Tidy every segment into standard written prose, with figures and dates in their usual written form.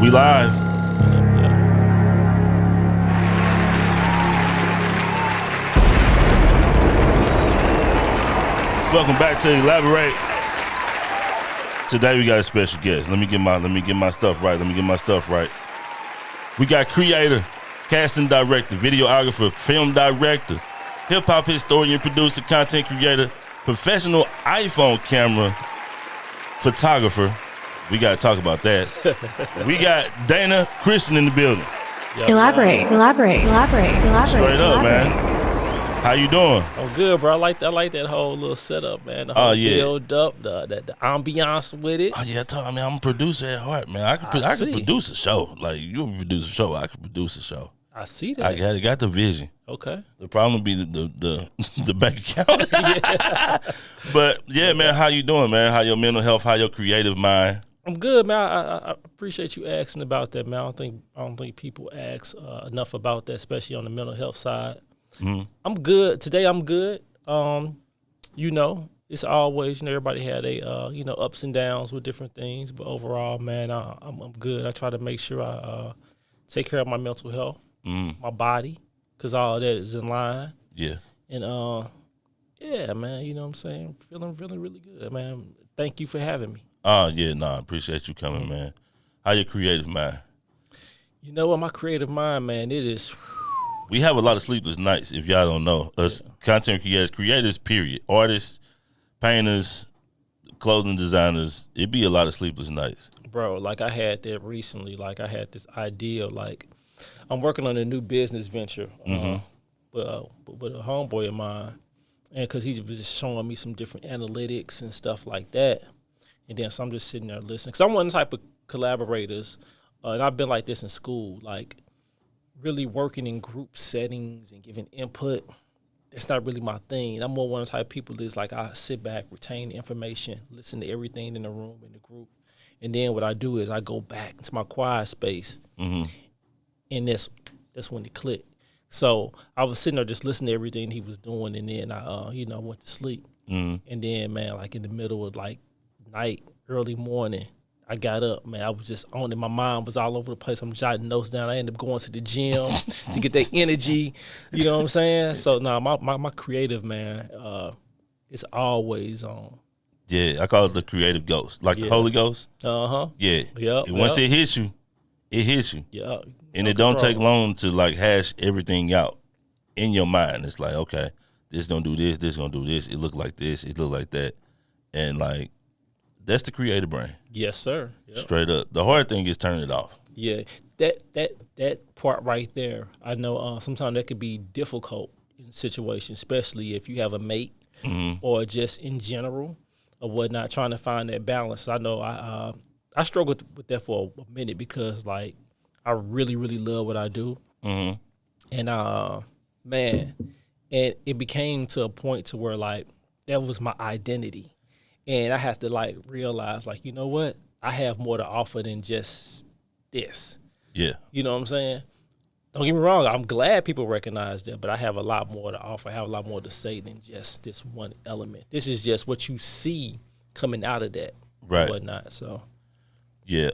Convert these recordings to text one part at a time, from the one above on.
We live. Welcome back to Elaborate. Today we got a special guest. Let me get my stuff right. We got creator, casting director, videographer, film director, hip hop historian, producer, content creator, professional iPhone camera photographer. We got to talk about that. We got Dana Christian in the building. Elaborate. Straight up, man. How you doing? I'm good, bro. I like that whole little setup, man. The whole build up, the ambiance with it. Oh yeah, I'm a producer at heart, man. I could produce a show. Like you produce a show, I could produce a show. I see that. I got the vision. Okay. The problem would be the bank account. Yeah. But yeah, man, how you doing, man? How your mental health? How your creative mind? I'm good, man. I appreciate you asking about that, man. I don't think people ask enough about that, especially on the mental health side. Mm-hmm. I'm good today. I'm good. It's always everybody had a ups and downs with different things, but overall, man, I'm good. I try to make sure I take care of my mental health, my body, because all that is in line. Yeah. And yeah, man. You know what I'm saying? Feeling really good, man. Thank you for having me. Oh, yeah, I appreciate you coming, man. How your creative mind? You know what, my creative mind, man, it is. We have a lot of sleepless nights, if y'all don't know. Us content creators, period. Artists, painters, clothing designers, it be a lot of sleepless nights. Bro, like I had that recently. Like I had this idea, like I'm working on a new business venture with a homeboy of mine. And because he was just showing me some different analytics and stuff like that. And then so I'm just sitting there listening. Because I'm one of the type of collaborators, and I've been like this in school, like really working in group settings and giving input. That's not really my thing. I'm more one of the type of people that's like I sit back, retain the information, listen to everything in the room, in the group. And then what I do is I go back into my quiet space. Mm-hmm. And that's when it clicked. So I was sitting there just listening to everything he was doing. And then I went to sleep. Mm-hmm. And then, man, like in the middle of like night, early morning, I got up, man. I was just on it. My mind was all over the place. I'm jotting notes down. I ended up going to the gym to get that energy. You know what I'm saying? So, my creative, man, is always on. Yeah, I call it the creative ghost. Like the Holy Ghost. Uh-huh. Yeah. Yep. Once it hits you, it hits you. Yeah. And it don't take long to like hash everything out in your mind. It's like, okay, this gonna do this gonna do this. It look like this, it look like that. And like, that's the creative brain. Yes, sir. Yep. Straight up. The hard thing is turning it off. Yeah, that part right there, I know sometimes that could be difficult in situations, especially if you have a mate or just in general or whatnot, trying to find that balance. I know I struggled with that for a minute because, like, I really, really love what I do. Mm-hmm. And, man, and it became to a point to where, like, that was my identity. And I have to, like, realize, like, you know what? I have more to offer than just this. Yeah. You know what I'm saying? Don't get me wrong. I'm glad people recognize that, but I have a lot more to offer. I have a lot more to say than just this one element. This is just what you see coming out of that. Right. And whatnot, so. Yeah.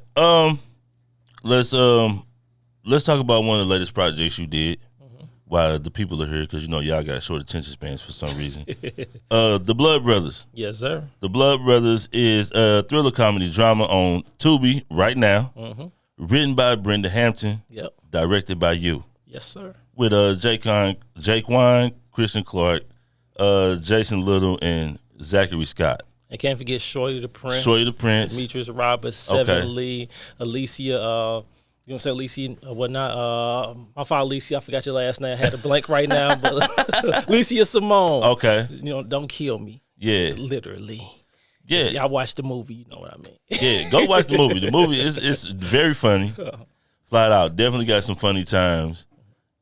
Let's talk about one of the latest projects you did. While the people are here, because y'all got short attention spans for some reason. The Blood Brothers. Yes, sir. The Blood Brothers is a thriller comedy drama on Tubi right now. Mm-hmm. Written by Brenda Hampton. Yep. Directed by you. Yes, sir. With Jaquan, Christian Clark, Jason Little, and Zachary Scott. I can't forget Shorty the Prince. Demetrius Roberts, Seven Lee, Alicia. You know what I'm saying, Alicia, whatnot. My father, Alicia, I forgot your last name. I had a blank right now, but Alicia Simone. Okay. Don't kill me. Yeah. Literally. Yeah. Y'all watch the movie, you know what I mean. Yeah, go watch the movie. The movie is very funny. Flat out. Definitely got some funny times.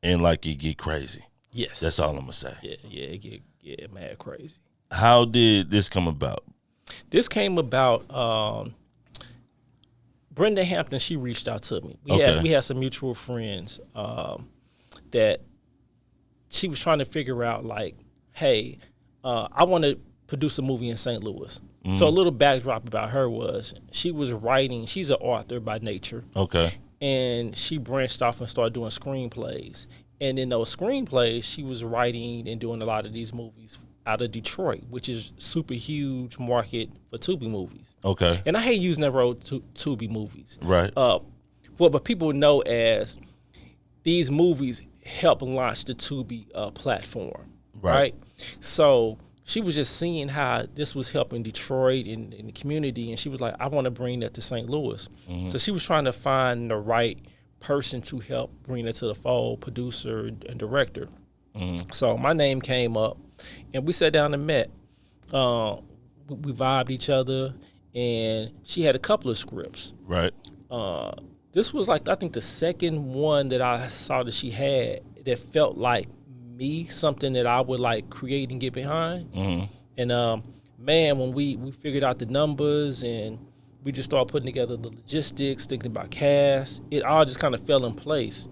And like it get crazy. Yes. That's all I'm gonna say. Yeah, it get mad crazy. How did this come about? This came about Brenda Hampton, she reached out to me. We had some mutual friends that she was trying to figure out, like, hey, I want to produce a movie in St. Louis. So a little backdrop about her was she was writing. She's an author by nature. Okay. And she branched off and started doing screenplays. And in those screenplays, she was writing and doing a lot of these movies out of Detroit, which is super huge market for Tubi movies. Okay. And I hate using that word, Tubi movies. Right. But people know as these movies help launch the Tubi platform. Right. So she was just seeing how this was helping Detroit and the community, and she was like, I want to bring that to St. Louis. So she was trying to find the right person to help bring it to the fold, producer and director. So my name came up, and we sat down and met. We vibed each other, and she had a couple of scripts. Right. This was like, I think, the second one that I saw that she had that felt like me, something that I would like create and get behind. And man, when we figured out the numbers and we just started putting together the logistics, thinking about cast, it all just kind of fell in place.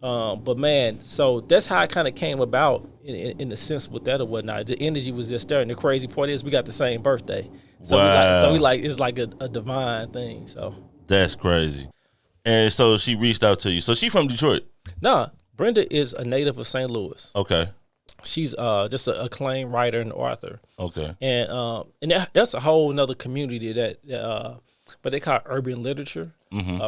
But man, so that's how it kind of came about in the sense with that or whatnot. The energy was just there, and the crazy part is we got the same birthday. So we like it's like a divine thing. So that's crazy. And so she reached out to you. So she from Detroit? Nah, Brenda is a native of St. Louis. Okay. She's just an acclaimed writer and author. Okay. And that's a whole nother community that but they call it urban literature.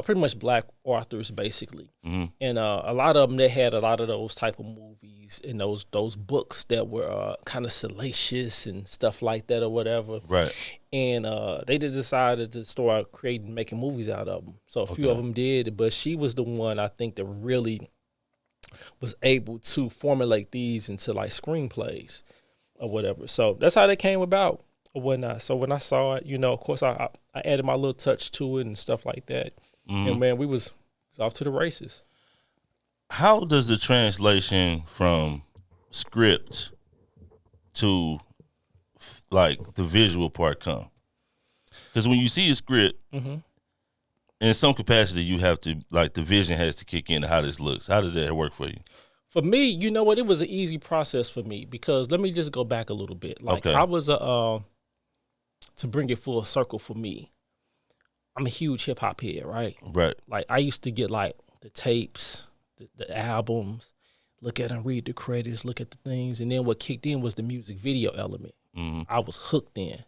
Pretty much black authors, basically. And a lot of them, they had a lot of those type of movies and those books that were kind of salacious and stuff like that or whatever. Right. And they just decided to start making movies out of them. So a few of them did, but she was the one, I think, that really was able to formulate these into like screenplays or whatever. So that's how they came about or whatnot. So when I saw it, of course I added my little touch to it and stuff like that. And man, we was off to the races. How does the translation from script to like the visual part come? Because when you see a script, in some capacity, you have to, like, the vision has to kick in to how this looks. How does that work for you? For me, you know what? It was an easy process for me because let me just go back a little bit. Like, I was to bring it full circle for me, I'm a huge hip hop head, right? Right. Like, I used to get like the tapes, the albums, look at them, read the credits, look at the things, and then what kicked in was the music video element. I was hooked in.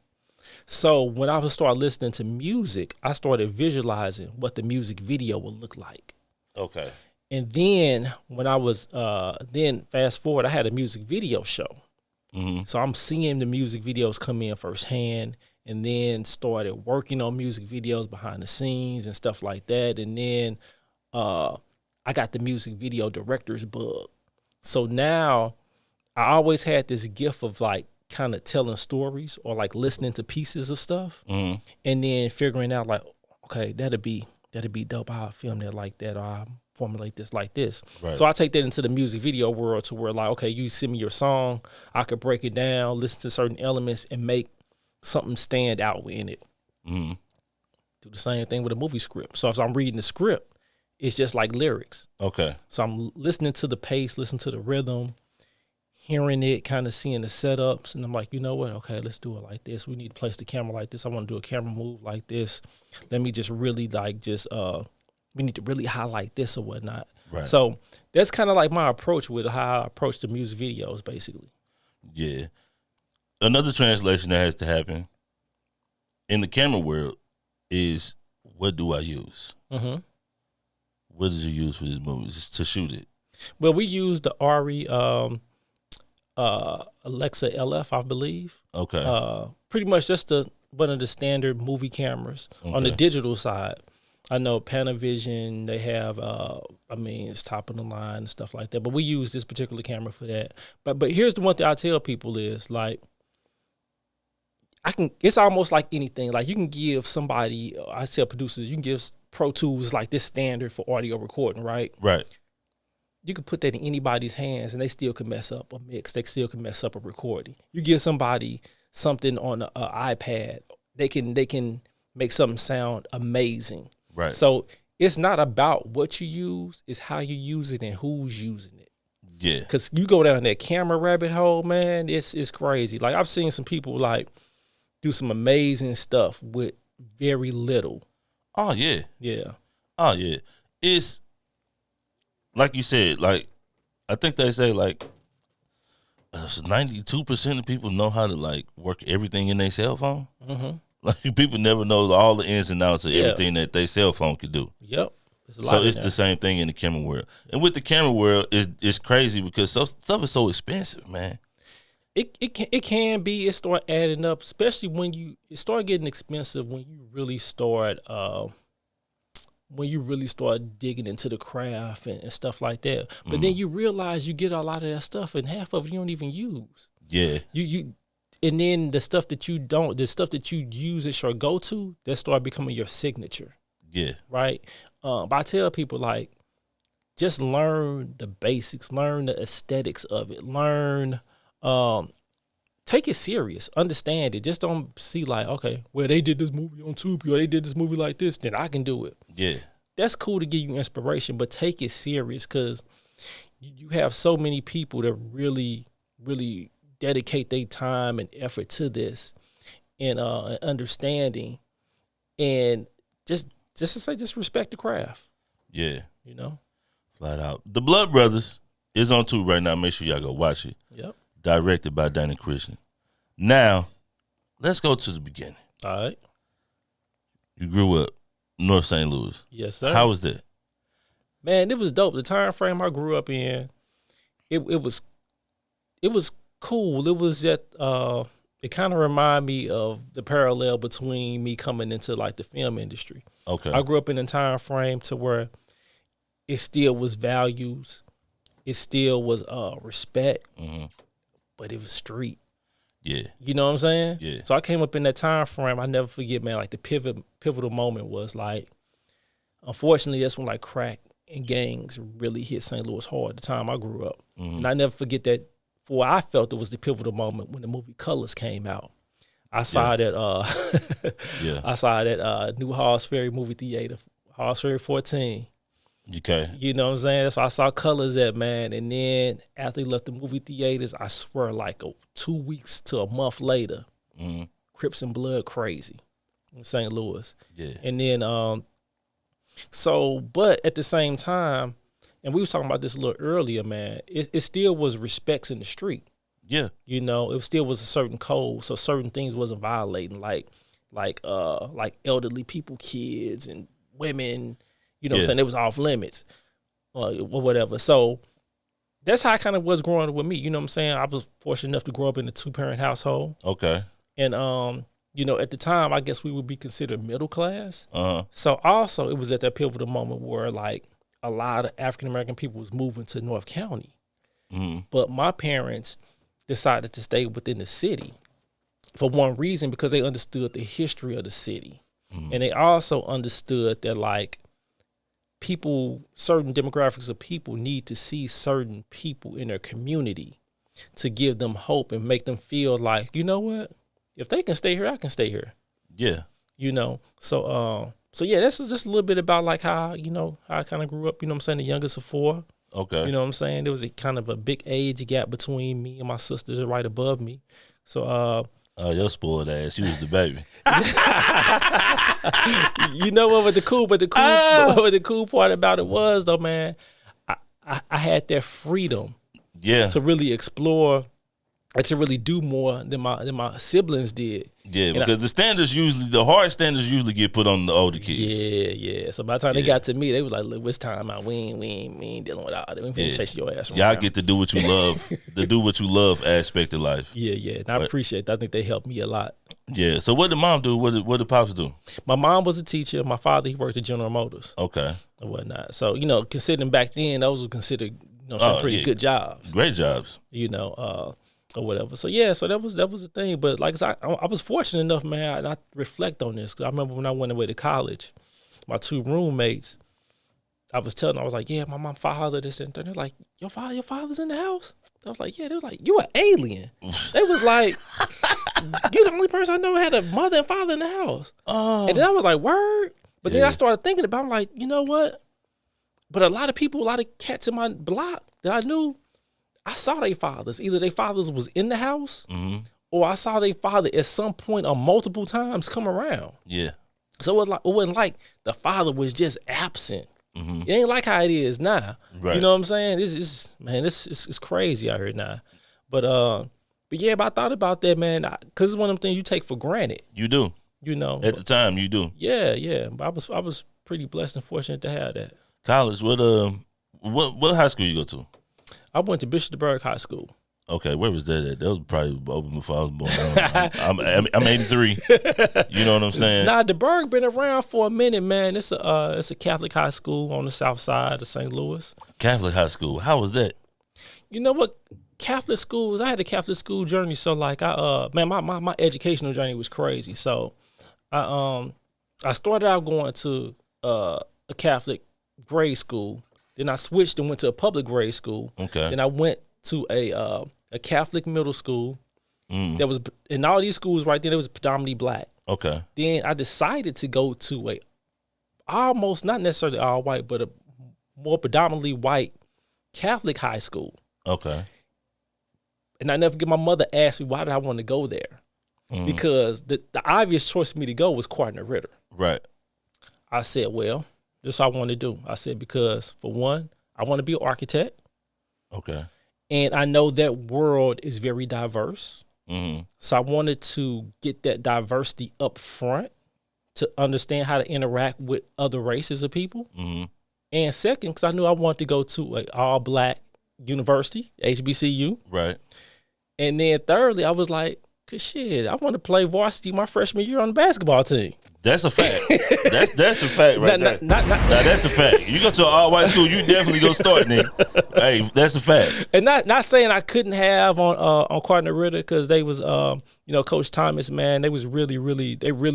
So when I would start listening to music, I started visualizing what the music video would look like. Okay. And then when I was, then fast forward, I had a music video show. So I'm seeing the music videos come in firsthand, and then started working on music videos behind the scenes and stuff like that. And then I got the music video director's bug. So now I always had this gift of like kind of telling stories or like listening to pieces of stuff and then figuring out like, okay, that'd be dope. I'll film that like that, or I'll formulate this like this. Right. So I take that into the music video world to where like, okay, you send me your song, I could break it down, listen to certain elements and make something stand out in it. Do the same thing with a movie script. So if I'm reading the script, it's just like lyrics. Okay. So I'm listening to the pace, listening to the rhythm, hearing it, kind of seeing the setups, and I'm like, you know what? Okay, let's do it like this. We need to place the camera like this. I want to do a camera move like this. Let me just really we need to really highlight this or whatnot. Right. So that's kind of like my approach with how I approach the music videos, basically. Yeah. Another translation that has to happen in the camera world is, what do I use? What did you use for this movie to shoot it? Well, we used the Ari Alexa LF, I believe. Okay. Pretty much just one of the standard movie cameras. Okay. On the digital side, I know Panavision, they have, it's top of the line and stuff like that. But we use this particular camera for that. But here's the one thing I tell people is, like, it's almost like anything. Like, you can give somebody, I tell producers, you can give Pro Tools like this standard for audio recording, right? Right. You can put that in anybody's hands and they still can mess up a mix. They still can mess up a recording. You give somebody something on an iPad, they can make something sound amazing. Right. So it's not about what you use, it's how you use it and who's using it. Yeah. Because you go down that camera rabbit hole, man, it's crazy. Like, I've seen some people, like, do some amazing stuff with very little. Oh, yeah. Yeah. Oh, yeah. It's, like you said, like, I think they say, like, 92% of people know how to, like, work everything in their cell phone. Mm-hmm. Like, people never know all the ins and outs of everything that their cell phone could do. Yep. So it's the same thing in the camera world. And with the camera world, it's crazy because stuff is so expensive, man. It can be. It start adding up, especially when it start getting expensive when you really start digging into the craft and stuff like that. But then you realize you get a lot of that stuff, and half of it you don't even use. Yeah. And then the stuff that you use as your go to, that start becoming your signature. Yeah. Right. But I tell people, like, just learn the basics, learn the aesthetics of it, take it serious, understand it. Just don't see like, okay, well, they did this movie on Tubi or they did this movie like this, then I can do it. Yeah. That's cool to give you inspiration, but take it serious because you have so many people that really, really dedicate their time and effort to this and understanding, and just to say, just respect the craft. Yeah. You know? Flat out. The Blood Brothers is on Tubi right now. Make sure y'all go watch it. Yep. Directed by Danny Christian. Now, let's go to the beginning. All right. You grew up North St. Louis. Yes, sir. How was that? Man, it was dope. The time frame I grew up in, it was cool. It was that it kind of reminded me of the parallel between me coming into like the film industry. Okay. I grew up in a time frame to where it still was values, it still was respect, but it was street. Yeah. You know what I'm saying? Yeah. So I came up in that time frame. I never forget, man, like the pivotal moment was like, unfortunately, that's when like crack and gangs really hit St. Louis hard the time I grew up. And I never forget that. For I felt it was the pivotal moment when the movie Colors came out. I saw that I saw that new Halls Ferry movie theater, Halls Ferry 14. Okay. You know what I'm saying? So I saw Colors at, man, and then after they left the movie theaters, I swear like 2 weeks to a month later, Crips and Blood Crazy in St. Louis. Yeah. And then but at the same time, and we was talking about this a little earlier, man, it still was respects in the street. Yeah. You know, it still was a certain code, so certain things wasn't violating, like elderly people, kids, and women. You know what I'm saying? It was off limits or whatever. So that's how I kind of was growing up with me. You know what I'm saying? I was fortunate enough to grow up in a 2-parent household. Okay. And, you know, at the time, I guess we would be considered middle class. So also it was at that pivotal moment where, like, a lot of African-American people was moving to North County. But my parents decided to stay within the city for one reason, because they understood the history of the city. And they also understood that, like, people, certain demographics of people need to see certain people in their community to give them hope and make them feel like, you know what, if they can stay here, I can stay here. Yeah. You know, so yeah, this is just a little bit about like how, you know, how I kind of grew up, you know what I'm saying, the youngest of 4. Okay. You know what I'm saying? There was a kind of a big age gap between me and my sisters right above me. So, oh, your spoiled ass. You was the baby. You know what? The cool part about it was, though, man, I had that freedom, to really explore and to really do more than my siblings did. Yeah, because the hard standards usually get put on the older kids. Yeah. So by the time they got to me, they was like, "Look, it's time out. We ain't dealing with all that. We ain't chasing your ass around." Y'all get to do what you love, the do what you love aspect of life. Yeah. And I appreciate that. I think they helped me a lot. Yeah. So what did mom do? What did pops do? My mom was a teacher. My father, he worked at General Motors. Okay. And whatnot. So, you know, considering back then, those were considered, you know, some pretty good jobs. Great jobs. You know, or whatever. So yeah, so that was the thing. But like I was fortunate enough, man, and I reflect on this because I remember when I went away to college, my 2 roommates, I was telling them, I was like, yeah, my mom, father, this and that. They're like, your father's in the house? I was like, yeah. They was like, you an alien. They was like, you the only person I know had a mother and father in the house. And then I was like, word. But then I started thinking I'm like, you know what? But a lot of people, a lot of cats in my block that I knew, I saw their fathers. Either their fathers was in the house, Mm-hmm. or I saw their father at some point or multiple times come around. Yeah. So it wasn't like the father was just absent. Mm-hmm. It ain't like how it is now. Right. You know what I'm saying? It's crazy out here now. But yeah, but I thought about that, man, because it's one of them things you take for granted. You do. You know, At the time, you do. Yeah. But I was pretty blessed and fortunate to have that. College, what high school you go to? I went to Bishopsburg High School. Okay, where was that at? That was probably open before I was born. I'm 83. You know what I'm saying? Nah, the Berg been around for a minute, man. It's a Catholic high school on the south side of St. Louis. Catholic high school. How was that? You know what? Catholic schools, I had a Catholic school journey, so like my educational journey was crazy. So I started out going to a Catholic grade school. Then I switched and went to a public grade school. Okay. Then I went to a Catholic middle school. Mm. That was in all these schools right there. It was predominantly black. Okay. Then I decided to go to a almost not necessarily all white, but a more predominantly white Catholic high school. Okay. And I never forget, my mother asked me why did I want to go there, because the obvious choice for me to go was Cardinal Ritter. Right. I said, well, this is what I want to do. I said, because for one, I want to be an architect. Okay. And I know that world is very diverse. Mm-hmm. So I wanted to get that diversity up front to understand how to interact with other races of people. Mm-hmm. And second, because I knew I wanted to go to an all-black university, HBCU. Right. And then thirdly, I was like, cause shit, I want to play varsity my freshman year on the basketball team. That's a fact. that's a fact right there. Now, That's a fact. You go to an all-white school, you definitely go start, nigga. Hey, that's a fact. And not saying I couldn't have on Cardinal Ritter, because they was Coach Thomas, man, they was really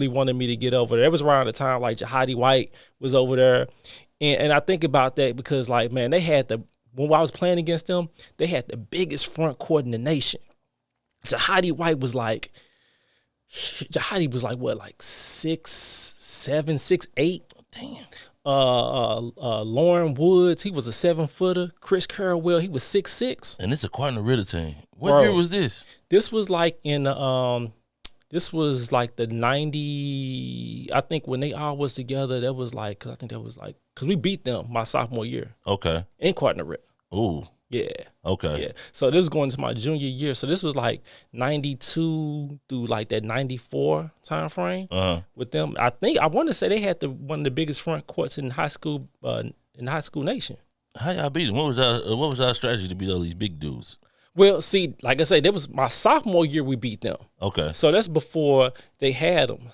wanted me to get over there. It was around the time like Jahadi White was over there. And I think about that because like, man, they had when I was playing against them, they had the biggest front court in the nation. Jahadi White was like, what, like 6'7", 6'8". Damn. Lauren Woods, he was a 7-footer. Chris Carrawell, he was 6'6". And it's a Cardinal Ritter team. What year was this? This was like in the 90. I think when they all was together, that was like, because we beat them my sophomore year. Okay. In Cardinal Ritter. Ooh. Yeah. Okay. Yeah. So this was going into my junior year. So this was like 92 through like that 94 time frame with them. I want to say they had one of the biggest front courts in high school nation. How y'all beat them? What was our strategy to beat all these big dudes? Well, see, like I said, that was my sophomore year we beat them. Okay. So that's before they had them.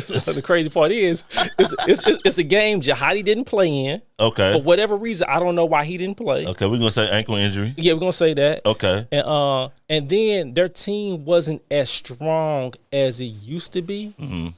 So the crazy part is, it's a game Jahadi didn't play in. Okay. For whatever reason, I don't know why he didn't play. Okay, we're gonna say ankle injury. Yeah, we're gonna say that. Okay. And then their team wasn't as strong as it used to be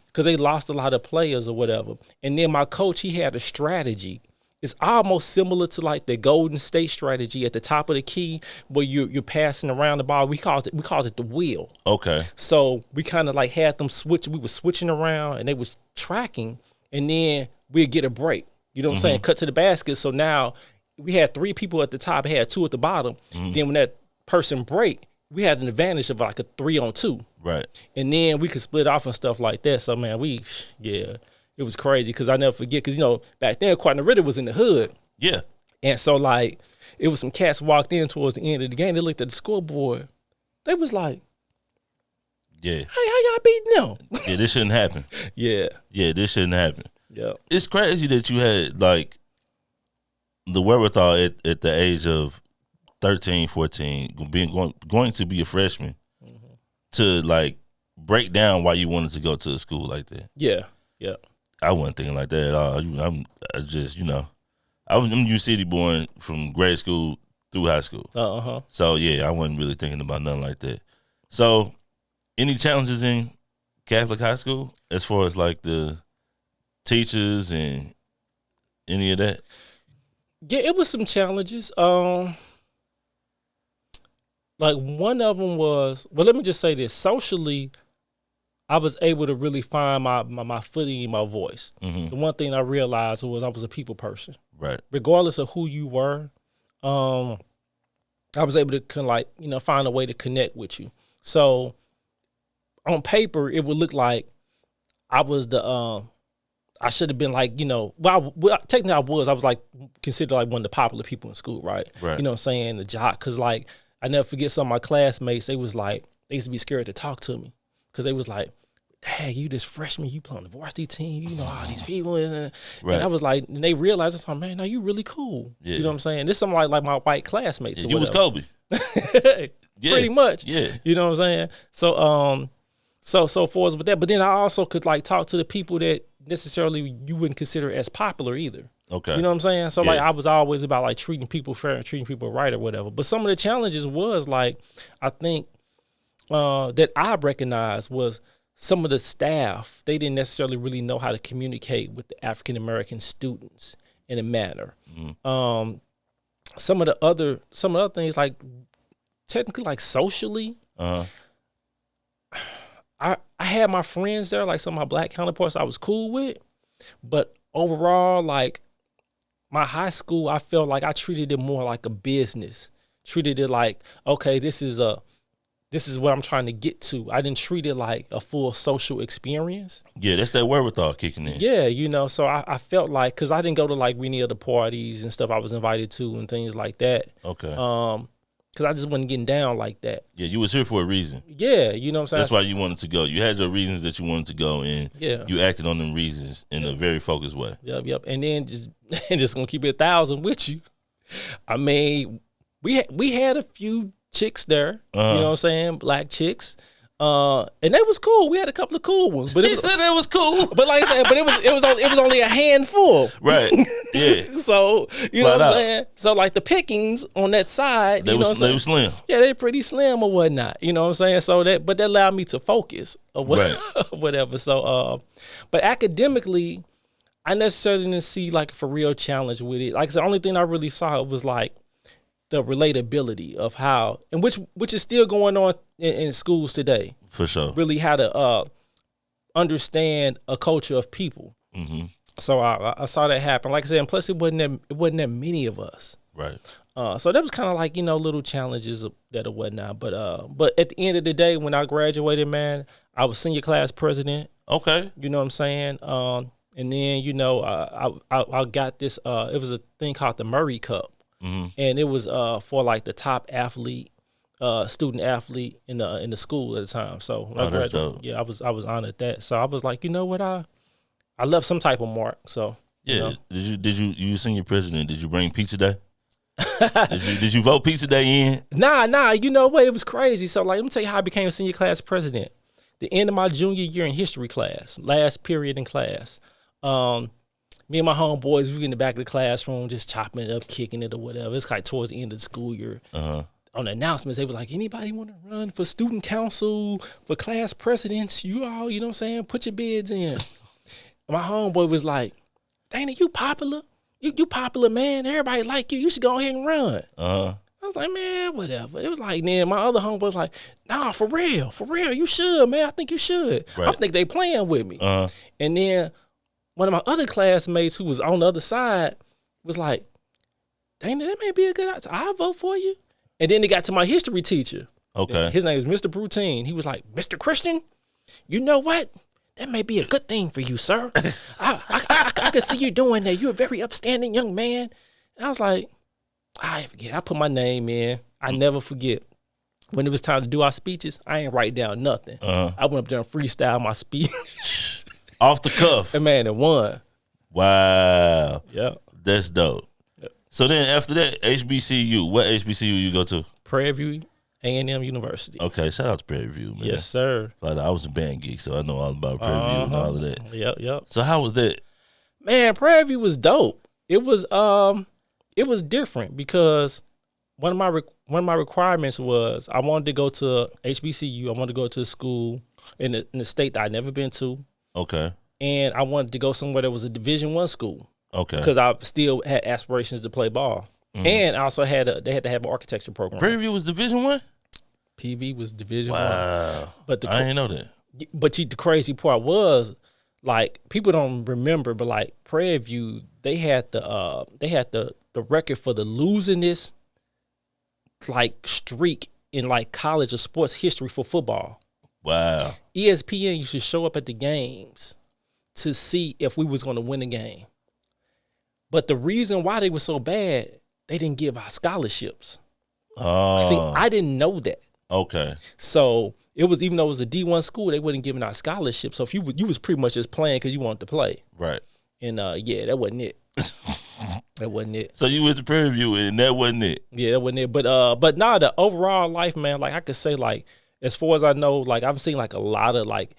because they lost a lot of players or whatever. And then my coach, he had a strategy. It's almost similar to like the Golden State strategy at the top of the key where you're passing around the ball. We called it the wheel. Okay. So we kind of like had them switch. We were switching around and they was tracking, and then we'd get a break. You know what I'm saying? Cut to the basket. So now we had 3 people at the top, had 2 at the bottom. Then when that person break, we had an advantage of like a 3-on-2. Right. And then we could split off and stuff like that. So man, it was crazy because I never forget because, back then, Cardinal Ritter was in the hood. Yeah. And so, like, it was some cats walked in towards the end of the game. They looked at the scoreboard. They was like, yeah. Hey, how y'all beating them? Yeah, this shouldn't happen. Yeah, this shouldn't happen. Yeah. It's crazy that you had, like, the wherewithal at the age of 13, 14, going to be a freshman to, like, break down why you wanted to go to a school like that. Yeah, yeah. I wasn't thinking like that at all. I'm U-City born from grade school through high school. So, yeah, I wasn't really thinking about nothing like that. So, any challenges in Catholic high school as far as, like, the teachers and any of that? Yeah, it was some challenges. Like, one of them was, well, let me just say this. Socially, I was able to really find my footing in my voice. The one thing I realized was I was a people person. Right. Regardless of who you were, I was able to find a way to connect with you. So on paper, it would look like I was I should have been like, technically I was like considered like one of the popular people in school, right? Right. You know what I'm saying? The jock, because like I never forget some of my classmates. They used to be scared to talk to me because they was like, "Hey, you this freshman, you play on the varsity team, you know all these people," and I was like, and they realized at the time, man, no, you really cool. Yeah. You know what I'm saying? This is something like my white classmates. Yeah, you was Kobe. Pretty much. Yeah. You know what I'm saying? So so for us with that, but then I also could like talk to the people that necessarily you wouldn't consider as popular either. Okay. You know what I'm saying? So like I was always about like treating people fair and treating people right or whatever. But some of the challenges was like, I think that I recognized was some of the staff, they didn't necessarily really know how to communicate with the African American students in a manner. Mm-hmm. Some of the other things, like technically like socially, I had my friends there, like some of my black counterparts I was cool with, but overall, like my high school, I felt like I treated it more like a business. Treated it like, okay, this is what I'm trying to get to. I didn't treat it like a full social experience. Yeah, that's that wherewithal kicking in. Yeah, so I felt like, because I didn't go to like any of the parties and stuff I was invited to and things like that. Okay. Because I just wasn't getting down like that. Yeah, you was here for a reason. Yeah, you know what I'm saying? That's why you wanted to go. You had your reasons that you wanted to go, and you acted on them reasons in a very focused way. Yep. And then just gonna keep it 1,000 with you. I mean, we had a few chicks there, you know what I'm saying? Black chicks. And that was cool. We had a couple of cool ones, but he said that was cool. But like I said, but it was only a handful. Right. Yeah. So you know what I'm saying? So like the pickings on that side, they were slim. Yeah, they're pretty slim or whatnot. You know what I'm saying? So that allowed me to focus or whatever. So but academically, I necessarily didn't see like a real challenge with it. Like I said, the only thing I really saw was like the relatability of how, and which is still going on in schools today. For sure. Really how to understand a culture of people. Mm-hmm. So I saw that happen. Like I said, and plus it wasn't that many of us. Right. So that was kind of like, little challenges that or whatnot. But at the end of the day, when I graduated, man, I was senior class president. Okay. You know what I'm saying? And then, I got this, it was a thing called the Murray Cup. Mm-hmm. And it was for like the top athlete, student athlete in the school at the time. So when I graduated, I was honored that. So I was like, you know what, I left some type of mark. So yeah, did you senior president? Did you bring pizza day? did you vote pizza day in? Nah. You know what? It was crazy. So like, let me tell you how I became senior class president. The end of my junior year in history class, last period in class. Me and my homeboys, we in the back of the classroom just chopping it up, kicking it or whatever. It's like towards the end of the school year. On the announcements, they were like, anybody want to run for student council, for class presidents? You all, you know what I'm saying? Put your bids in. My homeboy was like, Dana, you popular? You popular, man. Everybody like you. You should go ahead and run. I was like, man, whatever. It was like, then my other homeboy was like, nah, for real, you should, man. I think you should. Right. I think they playing with me. And then one of my other classmates who was on the other side was like, Dana, that may be a good idea. I'll vote for you. And then it got to my history teacher. Okay. His name is Mr. Brutine. He was like, Mr. Christian, you know what? That may be a good thing for you, sir. I can see you doing that. You're a very upstanding young man. And I was like, I forget. I put my name in. I never forget. When it was time to do our speeches, I ain't write down nothing. I went up there and freestyle my speech. Off the cuff. And man, it won. Wow. Yeah. That's dope. Yep. So then after that, HBCU, what HBCU you go to? Prairie View A&M University. Okay, shout out to Prairie View, man. Yes, sir. I was a band geek, so I know all about Prairie View and all of that. Yep. So how was that? Man, Prairie View was dope. It was different because one of my requirements was I wanted to go to HBCU. I wanted to go to a school in the state that I'd never been to. Okay. And I wanted to go somewhere that was a Division I school. Okay. Because I still had aspirations to play ball. Mm-hmm. And I also they had to have an architecture program. Prairie View was Division I? PV was Division I. Wow. But I didn't know that. But the crazy part was, like, people don't remember, but like Prairie View, they had the record for the losingest like streak in like college or sports history for football. Wow. ESPN used to show up at the games to see if we was going to win a game. But the reason why they were so bad, they didn't give out scholarships. Oh. See, I didn't know that. Okay. So it was, even though it was a D1 school, they wasn't giving out scholarships. So if you was pretty much just playing because you wanted to play. Right. And yeah, that wasn't it. That wasn't it. So you went to Prairie View and that wasn't it. Yeah, that wasn't it. But nah, the overall life, man, like I could say, like, as far as I know, like I've seen like a lot of like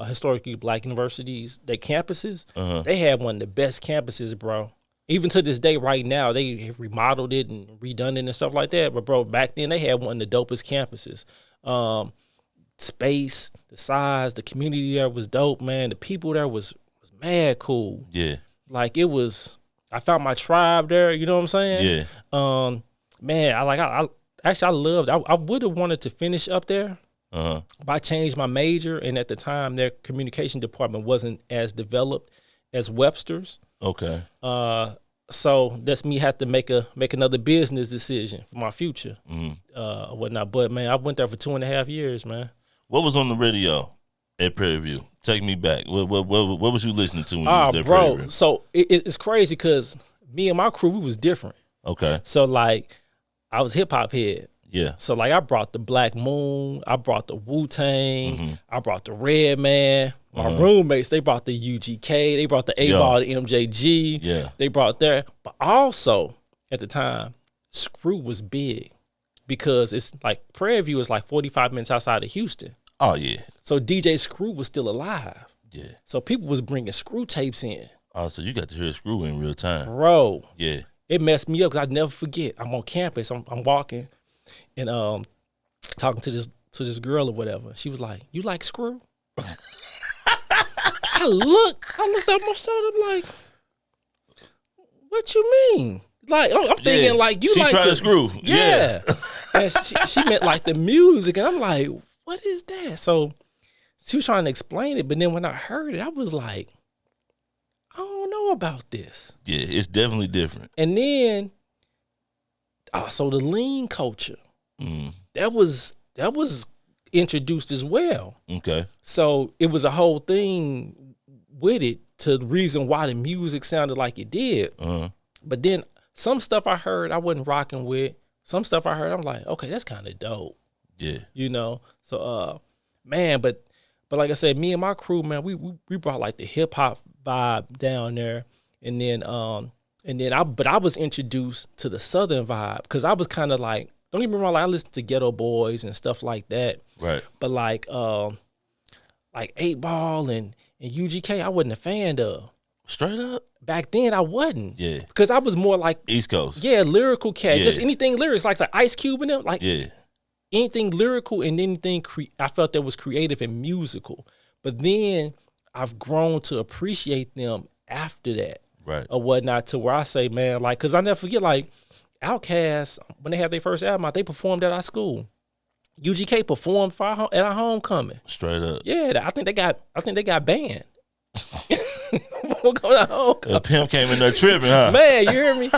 historically black universities, their campuses, they had one of the best campuses, bro. Even to this day, right now, they have remodeled it and redone it and stuff like that. But bro, back then they had one of the dopest campuses. Space, the size, the community there was dope, man. The people there was mad cool. Yeah. Like it was, I found my tribe there. You know what I'm saying? Yeah. Man, I loved. I would have wanted to finish up there. But I changed my major, and at the time, their communication department wasn't as developed as Webster's. Okay. So that's me have to make another business decision for my future, whatnot. But man, I went there for 2.5 years, man. What was on the radio at Prairie View? Take me back. What was you listening to when you was at Prairie View? So it's crazy because me and my crew, we was different. Okay. So like, I was hip hop head. Yeah. So like, I brought the Black Moon, I brought the Wu-Tang, I brought the Red Man. My roommates, they brought the UGK, they brought the A-Ball, the MJG. Yeah. They brought there. But also, at the time, Screw was big because it's like, Prairie View is like 45 minutes outside of Houston. Oh, yeah. So DJ Screw was still alive. Yeah. So people was bringing Screw tapes in. Oh, so you got to hear Screw in real time. Bro. Yeah. It messed me up because I'd never forget. I'm on campus, I'm walking, and talking to this girl or whatever. She was like, "You like Screw?" I looked up my shoulder, I'm like, "What you mean?" Like, I'm thinking like you she like tried to Screw. Yeah. And she meant like the music, and I'm like, "What is that?" So she was trying to explain it, but then when I heard it, I was like, I don't know about this. Yeah, it's definitely different. And then, so the lean culture, that was introduced as well. Okay. So it was a whole thing with it to the reason why the music sounded like it did. But then some stuff I heard I wasn't rocking with. Some stuff I heard I'm like, okay, that's kind of dope. Yeah. You know? So, man, but like I said, me and my crew, man, we brought like the hip hop vibe down there, and then I was introduced to the Southern vibe because I was kind of like, don't get me wrong, like I listened to Ghetto Boys and stuff like that, right? But like 8-Ball and UGK, I wasn't a fan of. Straight up, back then I wasn't, yeah, because I was more like East Coast, yeah, lyrical cat, yeah. Just anything lyrics, like Ice Cube and them, like yeah. Anything lyrical and anything I felt that was creative and musical. But then I've grown to appreciate them after that. Right. Or whatnot, to where I say, man, like, because I never forget, like, Outkast, when they had their first album out, they performed at our school. UGK performed at our homecoming. Straight up. Yeah, I think they got banned. Pimp came in there tripping, huh? Man, you hear me?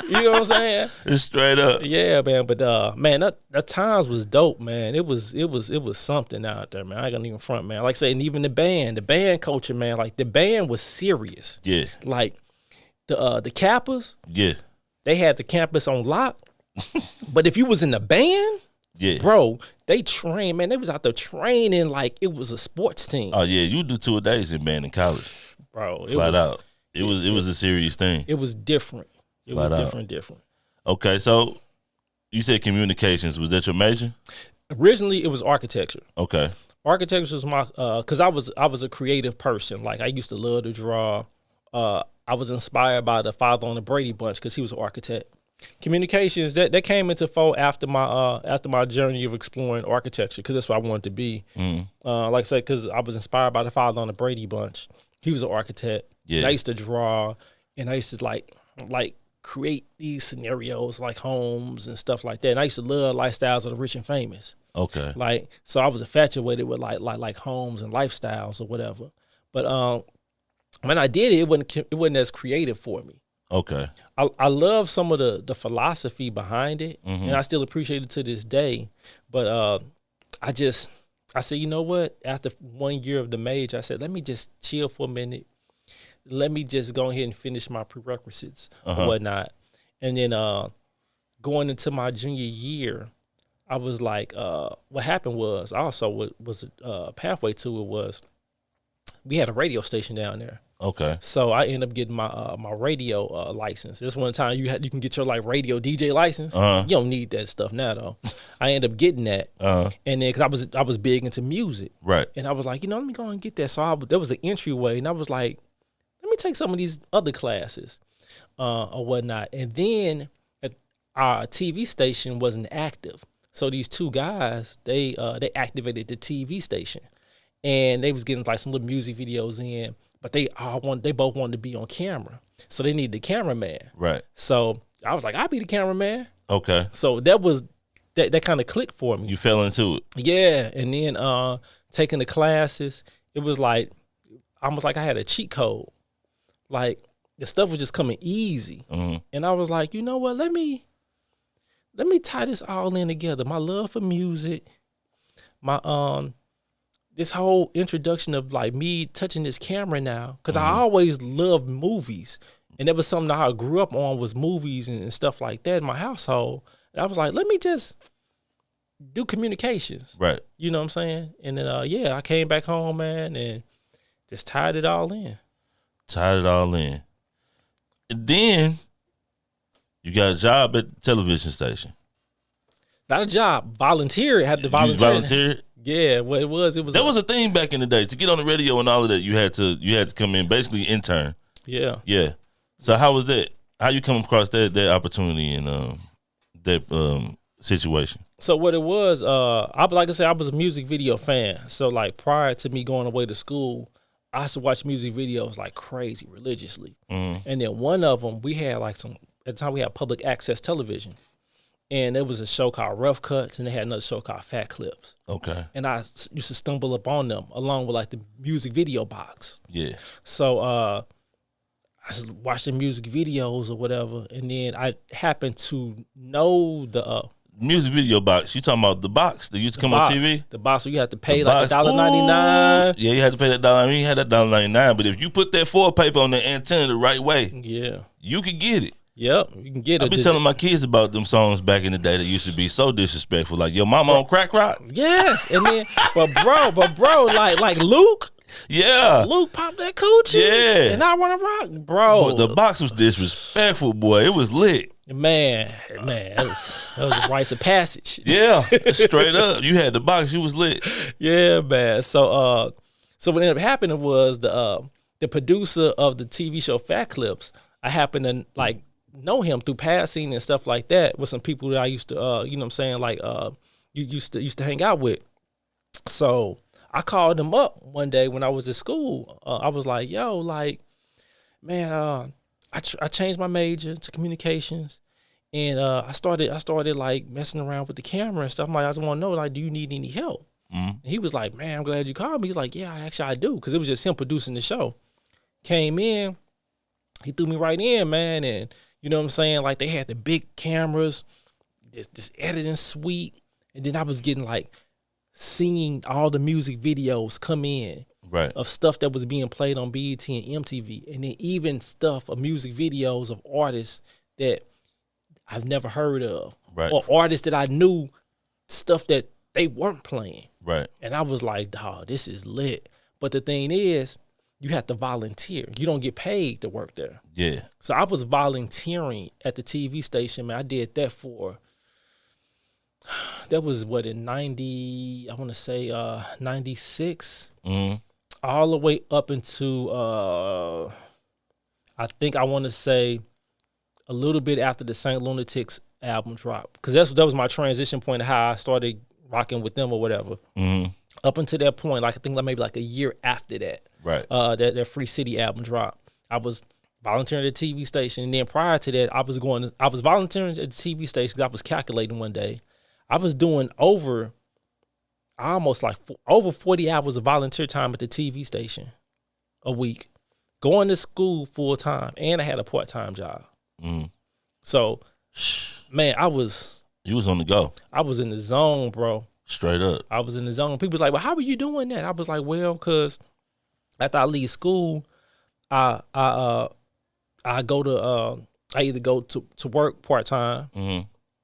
You know what I'm saying? It's straight up. Yeah, man. But man, that times was dope, man. It was something out there, man. I ain't gonna even front, man. Like I say, and even the band culture, man. Like the band was serious. Yeah. Like the Kappas. Yeah. They had the campus on lock. But if you was in the band, yeah, bro, they trained, man. They was out there training like it was a sports team. Oh yeah, you do 2 days in band in college, bro. Flat out. It was a serious thing. It was different. It was different. Okay, so you said communications. Was that your major? Originally, it was architecture. Okay, architecture was my because I was a creative person. Like I used to love to draw. I was inspired by the father on the Brady Bunch because he was an architect. Communications that came into fold after my journey of exploring architecture because that's what I wanted to be. Like I said, because I was inspired by the father on the Brady Bunch. He was an architect. Yeah, and I used to draw, and I used to like create these scenarios like homes and stuff like that. And I used to love lifestyles of the rich and famous. Okay, like so I was infatuated with like homes and lifestyles or whatever. But when I did it, it wasn't as creative for me. Okay. I love some of the philosophy behind it, Mm-hmm. and I still appreciate it to this day. But I said, you know what? After 1 year of the major, I said, let me just chill for a minute. Let me just go ahead and finish my prerequisites or whatnot. And then going into my junior year, I was like, what happened was also what was a pathway to it was we had a radio station down there. Okay. So I ended up getting my radio license. This one time you can get your like radio DJ license. You don't need that stuff now though. I ended up getting that, and then because I was big into music, right? And I was like, let me go and get that. So there was an entryway, and I was like, let me take some of these other classes or whatnot. And then our TV station wasn't active, so these two guys they activated the TV station, and they was getting like some little music videos in. But they both wanted to be on camera, so they needed a cameraman. Right. So I was like, I'll be the cameraman. Okay. So that kind of clicked for me. You fell into it. Yeah, and then taking the classes, it was like almost like I had a cheat code. Like the stuff was just coming easy, and I was like, you know what? Let me tie this all in together. My love for music, my this whole introduction of like me touching this camera now, because I always loved movies, and that was something that I grew up on was movies and stuff like that in my household. And I was like, let me just do communications, right? You know what I'm saying? And then I came back home, man, and just tied it all in. And then you got a job at the television station. Not a job, volunteer. I had to volunteer. You volunteered? Yeah, well, it was. That was a thing back in the day. To get on the radio and all of that, you had to come in, basically intern. Yeah. Yeah. So how was that? How you come across that opportunity and that situation? So what it was, like I said, I was a music video fan. So like prior to me going away to school, I used to watch music videos like crazy religiously. And then one of them, we had like at the time we had public access television. And there was a show called Rough Cuts, and they had another show called Fat Clips. Okay. And I used to stumble upon them along with like the music video box. Yeah. So I just watched the music videos or whatever, and then I happened to know the music video box. You talking about the box that used to come on TV? The box where you had to pay like $1.99. Yeah, you had to pay that $1. You had that $1.99, but if you put that foil paper on the antenna the right way, you could get it. Yep, you can get it. I've been telling my kids about them songs back in the day that used to be so disrespectful. Like, your mama on crack rock? Yes, and then, but bro, like Luke? Yeah. Luke popped that coochie? Yeah. And I want to rock, bro. But the box was disrespectful, boy. It was lit. Man, that was a rites of passage. Yeah, straight up. You had the box, you was lit. Yeah, man. So what ended up happening was the producer of the TV show Fat Clips, I happened to like know him through passing and stuff like that with some people that I used to, you know what I'm saying, like you used to hang out with. So I called him up one day when I was at school. I was like, yo, like, man, I changed my major to communications, and I started like messing around with the camera and stuff. I'm like, I just want to know, like, do you need any help? And he was like, man, I'm glad you called me. He's like, yeah, actually I do, because it was just him producing the show. Came in, he threw me right in, man, and you know what I'm saying? Like, they had the big cameras, this editing suite, and then I was getting like seeing all the music videos come in of stuff that was being played on BET and MTV, and then even stuff of music videos of artists that I've never heard of, or artists that I knew, stuff that they weren't playing. And I was like, dog, this is lit. But the thing is, you have to volunteer. You don't get paid to work there. Yeah. So I was volunteering at the TV station, man. I did that that was what, in 90, I want to say 96, all the way up into, I think I want to say a little bit after the Saint Lunatics album dropped. Because that was my transition point of how I started rocking with them or whatever. Up until that point, like I think maybe like a year after that. That Free City album dropped. I was volunteering at the TV station, and then prior to that, I was volunteering at the TV station because I was calculating one day. I was doing over 40 hours of volunteer time at the TV station a week, going to school full time, and I had a part-time job. So, man, You was on the go. I was in the zone, bro. Straight up. I was in the zone. People was like, well, how are you doing that? I was like, well, because after I leave school, I go to I either go to work part-time,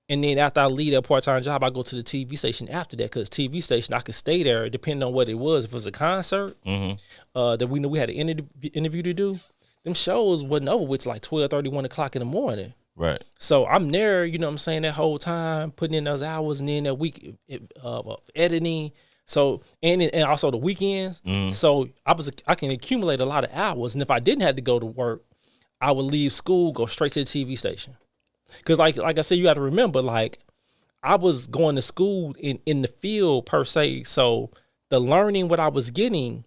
and then after I leave that part-time job, I go to the TV station after that, because TV station, I could stay there depending on what it was. If it was a concert that we knew we had an interview to do, them shows wasn't over with till like 12:30, 1 o'clock in the morning. Right. So I'm there, you know what I'm saying, that whole time, putting in those hours, and then that week of editing. So, and also the weekends. So I can accumulate a lot of hours. And if I didn't have to go to work, I would leave school, go straight to the TV station. Because like I said, you got to remember, like, I was going to school in the field per se. So the learning what I was getting,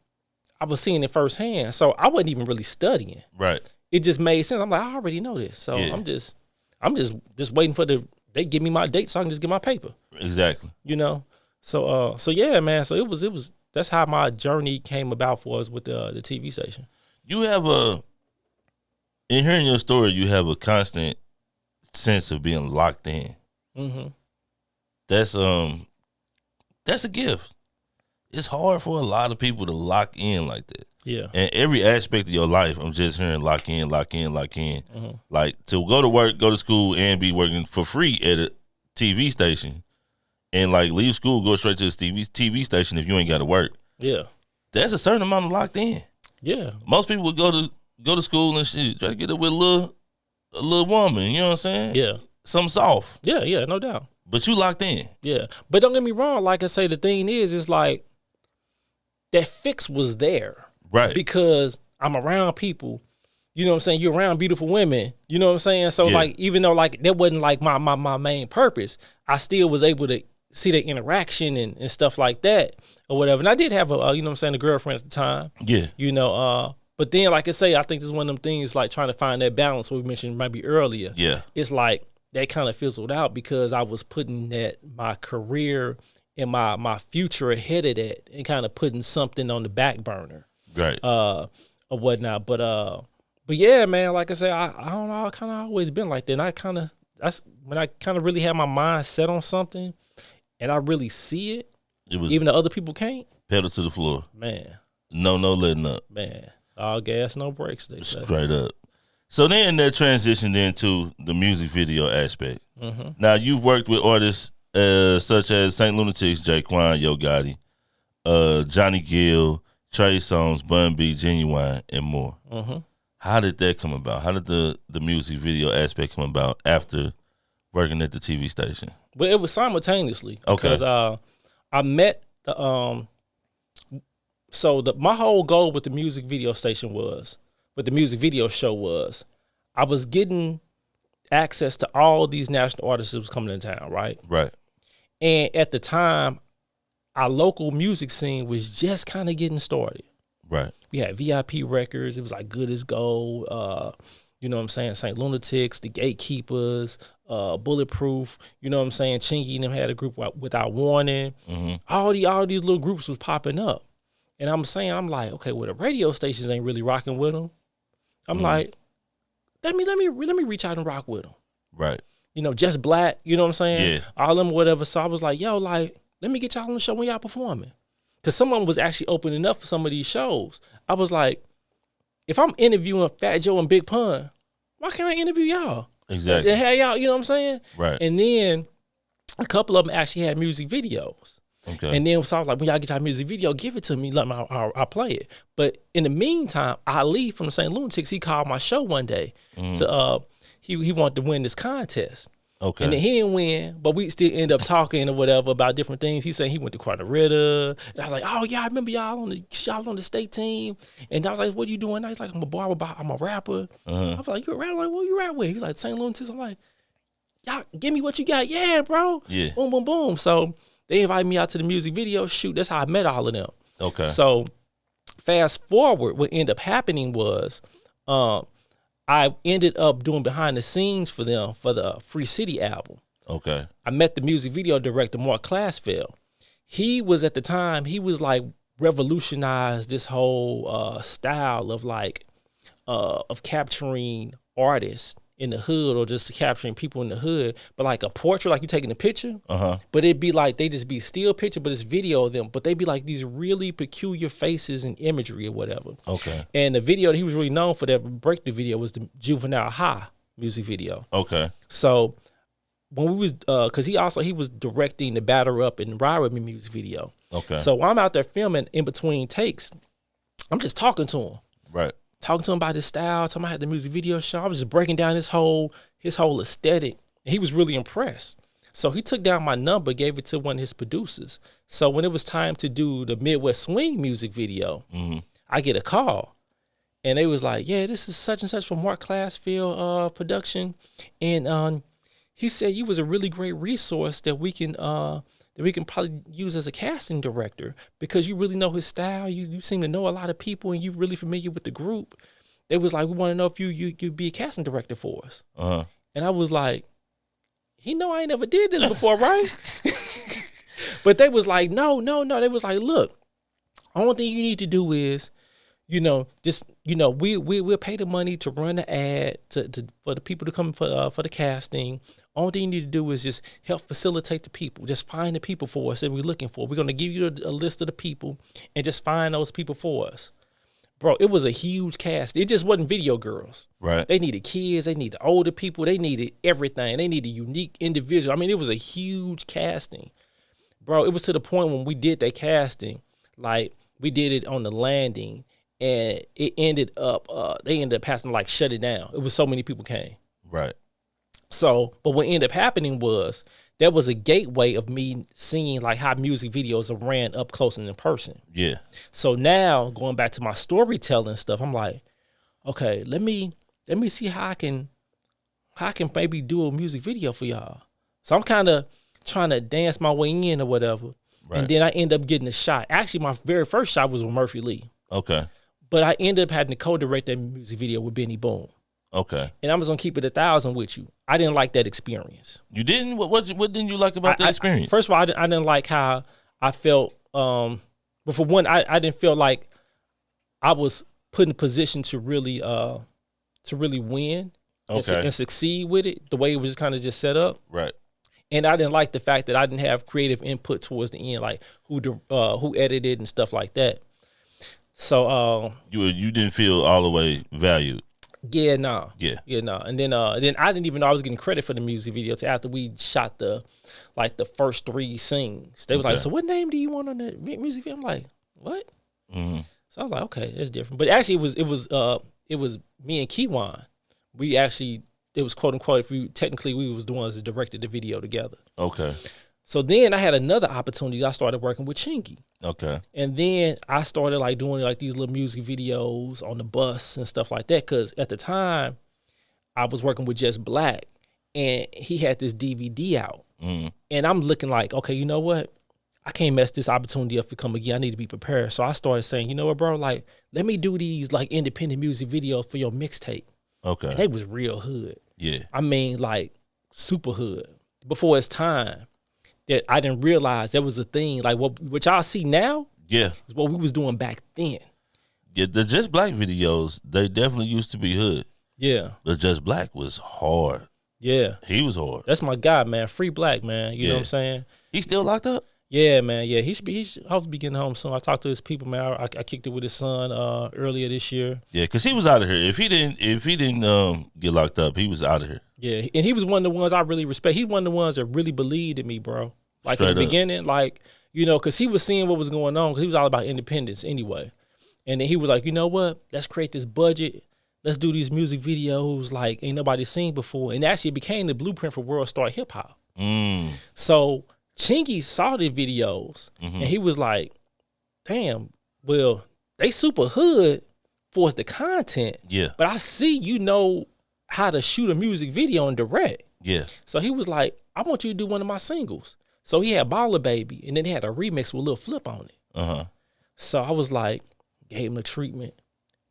I was seeing it firsthand. So I wasn't even really studying. Right. It just made sense. I'm like, I already know this. So yeah. I'm just waiting for they give me my date so I can just get my paper. Exactly. You know? So yeah, man. So it was that's how my journey came about for us with the TV station. You have in hearing your story, you have a constant sense of being locked in. That's a gift. It's hard for a lot of people to lock in like that. Yeah. And every aspect of your life, I'm just hearing lock in. Like to go to work, go to school, and be working for free at a TV station, and like leave school, go straight to the TV station if you ain't got to work. Yeah. That's a certain amount of locked in. Yeah. Most people would go to school and shit, try to get up with a little woman, you know what I'm saying? Yeah. Something soft. Yeah, no doubt. But you locked in. Yeah. But don't get me wrong, like I say, the thing is like that fix was there. Right. Because I'm around people, you know what I'm saying? You're around beautiful women, you know what I'm saying? So like, even though like that wasn't like my main purpose, I still was able to see the interaction and stuff like that or whatever. And I did have a, you know what I'm saying, a girlfriend at the time. Yeah. You know, but then like I say, I think this is one of them things like trying to find that balance we mentioned maybe earlier. Yeah. It's like that kind of fizzled out because I was putting my career and my future ahead of that and kind of putting something on the back burner. Right. Or whatnot. But yeah, man, like I said, I don't know, I kind of always been like that. And that's when I kind of really had my mind set on something and I really see it, even though other people can't. Pedal to the floor. Man. No letting up. Man. All gas, no brakes, they say. Straight up. So then that transitioned into the music video aspect. Now you've worked with artists such as Saint Lunatics, Jaquan, Yo Gotti, Johnny Gill, Trey Songz, Bun B, Genuine, and more. How did that come about? How did the music video aspect come about after working at the TV station? Well, it was simultaneously. Okay. Because I met my whole goal with the music video station with the music video show was, I was getting access to all these national artists that was coming in town, right? Right. And at the time, our local music scene was just kind of getting started. Right. We had VIP Records. It was like Good as Gold. You know what I'm saying? Saint Lunatics, The Gatekeepers, Bulletproof. You know what I'm saying? Chingy and them had a group Without Warning. All these little groups was popping up. And I'm like, okay, well, the radio stations ain't really rocking with them. I'm like, let me reach out and rock with them. Right. You know, Just Black, you know what I'm saying? Yeah. All them whatever. So I was like, yo, like, let me get y'all on the show when y'all performing. Because someone was actually opening up for some of these shows. I was like, if I'm interviewing Fat Joe and Big Pun, why can't I interview y'all? Exactly. And have y'all, you know what I'm saying? Right. And then a couple of them actually had music videos. Okay. And then so I was like, when y'all get y'all music video, give it to me. Let me, I'll play it. But in the meantime, Ali from the St. Lunatics, he called my show one day to he wanted to win this contest. Okay. And then he didn't win, but we still end up talking or whatever about different things. He said he went to Carterita. And I was like, oh yeah, I remember y'all on the state team. And I was like, what are you doing now? He's like, I'm a barber, I'm a rapper. I was like, you a rapper? I'm like, what you rap with? He's like, St. Lunatics. I'm like, y'all give me what you got. Yeah, bro. Yeah. Boom, boom, boom. So they invited me out to the music video shoot. That's how I met all of them. Okay. So fast forward, what ended up happening was I ended up doing behind the scenes for them for the Free City album. Okay. I met the music video director, Mark Classfeld. He was at the time, he was like revolutionized this whole style of like of capturing artists in the hood or just capturing people in the hood, but like a portrait, like you taking a picture, but it'd be like they just be still picture, but it's video of them, but they be like these really peculiar faces and imagery or whatever. Okay. And the video that he was really known for, that breakthrough video, was the Juvenile High music video. Okay. So when we was, cause he was directing the Batter Up and Ride With Me music video. Okay. So while I'm out there filming, in between takes, I'm just talking to him. Right. Talking to him about his style, talking about how the music video show. I was just breaking down his whole aesthetic. And he was really impressed. So he took down my number, gave it to one of his producers. So when it was time to do the Midwest Swing music video, I get a call. And they was like, yeah, this is such and such from Mark Classfield production. And he said you was a really great resource that we can probably use as a casting director, because you really know his style. You seem to know a lot of people, and you're really familiar with the group. They was like, we want to know if you'd be a casting director for us. And I was like, he know I ain't never did this before, right? But they was like, no. They was like, look, only thing you need to do is, we'll pay the money to run the ad for the people to come for the casting. Only thing you need to do is just help facilitate the people. Just find the people for us that we're looking for. We're going to give you a list of the people and just find those people for us. Bro, it was a huge cast. It just wasn't video girls. Right. They needed kids. They needed older people. They needed everything. They needed unique individuals. I mean, it was a huge casting. Bro, it was to the point when we did that casting, like we did it on the landing, and it ended up, they ended up having to like shut it down. It was so many people came. Right. So, but what ended up happening was that was a gateway of me seeing like how music videos are ran up close and in person. Yeah. So now going back to my storytelling stuff, I'm like, okay, let me see how I can maybe do a music video for y'all. So I'm kind of trying to dance my way in or whatever. Right. And then I end up getting a shot. Actually, my very first shot was with Murphy Lee. Okay. But I ended up having to co-direct that music video with Benny Boone. Okay. And I'm just gonna keep it 1,000 with you. I didn't like that experience. You didn't? What didn't you like about that experience? First of all, I didn't like how I felt. But for one, I didn't feel like I was put in a position to really win and succeed with it. The way it was kind of just set up. Right. And I didn't like the fact that I didn't have creative input towards the end, like who edited and stuff like that. So you didn't feel all the way valued. Yeah, no. Yeah. No. And then I didn't even know I was getting credit for the music video till after we shot the first 3 scenes. They was like, so what name do you want on the music video? I'm like, what? Mm-hmm. So I was like, okay, that's different. But actually it was me and Keywan. We actually, it was quote unquote, technically we was the ones that directed the video together. Okay. So then I had another opportunity. I started working with Chingy. Okay. And then I started like doing like these little music videos on the bus and stuff like that. Cause at the time I was working with Just Black and he had this DVD out. Mm. And I'm looking like, okay, you know what? I can't mess this opportunity up to come again. I need to be prepared. So I started saying, you know what, bro? Like, let me do these like independent music videos for your mixtape. Okay. And they was real hood. Yeah. I mean, like super hood. Before its time. That I didn't realize that was a thing. Like what y'all see now, yeah, is what we was doing back then. Yeah, the Just Black videos, they definitely used to be hood. Yeah. But Just Black was hard. Yeah. He was hard. That's my guy, man. Free Black, man. You know what I'm saying? He's still locked up? Yeah, man. Yeah, he's supposed to be getting home soon. I talked to his people, man. I kicked it with his son earlier this year. Yeah, because he was out of here. If he didn't get locked up, he was out of here. Yeah, and he was one of the ones I really respect. He's one of the ones that really believed in me, bro. Like straight in the beginning, like, you know, because he was seeing what was going on because he was all about independence anyway. And then he was like, you know what? Let's create this budget. Let's do these music videos like ain't nobody seen before. And actually it became the blueprint for World Star Hip Hop. Mm. So Chingy saw the videos and he was like, damn, well, they super hood for the content. Yeah. But I see you know how to shoot a music video and direct. Yeah. So he was like, I want you to do one of my singles. So he had Baller Baby and then he had a remix with Lil Flip on it. Uh-huh. So I was like, gave him the treatment.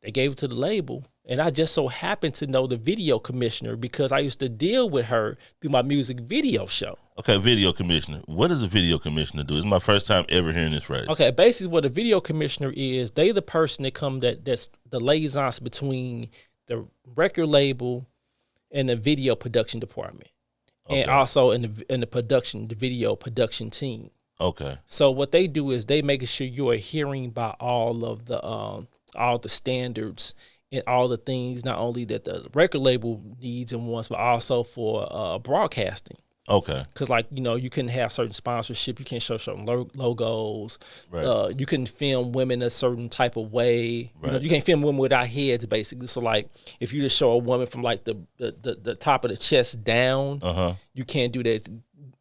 They gave it to the label And I just so happened to know the video commissioner because I used to deal with her through my music video show. Okay, video commissioner. What does a video commissioner do? It's my first time ever hearing this phrase. Okay, basically what a video commissioner is, they the person that's the liaisons between the record label and the video production department. Okay. And also in the video production team. Okay. So what they do is they making sure you're adhering by all the standards and all the things, not only that the record label needs and wants, but also for broadcasting. Okay. Because, like, you know, you couldn't have certain sponsorship. You can't show certain logos. Right. You couldn't film women a certain type of way. Right. You know, you can't film women without heads, basically. So, like, if you just show a woman from, like, the top of the chest down, you can't do that.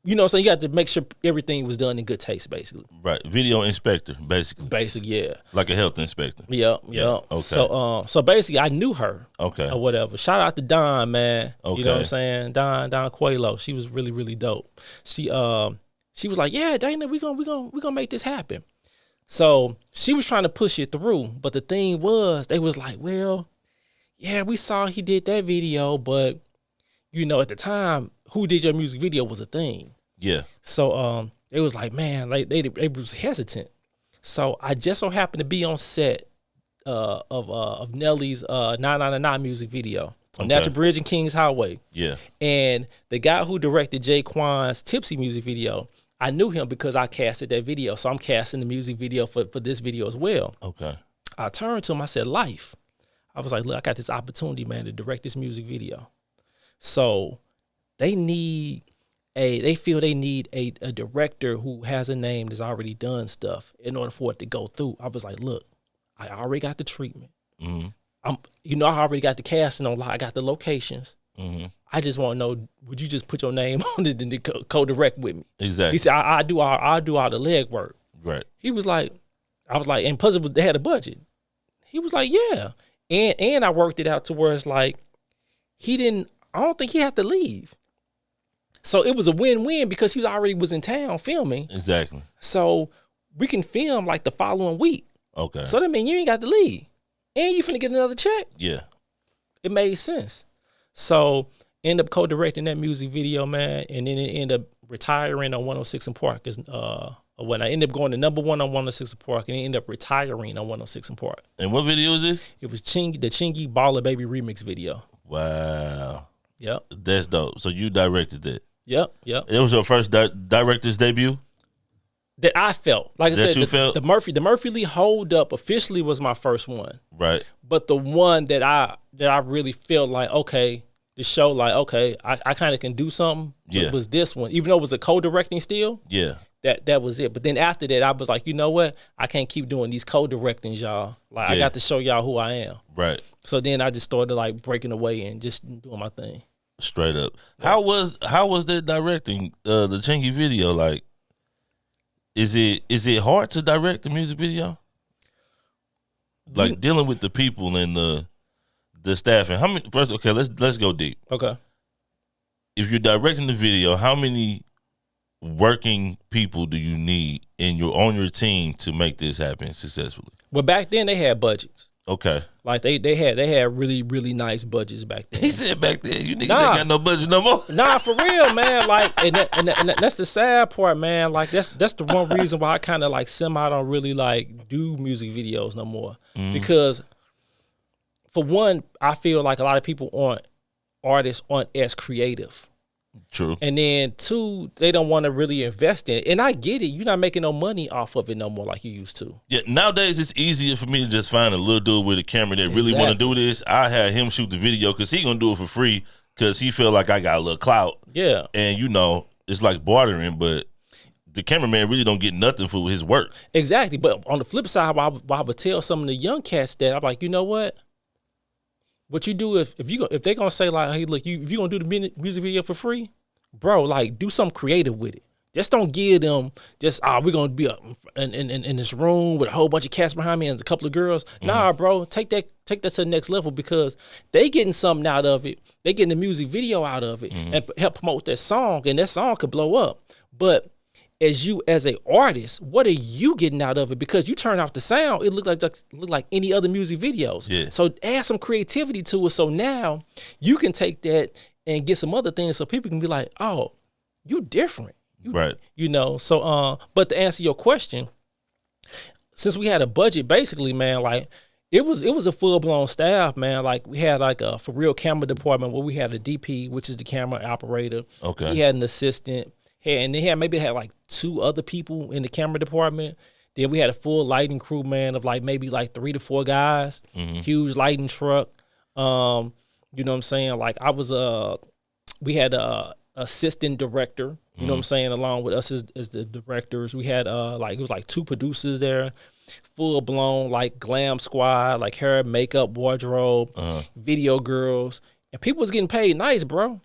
You know what I'm saying? You got to make sure everything was done in good taste, basically. Right. Video inspector, basically. Basically, yeah. Like a health inspector. Yeah. Okay. So basically, I knew her. Okay. Or whatever. Shout out to Don, man. Okay. You know what I'm saying? Don Coelho. She was really, really dope. She was like, yeah, Dana, we gonna make this happen. So she was trying to push it through, but the thing was, they was like, well, yeah, we saw he did that video, but you know, at the time, who did your music video was a thing. Yeah. So it was like, man, like they was hesitant. So I just so happened to be on set of Nelly's 999 music video on Natural Bridge and Kings Highway. Yeah. And the guy who directed Jaquan's Tipsy music video, I knew him because I casted that video. So I'm casting the music video for this video as well. Okay. I turned to him, I said, Life. I was like, look, I got this opportunity, man, to direct this music video. So they feel they need a director who has a name that's already done stuff in order for it to go through. I was like, look, I already got the treatment. Mm-hmm. I already got the casting on. I got the locations. Mm-hmm. I just want to know, would you just put your name on it and co-direct with me? Exactly. He said, I'll do all the legwork. Right. He was like, I was like, and plus they had a budget. He was like, yeah. And I worked it out to where it's like, I don't think he had to leave. So it was a win-win because he already was in town filming. Exactly. So we can film like the following week. Okay. So that means you ain't got to leave. And you finna get another check. Yeah. It made sense. So end up co-directing that music video, man, and then it ended up retiring on 106 and Park. When I ended up going to #1 on 106 and Park, and it ended up retiring on 106 and Park. And what video is this? It was the Chingy Baller Baby remix video. Wow. Yep. That's dope. So you directed that. Yep. It was your first director's debut? That I felt. Like I said, felt? the Murphy Lee Hold Up officially was my first one. Right. But the one that I really felt like, okay, the show, like, okay, I kind of can do something. Yeah. Was this one. Even though it was a co-directing still. Yeah. That was it. But then after that, I was like, you know what? I can't keep doing these co-directings, y'all. Like, I got to show y'all who I am. Right. So then I just started like breaking away and just doing my thing. Straight up. Yeah. How was that directing the Chingy video? Like, is it hard to direct the music video? Like dealing with the people and the staff and how many? First, okay, let's go deep. Okay. If you're directing the video, how many working people do you need on your team to make this happen successfully? Well, back then they had budgets. Okay. Like they had really, really nice budgets back then. He said back then, you niggas ain't got no budget no more. Nah, for real, man. Like, and that's the sad part, man. Like, that's the one reason why I kind of like semi don't really like do music videos no more. Because for one, I feel like a lot of artists aren't as creative. True. And then two, they don't want to really invest in it. And I get it. You're not making no money off of it no more like you used to. Yeah, nowadays it's easier for me to just find a little dude with a camera that really want to do this. I had him shoot the video because he going to do it for free because he feel like I got a little clout. Yeah. And, it's like bartering, but the cameraman really don't get nothing for his work. Exactly. But on the flip side, I would tell some of the young cats that I'm like, you know what? What you do if they're gonna say like, hey, look, if you gonna do the music video for free, bro, like do something creative with it. Just don't give them we're gonna be in this room with a whole bunch of cats behind me and a couple of girls. Mm-hmm. Nah, bro, take that to the next level because they getting something out of it. They getting the music video out of it and help promote that song, and that song could blow up. But as you as a artist, what are you getting out of it? Because you turn off the sound, it look like any other music videos. Yeah. So add some creativity to it. So now you can take that and get some other things so people can be like, oh, you different. Right. You know, so but to answer your question, since we had a budget, basically, man, like it was a full blown staff, man. Like we had like a for real camera department where we had a DP, which is the camera operator. Okay. We had an assistant, and they had like 2 other people in the camera department. Then we had a full lighting crew, man, of like maybe like 3 to 4 guys. Huge lighting truck. You know what I'm saying? Like I was we had a assistant director. You know what I'm saying? Along with us as the directors, we had like it was like 2 producers there, full blown like glam squad, like hair, makeup, wardrobe, video girls, and people was getting paid nice, bro.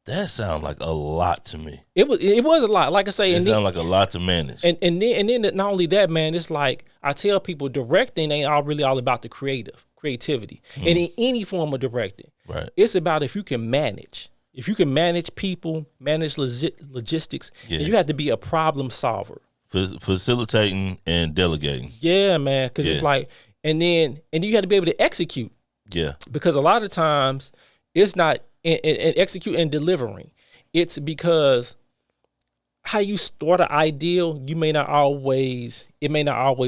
That sounds like a lot to me. It was a lot, like I say. It sounds like a lot to manage. And then not only that, man, it's like I tell people, directing ain't all about the creativity, and in any form of directing, Right. It's about if you can manage. If you can manage people, manage logistics, and you have to be a problem solver. Facilitating and delegating. Yeah, man, because it's like, and then you have to be able to execute. Yeah. Because a lot of times it's not in execute and delivering. It's because how you start an ideal, it may not always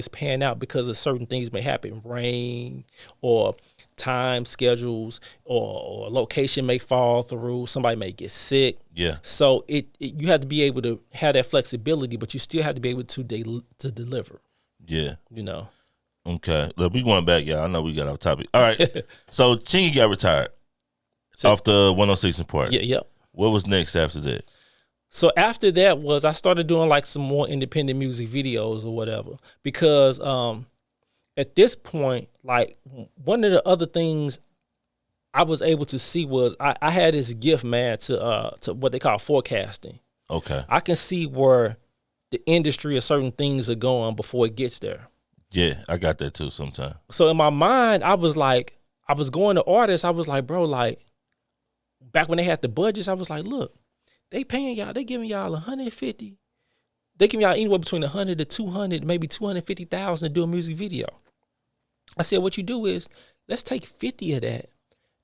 pan out because of certain things may happen, rain or time schedules or location may fall through, somebody may get sick. Yeah. So you have to be able to have that flexibility, but you still have to be able to deliver. Yeah. You know. Okay. Look, we going back, y'all. I know we got off topic. All right. So Chingy got retired off the 106 and Park. Yeah, yep. What was next after that? So after that was I started doing like some more independent music videos or whatever, because at this point, like one of the other things I was able to see was I had this gift, man, to what they call forecasting. Okay. I can see where the industry or certain things are going before it gets there. Yeah, I got that too sometimes. So in my mind, I was going to artists, I was like, bro, like back when they had the budgets, I was like, look, they paying y'all, they giving y'all 150. They giving y'all anywhere between 100 to 200, maybe 250,000 to do a music video. I said, what you do is, let's take 50 of that,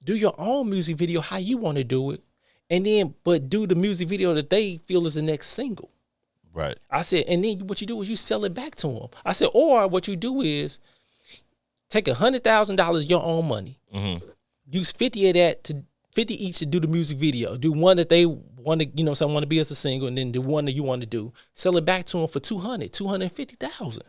do your own music video how you want to do it, and then, but do the music video that they feel is the next single. Right. I said, and then what you do is you sell it back to them. I said, or what you do is take $100,000 your own money, use 50 of that to 50 each to do the music video. Do one that they want to, you know, want to be as a single, and then do one that you want to do. Sell it back to them for 250,000.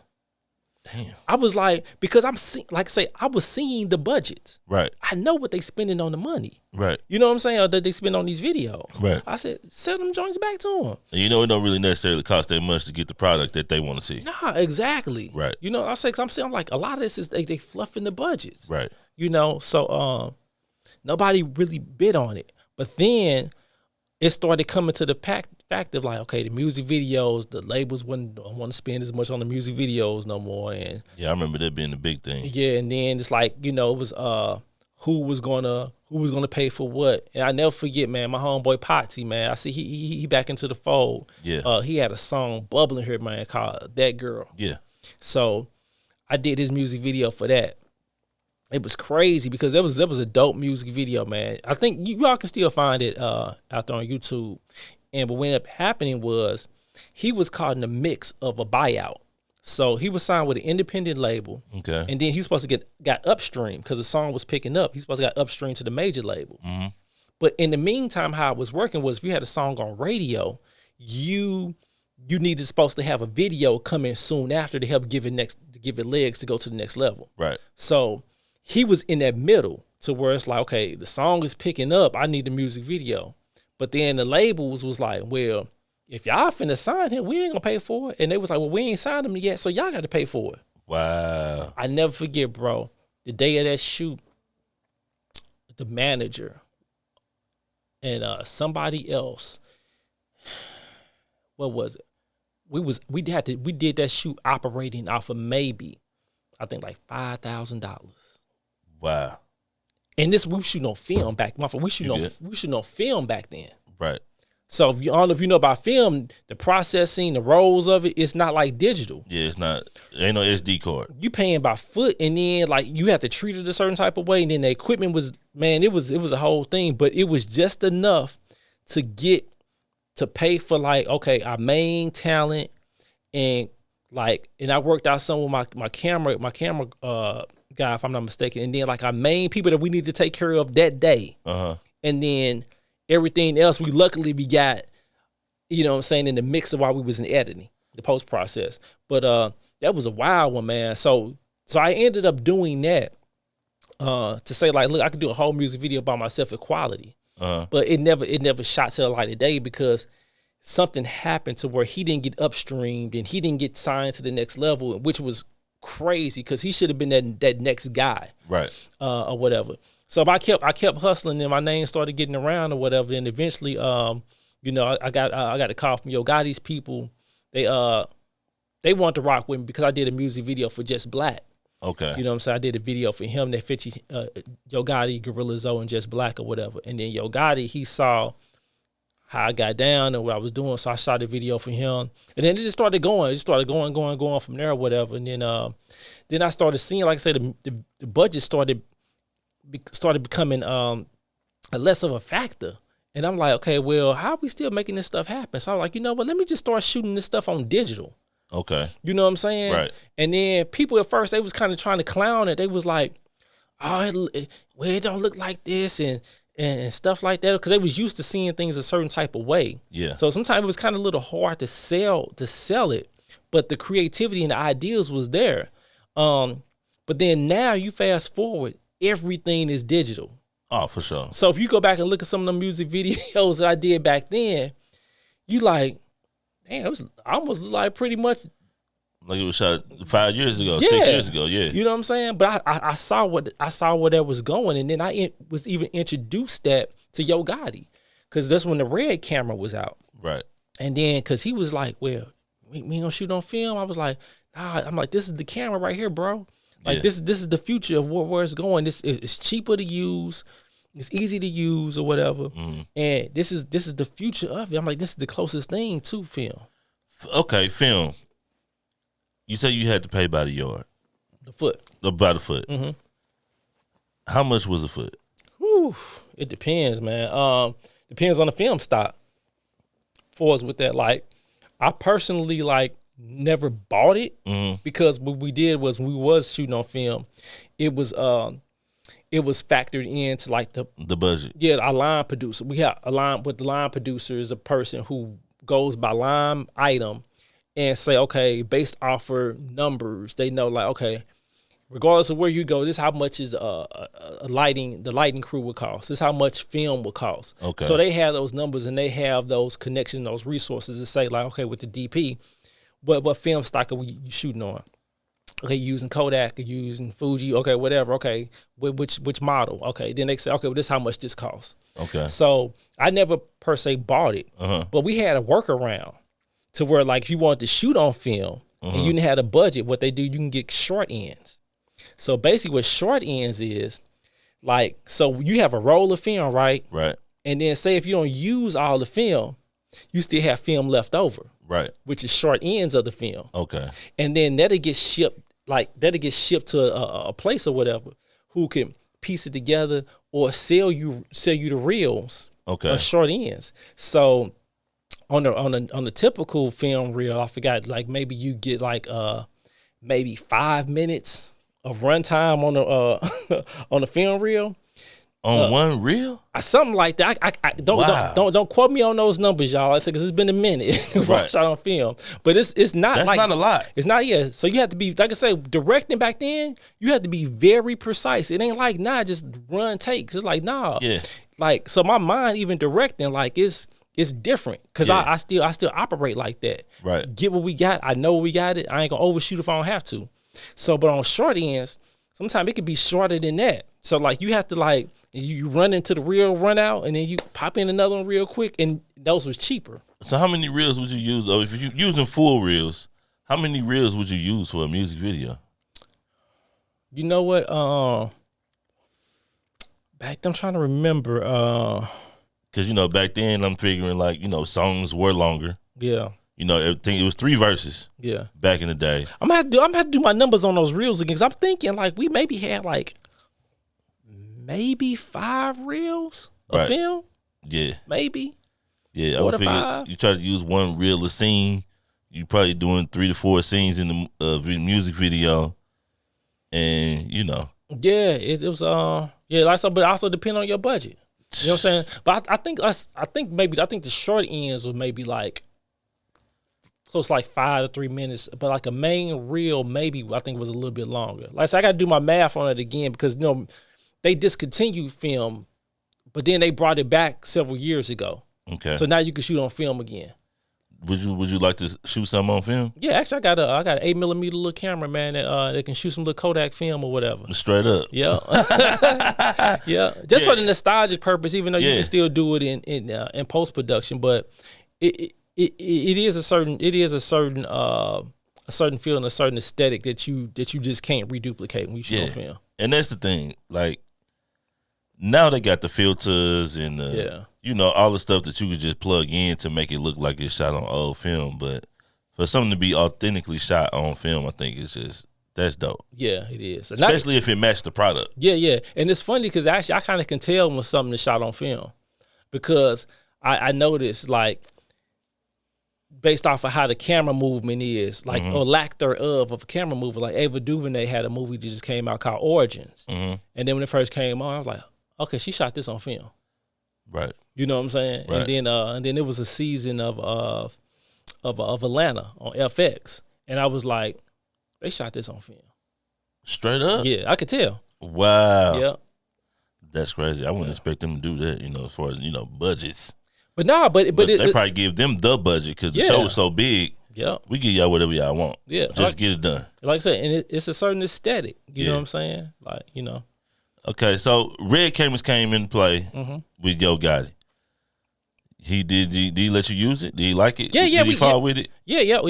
Damn. I was like, because like I say, I was seeing the budgets. Right. I know what they spending on the money. Right. You know what I'm saying? Or that they spend on these videos. Right. I said, sell them joints back to them. And you know, it don't really necessarily cost that much to get the product that they want to see. Nah, exactly. Right. You know, I say, cause I'm saying like a lot of this is they fluffing the budgets. Right. You know, so nobody really bid on it. But then it started coming to the fact of like, okay, the music videos, the labels wouldn't want to spend as much on the music videos no more. And yeah, I remember that being the big thing. yeah, and then it's like, you know, it was who was gonna pay for what. And I never forget, man, my homeboy Potsy, man. I see he back into the fold. Yeah. He had a song bubbling here, man, called That Girl. Yeah. So I did his music video for that. It was crazy because that was a dope music video, man. I think y'all can still find it out there on YouTube. And but what ended up happening was he was caught in the mix of a buyout. So he was signed with an independent label. Okay. And then he's supposed to got upstream because the song was picking up. He's supposed to got upstream to the major label. Mm-hmm. But in the meantime, how it was working was if you had a song on radio, you supposed to have a video come in soon after to help give it legs to go to the next level. Right. So he was in that middle to where it's like, okay, the song is picking up. I need the music video. But then the labels was like, well, if y'all finna sign him, we ain't gonna pay for it. And they was like, well, we ain't signed him yet, so y'all got to pay for it. Wow. I never forget, bro. The day of that shoot, the manager and somebody else, what was it? We did that shoot operating off of maybe, I think like $5,000. Wow. And this we shooting on film back. We shooting on film back then. Right. So if you, I don't know if you know about film, the processing, the rolls of it, it's not like digital. Yeah, it's not. Ain't no SD card. You paying by foot, and then like you have to treat it a certain type of way, and then the equipment was, man, it was a whole thing, but it was just enough to get to pay for like, okay, our main talent, and I worked out some with my camera guy, if I'm not mistaken, and then like our main people that we need to take care of that day, and then everything else we got, you know what I'm saying, in the mix of while we was in editing, the post process. But that was a wild one, man. So I ended up doing that to say like, look, I could do a whole music video by myself at quality. But it never shot to the light of day because something happened to where he didn't get upstreamed and he didn't get signed to the next level, which was crazy because he should have been that next guy, right? Or whatever. So I kept hustling, and my name started getting around or whatever. And eventually, you know, I got a call from Yo Gotti's people. They wanted to rock with me because I did a music video for Just Black. Okay. You know what I'm saying? I did a video for him that featured Yo Gotti, Gorilla Zoe, and Just Black or whatever. And then Yo Gotti, he saw how I got down and what I was doing, so I shot a video for him. And then it just started going. It just started going from there or whatever. And then I started seeing, like I said, the budget started becoming less of a factor. And I'm like, okay, well, how are we still making this stuff happen? So I'm like, you know what, let me just start shooting this stuff on digital. Okay. You know what I'm saying? Right. And then people at first, they was kind of trying to clown it. They was like, oh, it don't look like this and stuff like that, because they was used to seeing things a certain type of way. Yeah. So sometimes it was kind of a little hard to sell it, but the creativity and the ideas was there. But then now you fast forward, everything is digital. Oh, for sure. So if you go back and look at some of the music videos that I did back then, you like, damn, it was almost like pretty much like it was shot 5 years ago, yeah. 6 years ago, yeah. You know what I'm saying? But I saw where that was going, and then I was even introduced that to Yo Gotti, because that's when the Red camera was out. Right. And then because he was like, well, we ain't gonna shoot on film. I was like, nah. I'm like, this is the camera right here, bro. Like this is the future of where it's going. This is cheaper to use. It's easy to use or whatever. And this is the future of it. I'm like, this is the closest thing to film. Okay, film. You say you had to pay by the yard. The foot. By the foot. Mm-hmm. How much was a foot? Whew, it depends, man. Depends on the film stock. For us with that, like, I personally never bought it because what we did was, when we was shooting on film, it was factored into like the budget. Yeah, our line producer. We have a line, but the line producer is a person who goes by line item and say, okay, based off of numbers, they know like, okay, regardless of where you go, this is how much is the lighting crew would cost. This is how much film would cost. Okay. So they have those numbers and they have those connections, those resources to say like, okay, with the DP, what film stock are you shooting on? Okay, using Kodak, or using Fuji, okay, whatever, okay, which model? Okay, then they say, okay, well, this is how much this costs. Okay. So I never per se bought it, but we had a workaround to where, like, if you wanted to shoot on film and you didn't have a budget, what they do, you can get short ends. So basically what short ends is, like, so you have a roll of film, right? Right. And then say if you don't use all the film, you still have film left over. Right. Which is short ends of the film. Okay. And then that'll get shipped to a place or whatever who can piece it together or sell you the reels. Okay. Short ends. So on the typical film reel, I forgot, like maybe you get like maybe 5 minutes of runtime on the on the film reel. On one reel? Something like that. I don't quote me on those numbers, y'all. I said, because it's been a minute I shot on film. But it's not. That's like, not a lot. It's not, yeah. So you have to be, like I said, directing back then, you have to be very precise. It ain't like, nah, just run takes. It's like, nah. Yeah. Like, so my mind, even directing, like, it's different. Because I still operate like that. Right. Get what we got. I know we got it. I ain't gonna overshoot if I don't have to. So, but on short ends, sometimes it could be shorter than that. So like you have to like, you run into the reel, run out, and then you pop in another one real quick, and those was cheaper. So how many reels would you use? Or if you're using full reels, how many reels would you use for a music video? You know what? Back then, I'm trying to remember. Because, you know, back then I'm figuring like, you know, songs were longer. Yeah. You know, everything, it was 3 verses. Yeah. Back in the day. I'm gonna have to do my numbers on those reels again. Cause I'm thinking like we maybe had like maybe 5 reels of film. Yeah. Maybe. Yeah. 4 I would to figure 5. you try to use one reel a scene. You probably doing 3 to 4 scenes in the music video. And, you know. Yeah, it was yeah, like so, but also depend on your budget. You know what I'm saying? But I think the short ends was maybe like close to like 5 to 3 minutes, but like a main reel maybe I think was a little bit longer. Like I said, I got to do my math on it again because you know they discontinued film, but then they brought it back several years ago. Okay. So now you can shoot on film again. Would you like to shoot something on film? Yeah, actually, I got an 8mm little camera, man, that can shoot some little Kodak film or whatever. Straight up. Yeah, yeah. Just for the nostalgic purpose, even though you can still do it in post production, but it is a certain feeling, a certain aesthetic that you just can't reduplicate when you shoot on film. And that's the thing, like now they got the filters and the you know, all the stuff that you could just plug in to make it look like it's shot on old film. But for something to be authentically shot on film, I think it's just, that's dope. Yeah, it is. Especially if it matched the product. Yeah, yeah. And it's funny because actually I kind of can tell when something is shot on film because I noticed like based off of how the camera movement is, like or lack thereof of a camera movement. Like Ava DuVernay had a movie that just came out called Origins. And then when it first came on, I was like, okay, she shot this on film. Right. You know what I'm saying? Right. And then it was a season of Atlanta on FX, and I was like, they shot this on film. Straight up. Yeah, I could tell. Wow. Yeah. That's crazy. I wouldn't expect them to do that. You know, as far as budgets. But nah, but they probably give them the budget because the show is so big. Yeah. We give y'all whatever y'all want. Yeah. Just get it done. Like I said, and it's a certain aesthetic. You know what I'm saying? Like Okay, so Red Cameras came into play with Yo Gotti. Did he let you use it? Did he like it? Yeah, yeah. Did he fall with it? Yeah.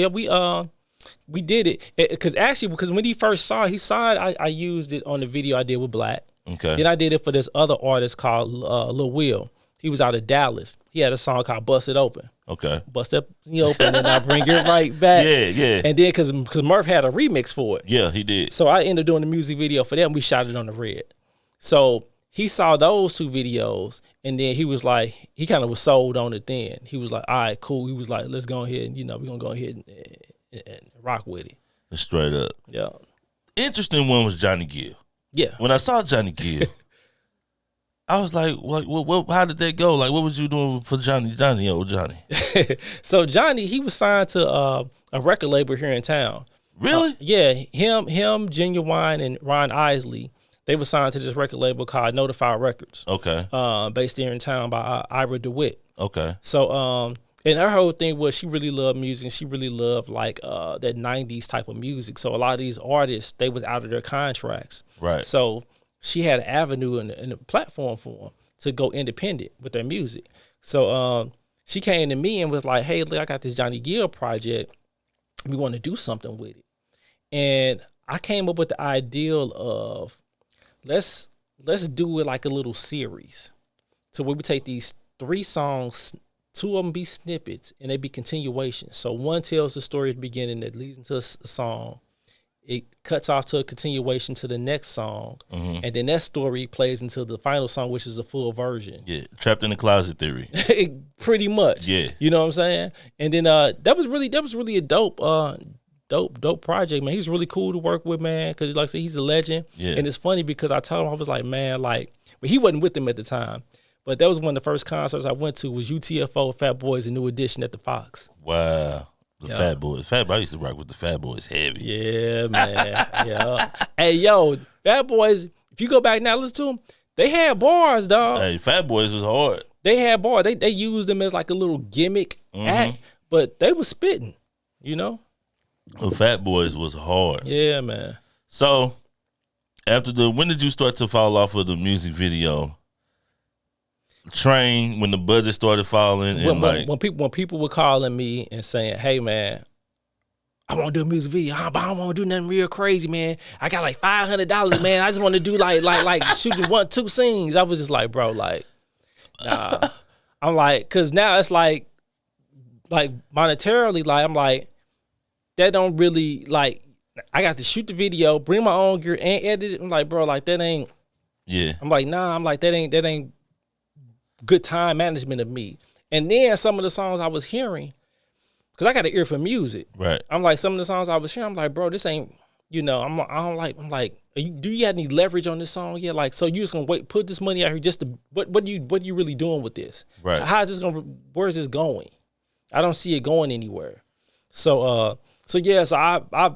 We did it because when he first saw it, I used it on the video I did with Black. Okay. Then I did it for this other artist called Lil Will. He was out of Dallas. He had a song called Bust It Open. Okay. Bust it open and I bring it right back. Yeah. And then because Murph had a remix for it. Yeah, he did. So I ended up doing the music video for that and we shot it on the Red. So he saw those 2 videos and then he was like, he kind of was sold on it then. He was like, all right, cool. He was like, let's go ahead and, we're going to go ahead and rock with it. Straight up. Yeah. Interesting one was Johnny Gill. Yeah. When I saw Johnny Gill, I was like, what, how did that go? Like, what was you doing for Johnny? So Johnny, he was signed to a record label here in town. Really? Yeah. Him, Genuine, and Ron Isley. They were signed to this record label called Notify Records. Okay. Based here in town by Ira DeWitt. Okay. So, and her whole thing was she really loved music. She really loved like that 90s type of music. So a lot of these artists, they was out of their contracts. Right. So she had an avenue and a platform for them to go independent with their music. So she came to me and was like, hey, look, I got this Johnny Gill project. We want to do something with it. And I came up with the ideal of let's do it like a little series. So we would take these 3 songs, 2 of them be snippets, and they be continuations. So one tells the story at the beginning that leads into a song. It cuts off to a continuation to the next song, and then that story plays into the final song, which is a full version. Yeah, Trapped in the Closet theory. Pretty much. Yeah. You know what I'm saying? And then that was really a dope project, man. He was really cool to work with, man, because like I said, he's a legend. Yeah. And it's funny because I told him, I was like, man, like, well, he wasn't with them at the time, but that was one of the first concerts I went to was UTFO, Fat Boys, and New Edition at the Fox. Wow. Fat Boys. I used to rock with the Fat Boys heavy. Yeah, man. Yeah. Hey, yo, Fat Boys, if you go back now, listen to them, they had bars, dog. Hey, Fat Boys was hard. They had bars. They used them as like a little gimmick act, but they was spitting, The Fat Boys was hard. Yeah, man. So, when did you start to fall off of the music video train? When the budget started falling, and when people were calling me and saying, "Hey, man, I want to do a music video, but I don't want to do nothing real crazy, man. I got like $500, man. I just want to do like shooting 1-2 scenes." I was just like, bro, like, nah. I'm like, cause now it's like monetarily, like I'm like, that don't really like. I got to shoot the video, bring my own gear, and edit it. I'm like, bro, like that ain't. Yeah. I'm like, nah. I'm like, that ain't good time management of me. And then some of the songs I was hearing, cause I got an ear for music. Right. I'm like, some of the songs I was hearing, I'm like, bro, this ain't. I'm like, do you have any leverage on this song yet? Like, so you just gonna put this money out here just to what you really doing with this? Right. How is this where's this going? I don't see it going anywhere. So yeah, so I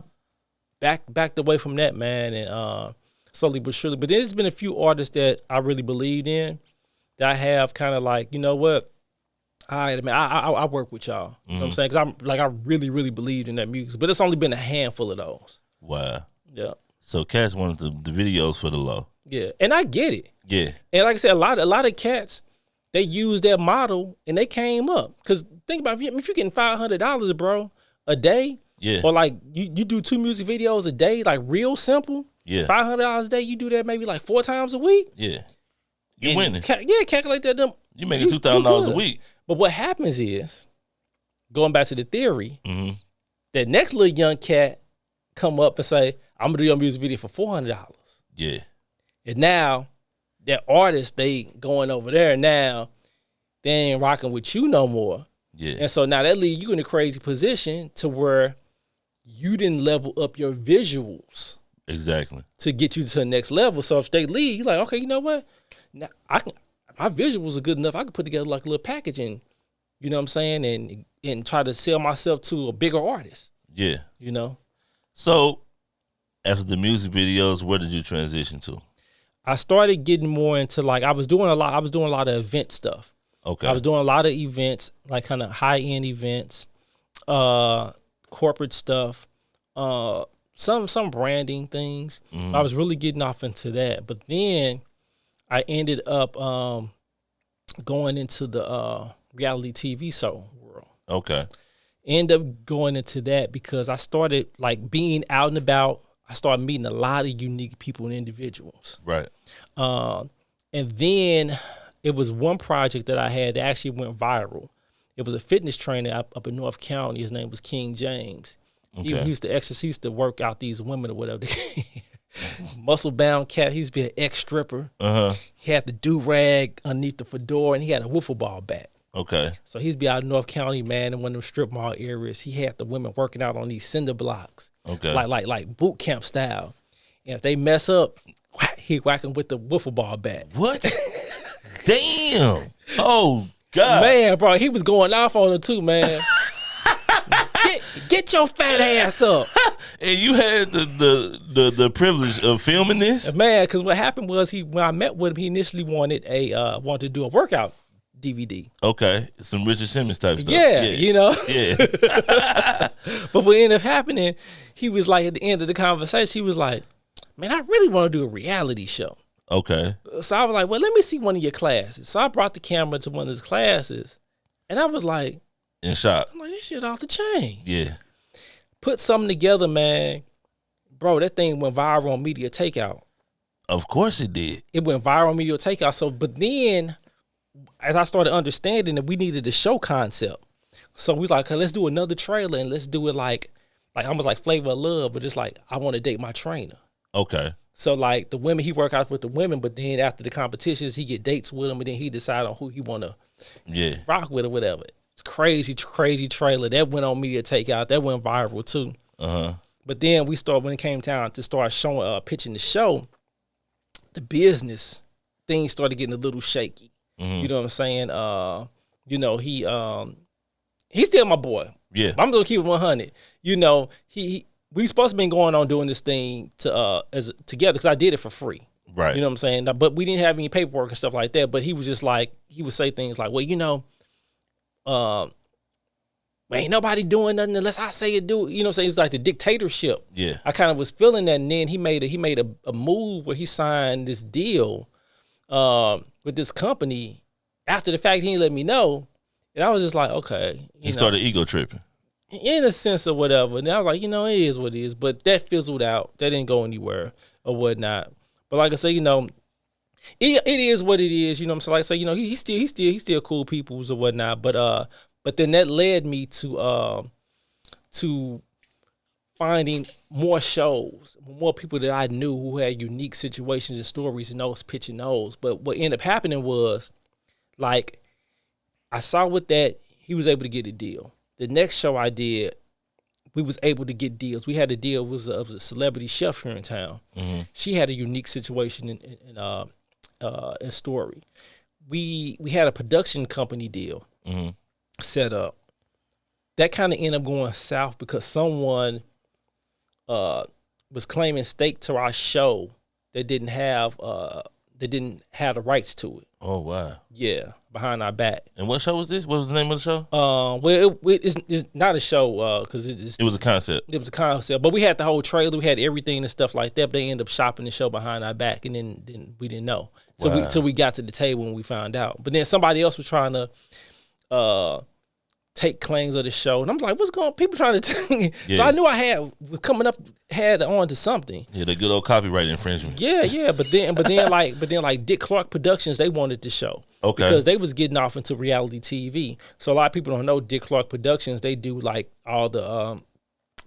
backed away from that, man, and slowly but surely. But there's been a few artists that I really believed in that I have kind of like, you know what? All right, man, I work with y'all. You know what I'm saying? Because I really, really believed in that music. But it's only been a handful of those. Wow. Yeah. So cats wanted the videos for the low. Yeah. And I get it. Yeah. And like I said, a lot of cats, they use that model and they came up. Because think about it, if you're getting $500, bro, a day, Yeah. or like you do 2 music videos a day, like real simple, Yeah. $500 a day, you do that maybe like 4 times a week. Yeah. You And winning. Calculate that. You making $2,000 a week. But what happens is, going back to the theory, Mm-hmm. that next little young cat come up and say, I'm gonna do your music video for $400. Yeah. And now that artist, they going over there now, they ain't rocking with you no more. Yeah. And so now that leaves you in a crazy position to where you didn't level up your visuals Exactly. to get you to the next level. So if they leave, you're like, okay, you know what? Now my visuals are good enough. I can put together like a little package and, you know what I'm saying, and try to sell myself to a bigger artist. Yeah. You know? So after the music videos, where did you transition to? I started getting more into like I was doing a lot of event stuff. Okay. I was doing a lot of events, like kind of high end events, corporate stuff, some branding things. Mm-hmm. I was really getting off into that. But then I ended up going into the reality TV show world. Okay. End up going into that because I started like being out and about. I started meeting a lot of unique people and individuals. Right. And then it was one project that I had that actually went viral. It was a fitness trainer up in North County. His name was King James. Okay. He used to exercise, he used to work out these women or whatever. Muscle bound cat. He used to be an ex-stripper. Uh-huh. He had the do-rag underneath the fedora, and he had a wiffle ball bat. Okay. So he'd be out in North County, man, in one of them strip mall areas. He had the women working out on these cinder blocks. Okay. Like boot camp style. And if they mess up, he whack them with the wiffle ball bat. What? Damn. Oh God. Man, bro, he was going off on her too, man. get your fat ass up. And you had the privilege of filming this? Man, because what happened was when I met with him, he initially wanted to do a workout DVD. Okay. Some Richard Simmons type stuff. Yeah, you know. Yeah. But what ended up happening, he was like, at the end of the conversation, he was like, man, I really want to do a reality show. Okay. So I was like, well, let me see one of your classes. So I brought the camera to one of his classes, and I was like, In shock. I'm like, this shit off the chain. Yeah. Put something together, man. Bro, that thing went viral on Media Takeout. Of course it did. It went viral on Media Takeout. So, but then, as I started understanding that we needed a show concept, so we was like, okay, let's do another trailer and let's do it like almost like Flavor of Love, but it's like, I want to date my trainer. Okay. So like the women, he work out with the women, but then after the competitions, he get dates with them, and then he decide on who he want to rock with or whatever. It's crazy trailer that went on Media Takeout. That went viral too. But then when it came time to start showing, pitching the show, the business things started getting a little shaky. You know what I'm saying? You know, he's still my boy. Yeah. I'm gonna keep it 100. You know, we supposed to been going on doing this thing together because I did it for free. Right. You know what I'm saying? But we didn't have any paperwork and stuff like that. But he was just like, he would say things like, well, you know, ain't nobody doing nothing unless I say it do. You know what I'm saying? It's like the dictatorship. Yeah. I kind of was feeling that, and then he made a move where he signed this deal with this company. After the fact, he didn't let me know. And I was just like, okay. He started ego tripping. In a sense or whatever. And I was like, you know, it is what it is. But that fizzled out. That didn't go anywhere or whatnot. But like I say, you know, it is what it is. You know what I'm saying? Like I say, you know, he's still cool peoples or whatnot. But then that led me to finding more shows, more people that I knew who had unique situations and stories, and those pitching those. But what ended up happening was, like, I saw with that he was able to get a deal. The next show I did, we was able to get deals. We had a deal. It was a celebrity chef here in town. Mm-hmm. She had a unique situation in story. We had a production company deal set up. That kind of ended up going south because someone was claiming stake to our show that didn't have the rights to it. Oh wow! Yeah, behind our back. And what show was this? What was the name of the show? Well, it's not a show because it was a concept. It was a concept, but we had the whole trailer, we had everything and stuff like that. But they ended up shopping the show behind our back, and then we didn't know. So till we got to the table and we found out. But then somebody else was trying to take claims of the show, and I'm like, "What's going on? People trying to?" So I knew I had on to something. Yeah, the good old copyright infringement. Yeah. But then like Dick Clark Productions, they wanted the show. Okay. Because they was getting off into reality TV. So a lot of people don't know Dick Clark Productions. They do like all the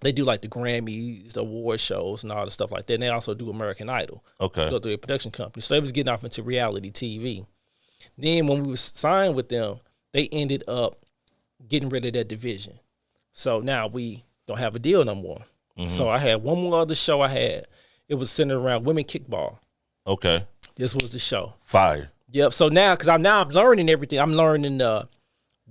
they do like the Grammys, the award shows, and all the stuff like that. And they also do American Idol. Okay. Go through a production company. So they was getting off into reality TV. Then when we was signed with them, they ended up getting rid of that division. So now we don't have a deal no more. Mm-hmm. So I had one more other show I had. It was centered around women kickball. Okay. This was the show. Fire. Yep. So now, because I'm learning everything. I'm learning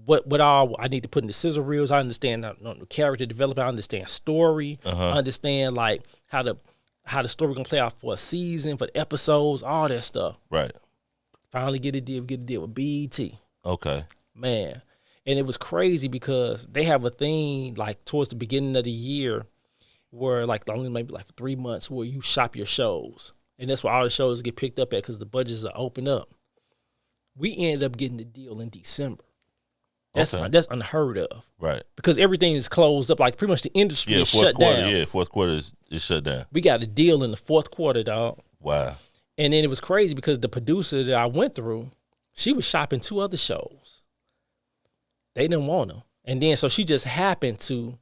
what all I need to put in the scissor reels. I understand character development. I understand story. I understand like how the story gonna play out for a season, for the episodes, all that stuff. Right. Finally get a deal with BET. Okay. Man. And it was crazy because they have a thing like towards the beginning of the year where like only maybe like for 3 months where you shop your shows. And that's where all the shows get picked up at because the budgets are open up. We ended up getting the deal in December. That's unheard of. Right. Because everything is closed up. Like pretty much the industry is shut down. Yeah, fourth quarter is shut down. We got a deal in the fourth quarter, dog. Wow. And then it was crazy because the producer that I went through, she was shopping 2 other shows. They didn't want them. And then so she just happened to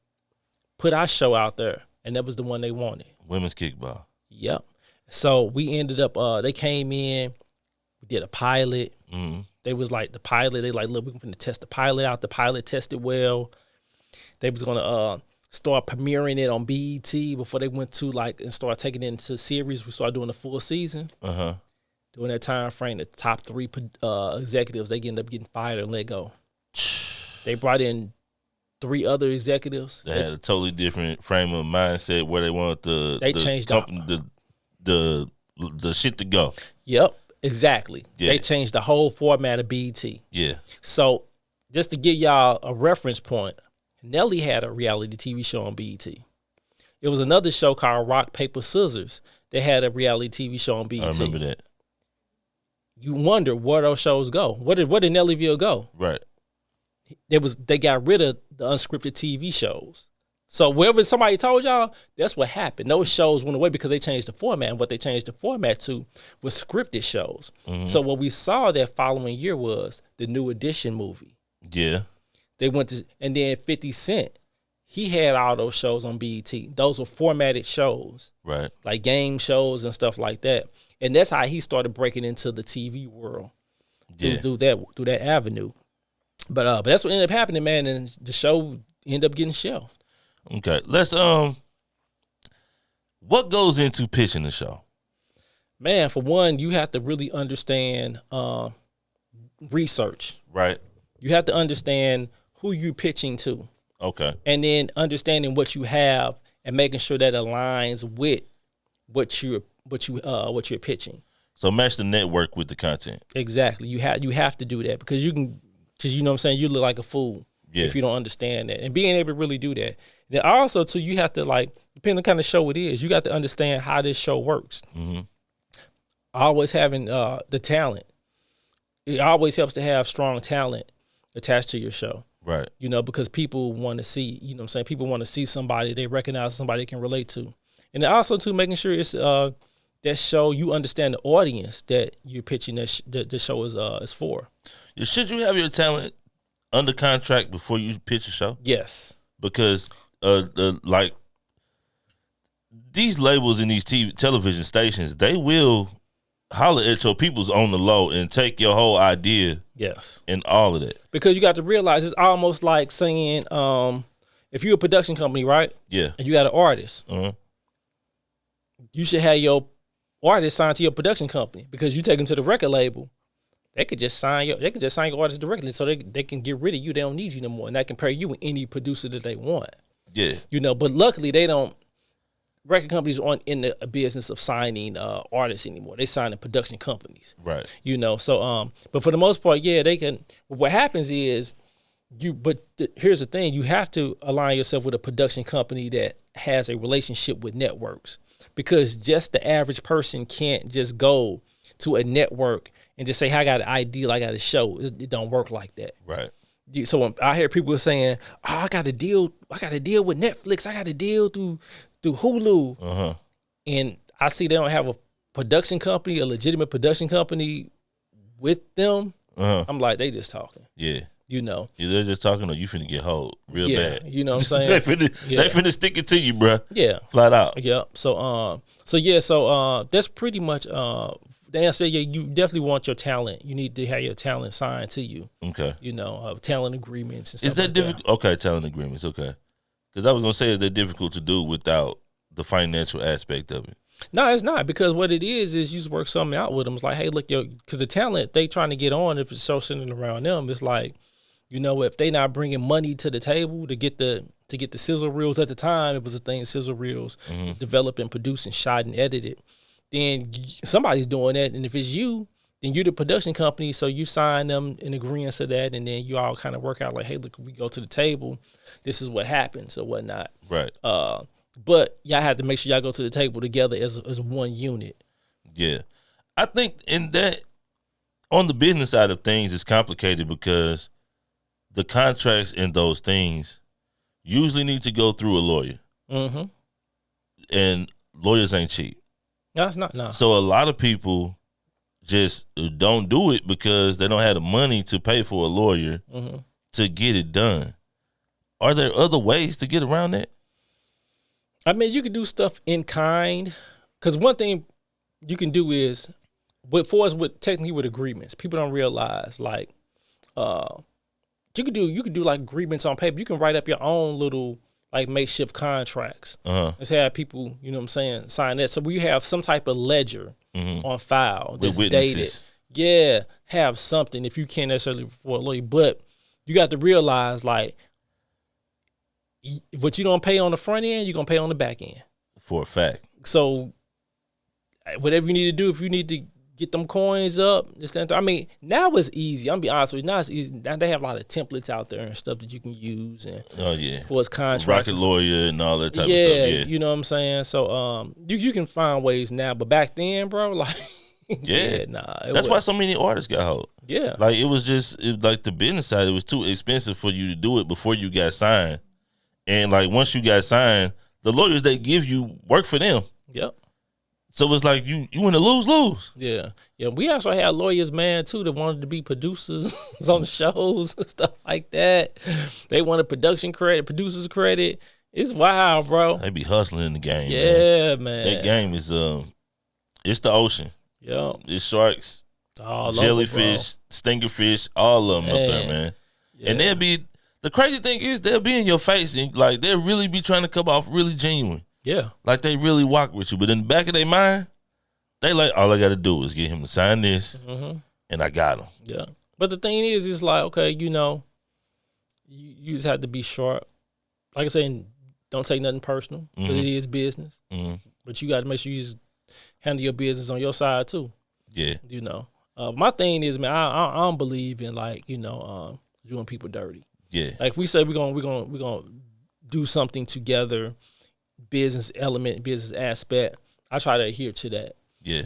put our show out there, and that was the one they wanted. Women's kickball. Yep. So we ended up, they came in, we did a pilot. Mm-hmm. They was like, the pilot, they like, look, we're going to test the pilot out. The pilot tested well. They was going to start premiering it on BET before they went to like, and start taking it into series. We started doing the full season. During that time frame, the top 3 executives, they ended up getting fired and let go. They brought in 3 other executives. They had a totally different frame of mindset where they wanted the changed company, the shit to go. Yep, exactly. Yeah. They changed the whole format of BET. Yeah. So just to give y'all a reference point, Nelly had a reality TV show on BET. It was another show called Rock, Paper, Scissors that had a reality TV show on BET. I remember that. You wonder where those shows go. Where did Nellyville go? Right. They got rid of the unscripted TV shows. So wherever somebody told y'all, that's what happened. Those shows went away because they changed the format. And what they changed the format to was scripted shows. Mm-hmm. So what we saw that following year was the New Edition movie. Yeah. They went to, and then 50 Cent, he had all those shows on BET. Those were formatted shows. Right. Like game shows and stuff like that. And that's how he started breaking into the TV world. Yeah. Through that avenue. But that's what ended up happening, man, and the show ended up getting shelved. Okay, let's what goes into pitching the show? Man, for one, you have to really understand research. Right. You have to understand who you're pitching to. Okay. And then understanding what you have and making sure that aligns with what you're pitching. So match the network with the content. Exactly. You have to do that because you know what I'm saying, you look like a fool if you don't understand that. And being able to really do that. Then also too, you have to like, depending on the kind of show it is, you got to understand how this show works. Mm-hmm. Always having the talent. It always helps to have strong talent attached to your show. Right. You know, because people want to see, you know what I'm saying, people want to see somebody they recognize, somebody they can relate to. And then also too, making sure it's that that show you understand the audience that you're pitching that the show is for. Should you have your talent under contract before you pitch a show? Yes. Because like these labels in these television stations, they will holler at your peoples on the low and take your whole idea. Yes. And all of that. Because you got to realize it's almost like saying, if you're a production company, right? Yeah. And you got an artist, you should have your artist signed to your production company, because you take them to the record label. They could just sign your artist directly, so they can get rid of you. They don't need you no more, and they can pair you with any producer that they want. Yeah, but luckily they don't. Record companies aren't in the business of signing artists anymore. They sign in production companies, right? So but for the most part, yeah, they can. What happens is here's the thing: you have to align yourself with a production company that has a relationship with networks, because just the average person can't just go to a network and just say, hey, I got an ideal, I got a show. It don't work like that. Right. So when I hear people saying, oh, I got a deal with Netflix, I got a deal through Hulu. And I see they don't have a production company, a legitimate production company with them. I'm like, they just talking. Yeah. Yeah, they're just talking, or you finna get hold real bad. You know what I'm saying? they finna stick it to you, bro. Yeah. Flat out. Yeah. So that's pretty much the answer. Yeah, you definitely want your talent. You need to have your talent signed to you. Okay. Talent agreements and stuff. Is that difficult? Okay, talent agreements. Okay. Because I was gonna say, is that difficult to do without the financial aspect of it? No, it's not, because what it is you just work something out with them. It's like, hey, look, because the talent they trying to get on, if it's so centered around them, it's like, if they not bringing money to the table to get the sizzle reels. At the time, it was a thing, sizzle reels, developed and produced and shot and edited. Then somebody's doing that, and if it's you, then you're the production company, so you sign them in agreement to that, and then you all kind of work out like, hey, look, we go to the table, this is what happens or whatnot. Right. But y'all have to make sure y'all go to the table together as one unit. Yeah. I think in that, on the business side of things, it's complicated because the contracts and those things usually need to go through a lawyer. And lawyers ain't cheap. No, it's not. No. So a lot of people just don't do it because they don't have the money to pay for a lawyer to get it done. Are there other ways to get around that? I mean, you can do stuff in kind, because one thing you can do is, technically with agreements, people don't realize, like, you could do like agreements on paper. You can write up your own little like makeshift contracts. Let's have people, sign that. So we have some type of ledger on file that's dated. Yeah, have something if you can't necessarily for a lawyer, but you got to realize, like, what you don't pay on the front end, you're gonna pay on the back end. For a fact. So whatever you need to do, if you need to get them coins up, I mean, now it's easy. I'm gonna be honest with you. Now it's easy. Now they have a lot of templates out there and stuff that you can use, and for its contracts, Rocket Lawyer and all that type of stuff. Yeah, you know what I'm saying. So you can find ways now, but back then, bro, like that's why so many artists got hold. Yeah, like it was just like the business side. It was too expensive for you to do it before you got signed, and like once you got signed, the lawyers they give you work for them. Yep. So it's like you in a lose-lose. Yeah. Yeah. We also had lawyers, man, too, that wanted to be producers on the shows and stuff like that. They wanted production credit, producers credit. It's wild, bro. They be hustling in the game. Yeah, man. That game is it's the ocean. Yeah. It's sharks, all jellyfish, stingerfish, all of them up there, man. Yeah. And the crazy thing is they'll be in your face and like they'll really be trying to come off really genuine. Yeah. Like they really walk with you. But in the back of their mind, they like, all I got to do is get him to sign this, and I got him. Yeah. But the thing is, it's like, okay, you just have to be sharp. Like I said, don't take nothing personal, because it is business. But you got to make sure you just handle your business on your side, too. Yeah. My thing is, man, I don't believe in, like, doing people dirty. Yeah. Like, if we say we're gonna do something together, business element, business aspect, I try to adhere to that. Yeah.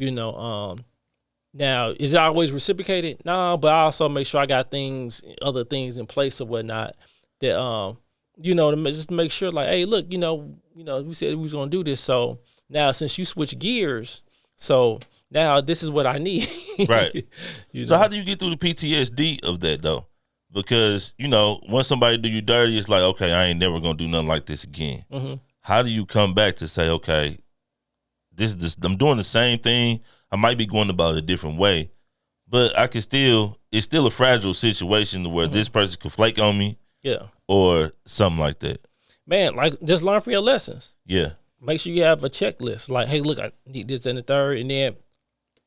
Now, is it always reciprocated? No, but I also make sure I got other things in place or whatnot that, just to make sure, like, hey, look, we said we was going to do this. So now since you switch gears, So now this is what I need. Right. You So know? how do you get through the PTSD of that though? Because, you know, once somebody do you dirty, it's like, okay, I ain't never gonna do nothing like this again. Mm-hmm. How do you come back to say, okay, I'm doing the same thing. I might be going about it a different way, but I can still, it's still a fragile situation where this person could flake on me. Yeah. Or something like that. Man, like just learn from your lessons. Yeah. Make sure you have a checklist. Like, hey, look, I need this and the third, and then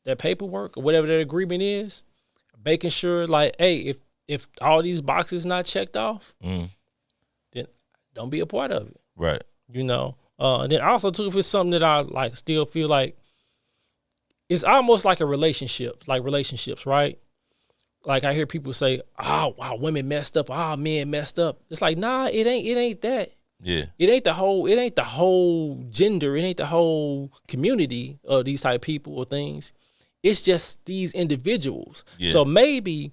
that paperwork or whatever that agreement is, making sure like, hey, if all these boxes not checked off, then don't be a part of it. Right. You know. And then also too, if it's something that I like still feel like it's almost like a relationship, like relationships, right? Like I hear people say, "Oh, wow, women messed up. Oh, men messed up." It's like, nah, it ain't that. Yeah. It ain't the whole gender. It ain't the whole community of these type of people or things. It's just these individuals. Yeah. So maybe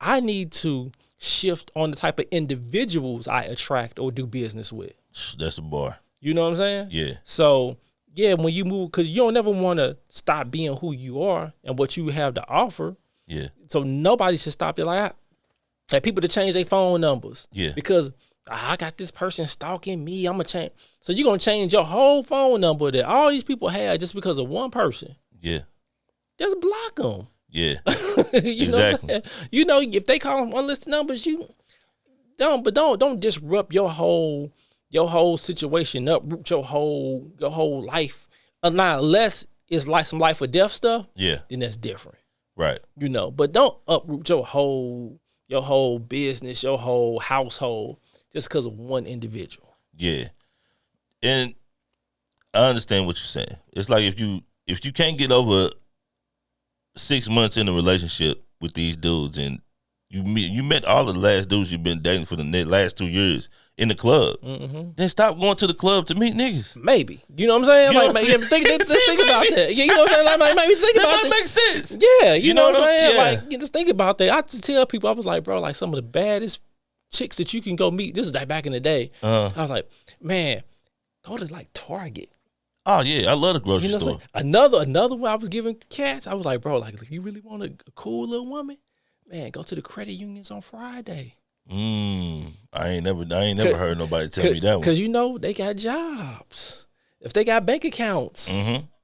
I need to shift on the type of individuals I attract or do business with. That's a bar. You know what I'm saying? Yeah. So yeah, when you move, because you don't never want to stop being who you are and what you have to offer. Yeah. So nobody should stop there. Like people to change their phone numbers. Yeah. Because I got this person stalking me. I'm gonna change. So you're gonna change your whole phone number that all these people have just because of one person. Yeah. Just block them. Yeah. Exactly. You know, if they call them unlisted numbers, you don't disrupt your whole situation, uproot your whole life. Unless it's like some life or death stuff. Yeah. Then that's different. Right. You know, but don't uproot your whole business, your whole household just because of one individual. Yeah. And I understand what you're saying. It's like if you can't get over 6 months in a relationship with these dudes and you met all the last dudes you've been dating for the last 2 years in the club, then stop going to the club to meet niggas. Maybe. You know what I'm saying? You like, know, let's think about that. Yeah, you know what I'm saying? Like, maybe think about that. That might make sense. Yeah, you know what I'm saying? Yeah. Like, just think about that. I just tell people, I was like, bro, like some of the baddest chicks that you can go meet. This is like back in the day. I was like, man, go to like Target. Oh yeah, I love the grocery store. Another one I was giving cats. I was like, bro, like if you really want a cool little woman, man, go to the credit unions on Friday. I ain't never heard nobody tell me that one. Because you know they got jobs. If they got bank accounts,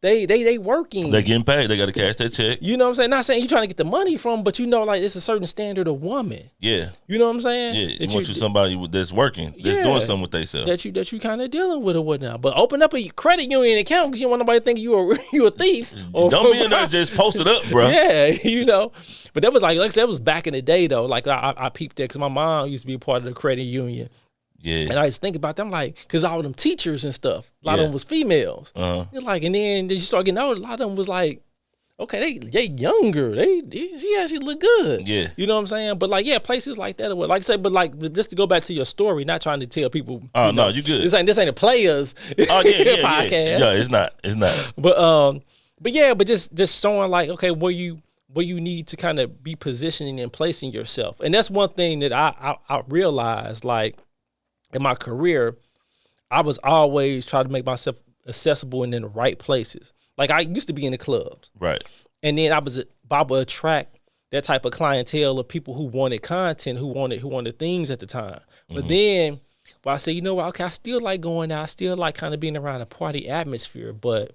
they working. They getting paid. They got to cash that check. You know what I'm saying? Not saying you trying to get the money from, but you know, like it's a certain standard of woman. Yeah. You know what I'm saying? Yeah. You want somebody that's working, that's doing something with themselves. That you kind of dealing with or whatnot. But open up a credit union account because you don't want nobody thinking you a thief. Don't be in there just post it up, bro. Yeah, you know. But that was like I said, that was back in the day though. Like I peeped that because my mom used to be a part of the credit union. Yeah. And I just think about them like, because all of them teachers and stuff, a lot of them was females. It's like, and then you start getting older, a lot of them was like, okay, they younger. She actually look good. Yeah. You know what I'm saying? But like, yeah, places like that. Like I said, but like, just to go back to your story, not trying to tell people. Oh, no, you good. This ain't a Players podcast. Yeah, it's not. But just showing like, okay, where you need to kind of be positioning and placing yourself. And that's one thing that I realized, like, in my career, I was always trying to make myself accessible and in the right places. Like I used to be in the clubs. Right. And then I would attract that type of clientele of people who wanted content, who wanted things at the time. But then I said, you know what, okay, I still like going out, I still like kind of being around a party atmosphere, but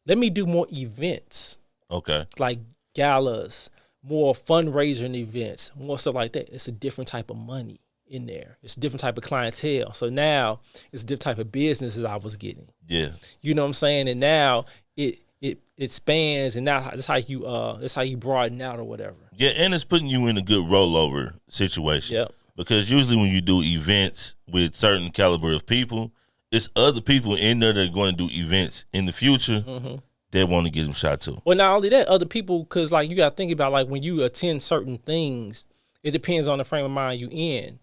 let me do more events. Okay. Like galas, more fundraising events, more stuff like that. It's a different type of money in there. It's a different type of clientele. So now it's a different type of business that I was getting. Yeah. You know what I'm saying? And now it spans, and now that's how you broaden out or whatever. Yeah, and it's putting you in a good rollover situation. Yep. Because usually when you do events with certain caliber of people, it's other people in there that are going to do events in the future that want to get them shot too. Well, not only that, other people, because like you got to think about like when you attend certain things, it depends on the frame of mind you in.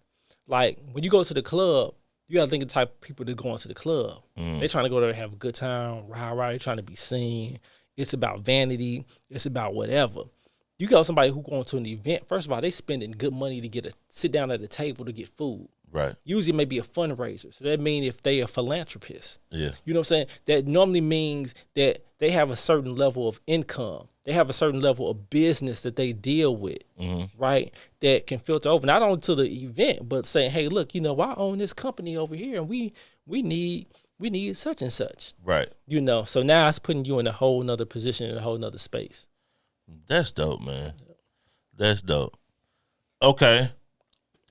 Like when you go to the club, you got to think of the type of people that go into the club. They're trying to go there and have a good time, rah. They're trying to be seen. It's about vanity. It's about whatever. You got somebody who going to an event. First of all, they spending good money to sit down at a table to get food. Right. Usually it may be a fundraiser. So that means if they are philanthropists. Yeah. You know what I'm saying? That normally means that they have a certain level of income. They have a certain level of business that they deal with, right? That can filter over, not only to the event, but saying, hey, look, you know, I own this company over here and we need such and such. Right. You know, so now it's putting you in a whole nother position, in a whole nother space. That's dope, man. That's dope. Okay.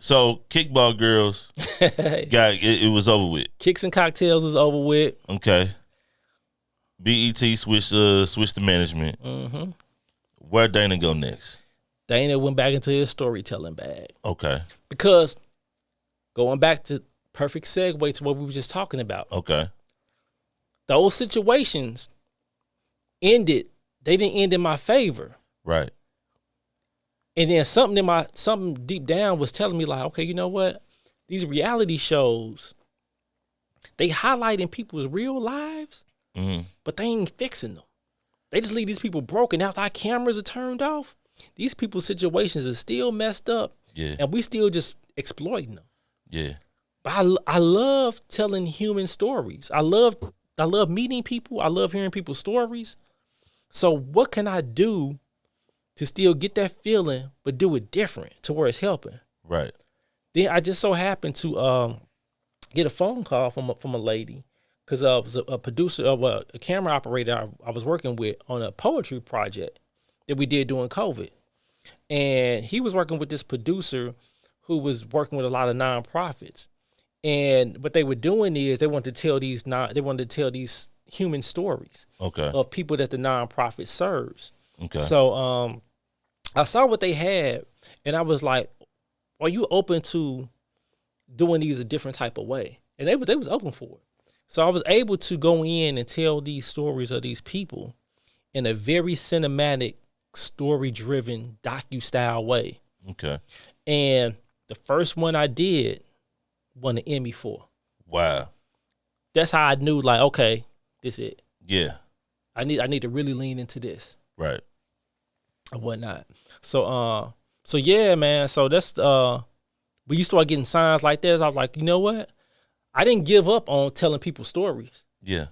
So Kickball Girls it was over with. Kicks and Cocktails was over with. Okay. BET switched the management. Mm-hmm. Where Dana go next? Dana went back into his storytelling bag. Okay. Because going back to perfect segue to what we were just talking about. Okay. Those situations ended. They didn't end in my favor. Right. And then something deep down was telling me like, okay, you know what? These reality shows, they highlighting people's real lives, but they ain't fixing them. They just leave these people broken. After our cameras are turned off, these people's situations are still messed up. Yeah. And we still just exploiting them. Yeah. But I love telling human stories. I love meeting people. I love hearing people's stories. So what can I do to still get that feeling, but do it different to where it's helping? Right. Then I just so happened to get a phone call from a lady, because I was a producer, a camera operator I was working with on a poetry project that we did during COVID. And he was working with this producer who was working with a lot of nonprofits. And what they were doing is they wanted to tell these human stories of people that the nonprofit serves. Okay. So I saw what they had, and I was like, are you open to doing these a different type of way? And they was open for it. So I was able to go in and tell these stories of these people in a very cinematic, story-driven, docu-style way. Okay. And the first one I did won an Emmy for. Wow. That's how I knew, like, okay, this is it. Yeah. I need to really lean into this. Right. Or whatnot. So yeah, man. So that's when you start getting signs like this, I was like, you know what? I didn't give up on telling people stories. Yeah.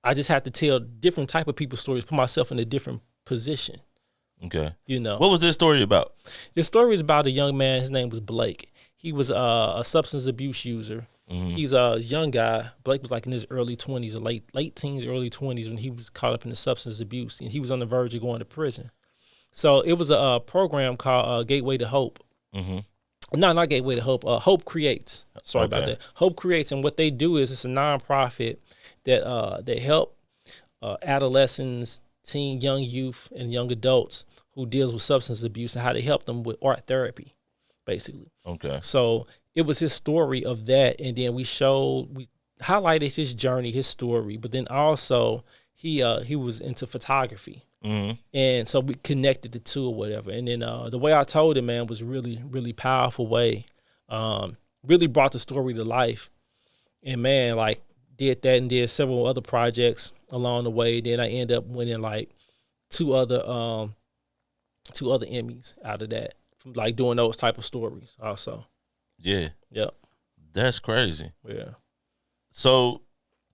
I just had to tell different type of people's stories, put myself in a different position. Okay. You know. What was this story about? This story is about a young man. His name was Blake. He was a substance abuse user. Mm-hmm. He's a young guy. Blake was like in his early 20s or late teens, early 20s when he was caught up in the substance abuse, and he was on the verge of going to prison. So it was a program called Gateway to Hope. Mm-hmm. No, not Gateway to Hope. Hope Creates. Sorry about that. Hope Creates, and what they do is it's a nonprofit that they help adolescents, young youth, and young adults who deals with substance abuse, and how they help them with art therapy, basically. Okay. So it was his story of that, and then we highlighted his journey, his story, but then also he was into photography. Mm-hmm. And so we connected the two or whatever. And then the way I told it, man, was really, really powerful way. Really brought the story to life. And man, like did that and did several other projects along the way. Then I ended up winning like two other Emmys out of that, from like doing those type of stories also. Yeah. Yep. That's crazy. Yeah. So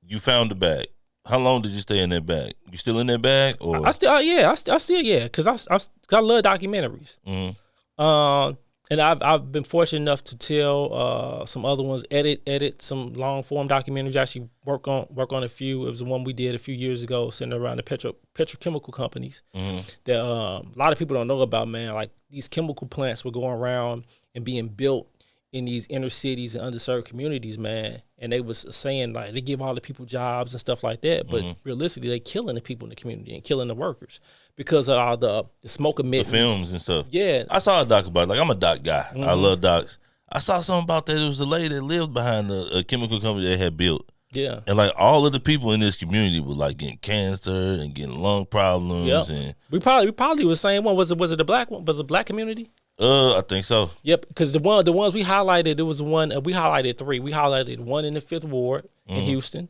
you found the bag. How long did you stay in that bag? You still in that bag, or I still because I love documentaries. Mm-hmm. And I've been fortunate enough to tell some other ones, edit some long form documentaries. Actually work on a few. It was the one we did a few years ago, centered around the petrochemical companies that a lot of people don't know about. Man, like these chemical plants were going around and being built in these inner cities and underserved communities, man. And they was saying like they give all the people jobs and stuff like that, but realistically they killing the people in the community and killing the workers because of all the smoke emissions. The films and stuff. Yeah. I saw a doc about it. Like I'm a doc guy. Mm-hmm. I love docs. I saw something about that. It was a lady that lived behind a chemical company they had built. Yeah. And like all of the people in this community were like getting cancer and getting lung problems. Yep. And we probably was the same one. Was it the black one? Was it a black community? I think so. Yep, because the ones we highlighted, there was one we highlighted three. We highlighted one in the 5th Ward in Houston.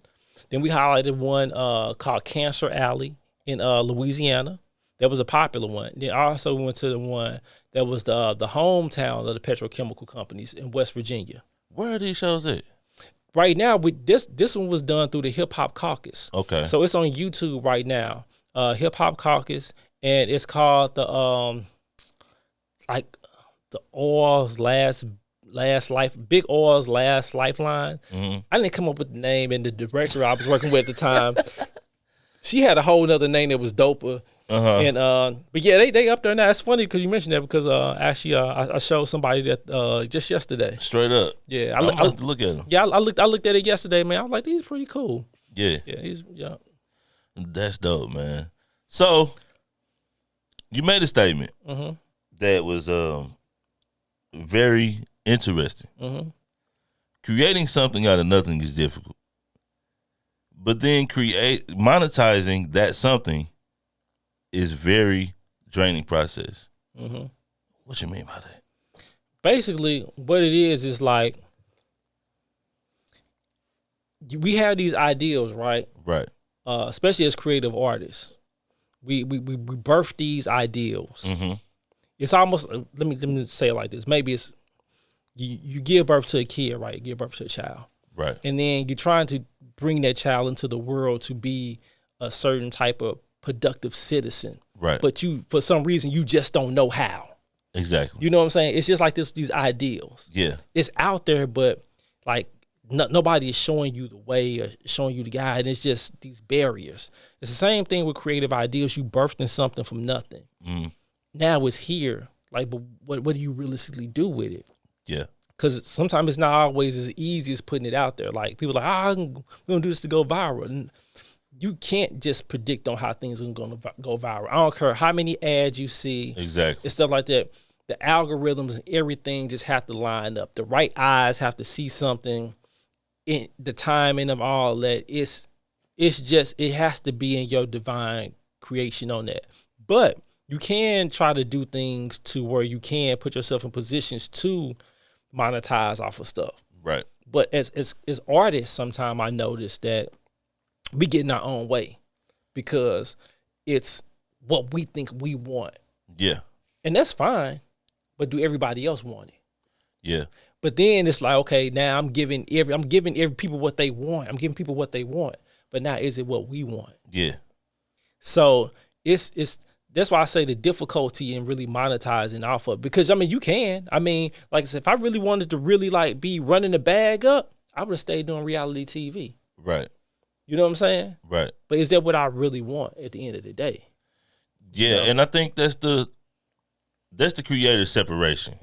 Then we highlighted one called Cancer Alley in Louisiana. That was a popular one. Then also we went to the one that was the hometown of the petrochemical companies in West Virginia. Where are these shows at? Right now, this one was done through the Hip Hop Caucus. Okay. So it's on YouTube right now. Hip Hop Caucus, and it's called the Oil's last life, Big Oil's last lifeline. Mm-hmm. I didn't come up with the name, and the director I was working with at the time, she had a whole nother name that was doper. And but yeah, they up there now. It's funny because you mentioned that because actually I showed somebody that just yesterday. Straight up. Yeah, I'm about to look at them. Yeah, I looked at it yesterday, man. I was like, these are pretty cool. Yeah. Yeah. That's dope, man. So you made a statement that was very interesting. Creating something out of nothing is difficult, but then monetizing that something is very draining process. What you mean by that? Basically, what it is like we have these ideals, right? Right. Especially as creative artists, we birth these ideals. It's almost let me say it like this. Maybe it's you give birth to a kid, right? You give birth to a child, right? And then you're trying to bring that child into the world to be a certain type of productive citizen, right? But you, for some reason, you just don't know how. Exactly. You know what I'm saying? It's just like these ideals. Yeah, it's out there, but like nobody is showing you the way or showing you the guide. And it's just these barriers. It's the same thing with creative ideas. You birthed something from nothing. Now it's here. Like, but what do you realistically do with it? Yeah. Because sometimes it's not always as easy as putting it out there. Like people are like, we're gonna do this to go viral. And you can't just predict on how things are going to go viral. I don't care how many ads you see. Exactly. And stuff like that. The algorithms and everything just have to line up. The right eyes have to see something. In the timing of all that, it's just, it has to be in your divine creation on that. But you can try to do things to where you can put yourself in positions to monetize off of stuff. Right. But as artists, sometimes I notice that we get in our own way because it's what we think we want. Yeah. And that's fine. But do everybody else want it? Yeah. But then it's like, okay, now I'm giving every people what they want. I'm giving people what they want. But now is it what we want? Yeah. So it's that's why I say the difficulty in really monetizing off of, because I mean you can. I mean, like I said, if I really wanted to really like be running the bag up, I would have stayed doing reality TV. Right. You know what I'm saying? Right. But is that what I really want at the end of the day? Yeah, You know? and I think that's the creative separation.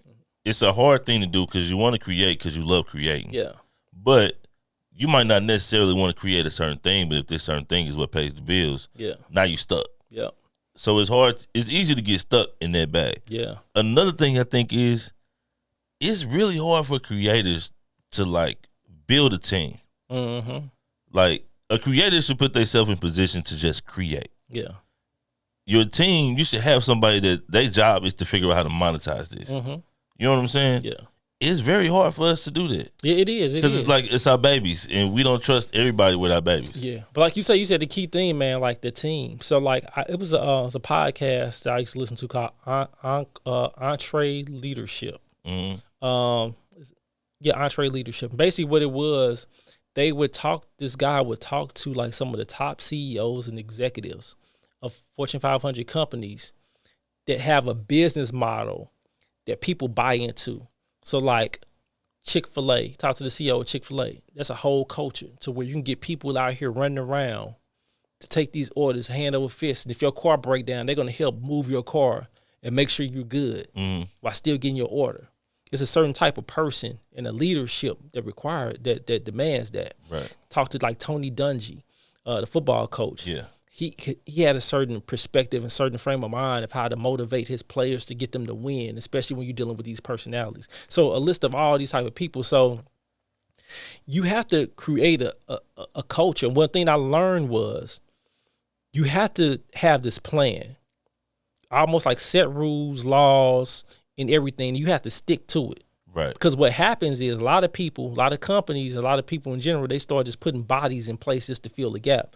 It's a hard thing to do because you want to create because you love creating. Yeah. But you might not necessarily want to create a certain thing, but if this certain thing is what pays the bills, Yeah. now you stuck. Yeah. So it's hard. It's easy to get stuck in that bag. Yeah. Another thing I think is it's really hard for creators to like build a team. Mm-hmm. Like a creator should put themselves in position to just create. Yeah. Your team, you should have somebody that their job is to figure out how to monetize this. Mm-hmm. You know what I'm saying? Yeah. It's very hard for us to do that. Yeah, it is. Because it's like, it's our babies, and we don't trust everybody with our babies. Yeah. But like you said the key thing, man, like the team. So like it was a podcast that I used to listen to called Entree Leadership. Mm-hmm. Entree Leadership. Basically what it was, this guy would talk to like some of the top CEOs and executives of Fortune 500 companies that have a business model that people buy into. So like Chick-fil-A, talk to the CEO of Chick-fil-A. That's a whole culture to where you can get people out here running around to take these orders hand over fist. And if your car break down, they're going to help move your car and make sure you're good while still getting your order. It's a certain type of person and a leadership that demands that. Right. Talk to like Tony Dungy, the football coach. Yeah. He had a certain perspective and certain frame of mind of how to motivate his players to get them to win, especially when you're dealing with these personalities. So a list of all these type of people. So you have to create a culture. One thing I learned was you have to have this plan, almost like set rules, laws, and everything. You have to stick to it. Right. Because what happens is a lot of people, a lot of companies, a lot of people in general, they start just putting bodies in place just to fill the gap.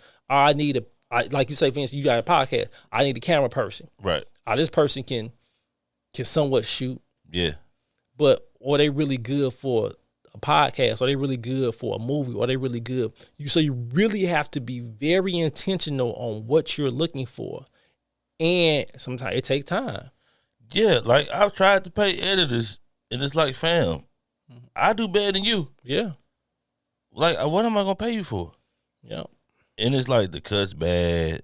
Like you say, for instance, you got a podcast. I need a camera person. Right. This person can somewhat shoot. Yeah. But are they really good for a podcast? Are they really good for a movie? Or are they really good? So you really have to be very intentional on what you're looking for. And sometimes it takes time. Yeah, like I've tried to pay editors, and it's like, fam, I do better than you. Yeah. Like, what am I gonna pay you for? Yeah. And it's like the cut's bad.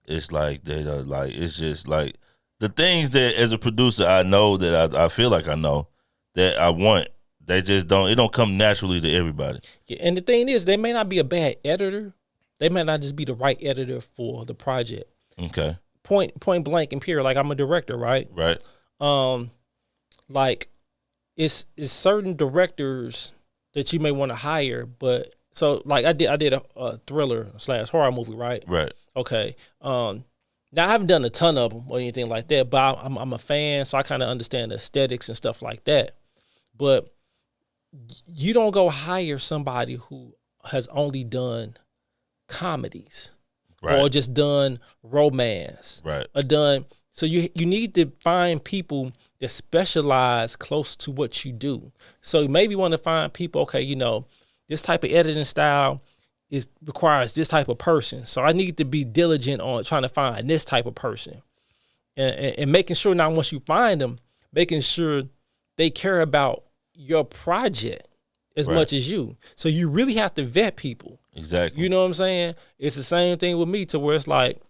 It's like they don't like. It's just like the things that as a producer I know that I feel like I know that I want. They just don't. It don't come naturally to everybody. Yeah, and the thing is, they may not be a bad editor. They may not just be the right editor for the project. Okay. Point blank and period. Like, I'm a director, right? Right. Like it's certain directors that you may want to hire, but so like I did a thriller / horror movie, right? Right. Okay. Now I haven't done a ton of them or anything like that, but I'm a fan, so I kind of understand the aesthetics and stuff like that. But you don't go hire somebody who has only done comedies. Right. Or just done romance. Right. Or done. So you need to find people that specialize close to what you do. So you maybe want to find people, okay, you know, this type of editing style requires this type of person. So I need to be diligent on trying to find this type of person. And making sure now once you find them, making sure they care about your project as much as you. So you really have to vet people. Exactly. You know what I'm saying? It's the same thing with me, to where it's like,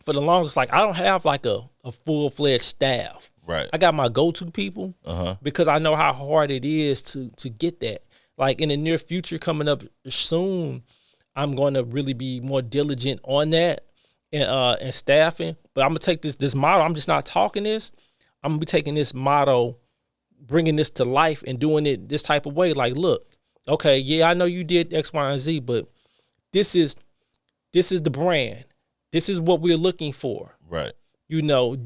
for the longest, like, I don't have like a full-fledged staff. Right. I got my go-to people because I know how hard it is to get that. Like, in the near future coming up soon, I'm going to really be more diligent on that and staffing. But I'm going to take this model. I'm just not talking this. I'm going to be taking this motto, bringing this to life and doing it this type of way. Like, look, okay, yeah, I know you did X, Y, and Z, but this is the brand. This is what we're looking for. Right. You know,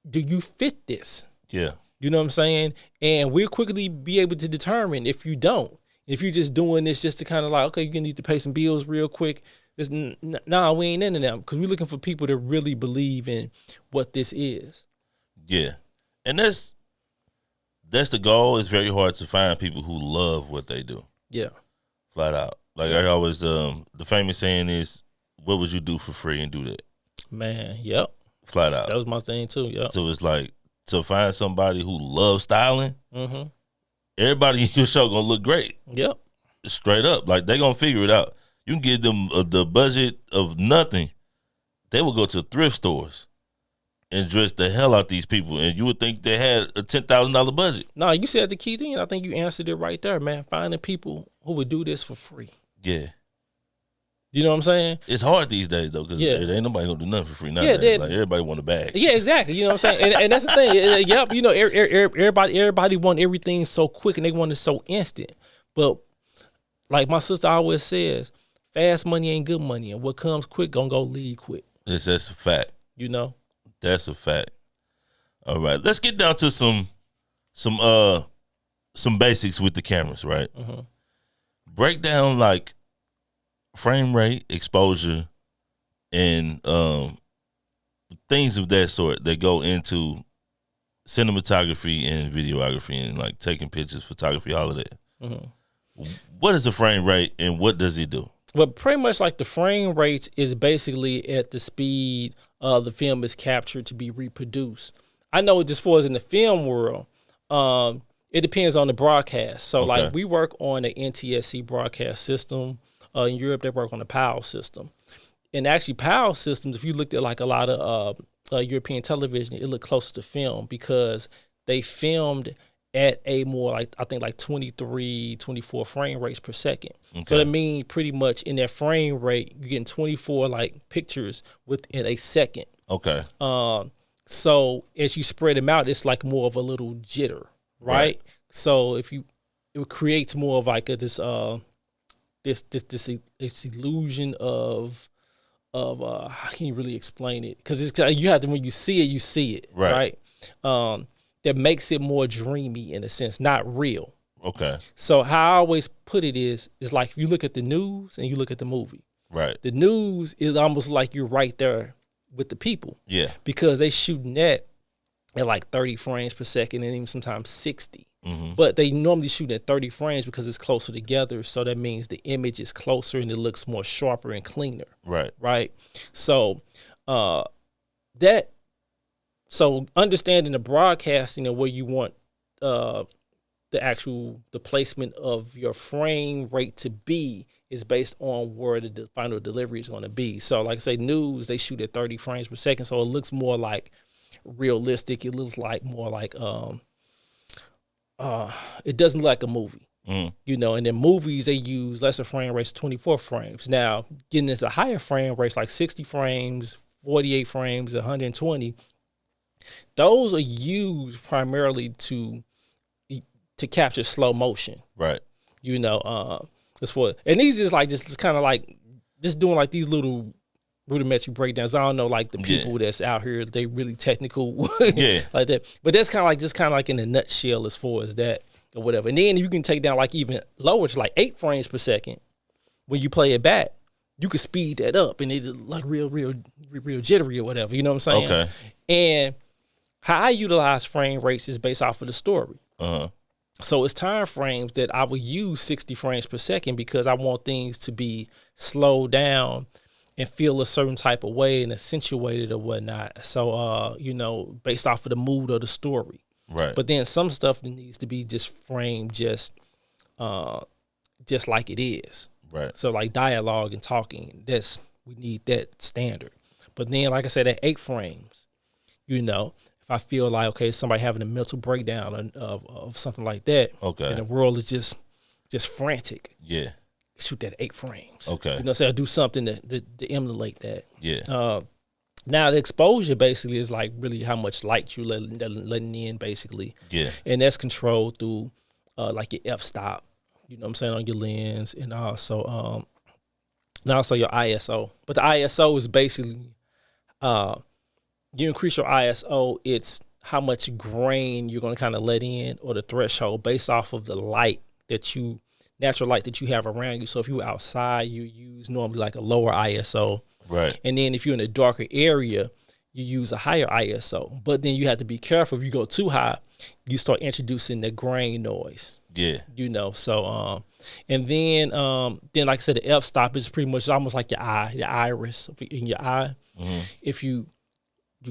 do you fit this? Yeah. You know what I'm saying? And we'll quickly be able to determine if you don't. If you're just doing this just to kind of like, okay, you need to pay some bills real quick. Nah, we ain't into them, because we're looking for people that really believe in what this is. Yeah. And that's the goal. It's very hard to find people who love what they do. Yeah. Flat out. Like, I always, the famous saying is, what would you do for free and do that? Man, yep. Flat out. That was my thing too, yep. So it's like, to find somebody who loves styling, everybody in your show gonna look great. Yep. Straight up. Like, they gonna figure it out. You can give them the budget of nothing. They will go to thrift stores and dress the hell out these people, and you would think they had a $10,000 budget. No, you said the key thing. I think you answered it right there, man. Finding people who would do this for free. Yeah. You know what I'm saying? It's hard these days, though, because there ain't nobody gonna do nothing for free now. Yeah, like, everybody want a bag. Yeah, exactly. You know what I'm saying? And that's the thing. Yep. You know, everybody want everything so quick, and they want it so instant. But like my sister always says, fast money ain't good money, and what comes quick gonna go leave quick. That's a fact. You know? That's a fact. All right, let's get down to some basics with the cameras, right? Break down like frame rate, exposure, and things of that sort that go into cinematography and videography and like taking pictures, photography, all of that. What is the frame rate and what does it do? Well, pretty much like the frame rate is basically at the speed the film is captured to be reproduced. I know just for us in the film world, it depends on the broadcast. So like we work on the NTSC broadcast system. In Europe, they work on the PAL system. And actually PAL systems, if you looked at like a lot of European television, it looked closer to film because they filmed at a more like, I think like 23, 24 frame rates per second. So that means pretty much in that frame rate, you're getting 24 like pictures within a second. Okay. So as you spread them out, it's like more of a little jitter, right? So it creates more of like this illusion of how can you really explain it? Because you have to, when you see it, right? That makes it more dreamy in a sense, not real. Okay. So how I always put it is like if you look at the news and you look at the movie. Right. The news is almost like you're right there with the people. Yeah. Because they shooting that at like 30 frames per second and even sometimes 60. But they normally shoot at 30 frames because it's closer together. So that means the image is closer and it looks more sharper and cleaner. Right. Right. So so understanding the broadcasting and where you want the placement of your frame rate to be is based on where the final delivery is going to be. So like I say, news, they shoot at 30 frames per second. So it looks more like realistic. It looks like more like, it doesn't look like a movie, you know, and then movies, they use lesser frame rates, 24 frames. Now getting into higher frame rates, like 60 frames, 48 frames, 120, those are used primarily to capture slow motion. Right. You know, and these is like just kind of like just doing like these little rudimentary breakdowns. I don't know, like the people that's out here, they really technical, like that. But that's kind of like in a nutshell as far as that or whatever. And then you can take down like even lower to like 8 frames per second when you play it back. You could speed that up and it like real jittery or whatever. You know what I'm saying? Okay. And how I utilize frame rates is based off of the story. So it's time frames that I will use 60 frames per second because I want things to be slowed down and feel a certain type of way and accentuated or whatnot. So, you know, based off of the mood of the story. Right. But then some stuff that needs to be just framed just like it is. Right. So like dialogue and talking, we need that standard. But then, like I said, at 8 frames, you know, if I feel like, okay, somebody having a mental breakdown of something like that, and the world is just frantic, shoot that at 8 frames. Okay. You know, so I do something to emulate that. Yeah. Now the exposure basically is like really how much light you letting in basically. Yeah. And that's controlled through like your f-stop, you know what I'm saying, on your lens, and also your ISO. But the ISO is basically you increase your ISO, it's how much grain you're going to kind of let in, or the threshold based off of the light natural light that you have around you. So if you're outside, you use normally like a lower ISO. Right. And then if you're in a darker area, you use a higher ISO. But then you have to be careful. If you go too high, you start introducing the grain noise. Yeah. You know, so and then like I said, the f-stop is pretty much almost like your iris in your eye. If you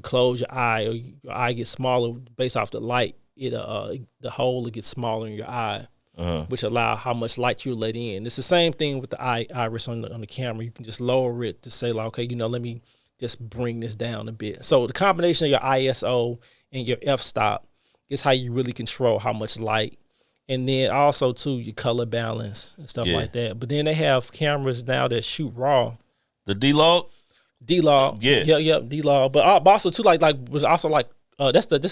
close your eye, or your eye gets smaller based off the light, the hole gets smaller in your eye, which allow how much light you let in. It's the same thing with the iris on the camera. You can just lower it to say like, okay, you know, let me just bring this down a bit. So the combination of your ISO and your f-stop is how you really control how much light. And then also too, your color balance and stuff like that. But then they have cameras now that shoot raw. The D-Log? D-Log. Yeah, D-Log. But also too, like that's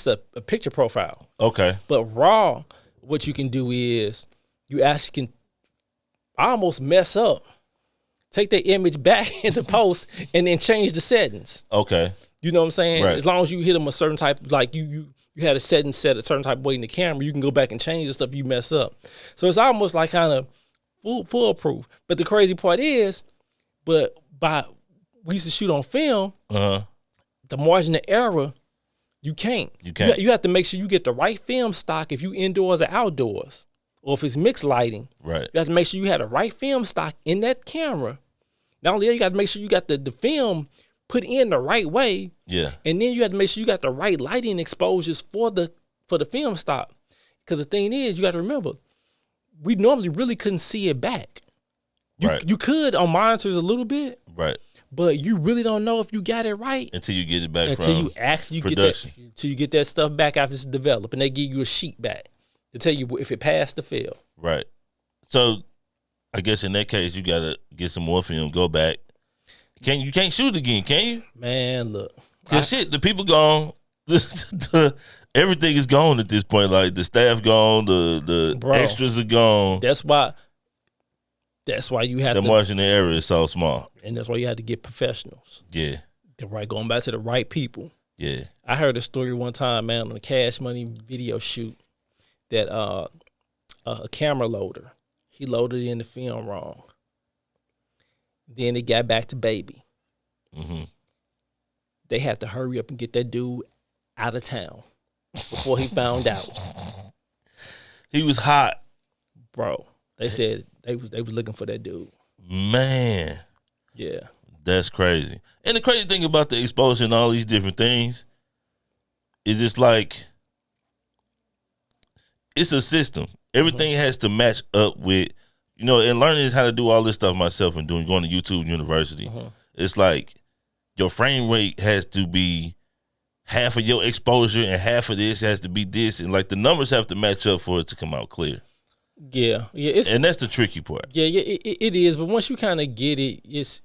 a picture profile. Okay. But raw, what you can do is you actually can almost mess up. Take that image back into post and then change the settings. Okay. You know what I'm saying? Right. As long as you hit them a certain type, like you had a setting set a certain type of way in the camera, you can go back and change the stuff you mess up. So it's almost like kind of foolproof. But the crazy part is, we used to shoot on film, the margin of error, you can't. You have to make sure you get the right film stock if you indoors or outdoors, or if it's mixed lighting. Right. You have to make sure you have the right film stock in that camera. Not only that, you got to make sure you got the film put in the right way. Yeah. And then you have to make sure you got the right lighting exposures for the film stock. Because the thing is, you got to remember, we normally really couldn't see it back. You could on monitors a little bit. Right. But you really don't know if you got it right until you get it back until from you actually production. Until you get that stuff back after it's developed, and they give you a sheet back to tell you if it passed or failed. Right. So, I guess in that case, you gotta get some more film, go back. You can't shoot again, can you? Man, look. Cause the people gone. Everything is gone at this point. Like the staff gone, the extras are gone. That's why you have the margin of error is so small. And that's why you had to get professionals. Yeah. Going back to the right people. Yeah. I heard a story one time, man, on a Cash Money video shoot that a camera loader, he loaded in the film wrong. Then it got back to baby. Mm-hmm. They had to hurry up and get that dude out of town before he found out. He was hot. Bro, they said they was looking for that dude. Man. Yeah. That's crazy. And the crazy thing about the exposure and all these different things is it's like it's a system. Everything has to match up with, you know, and learning how to do all this stuff myself and going to YouTube University. It's like your frame rate has to be half of your exposure and half of this has to be this, and like the numbers have to match up for it to come out clear. Yeah. And that's the tricky part. Yeah, it is. But once you kind of get it, it's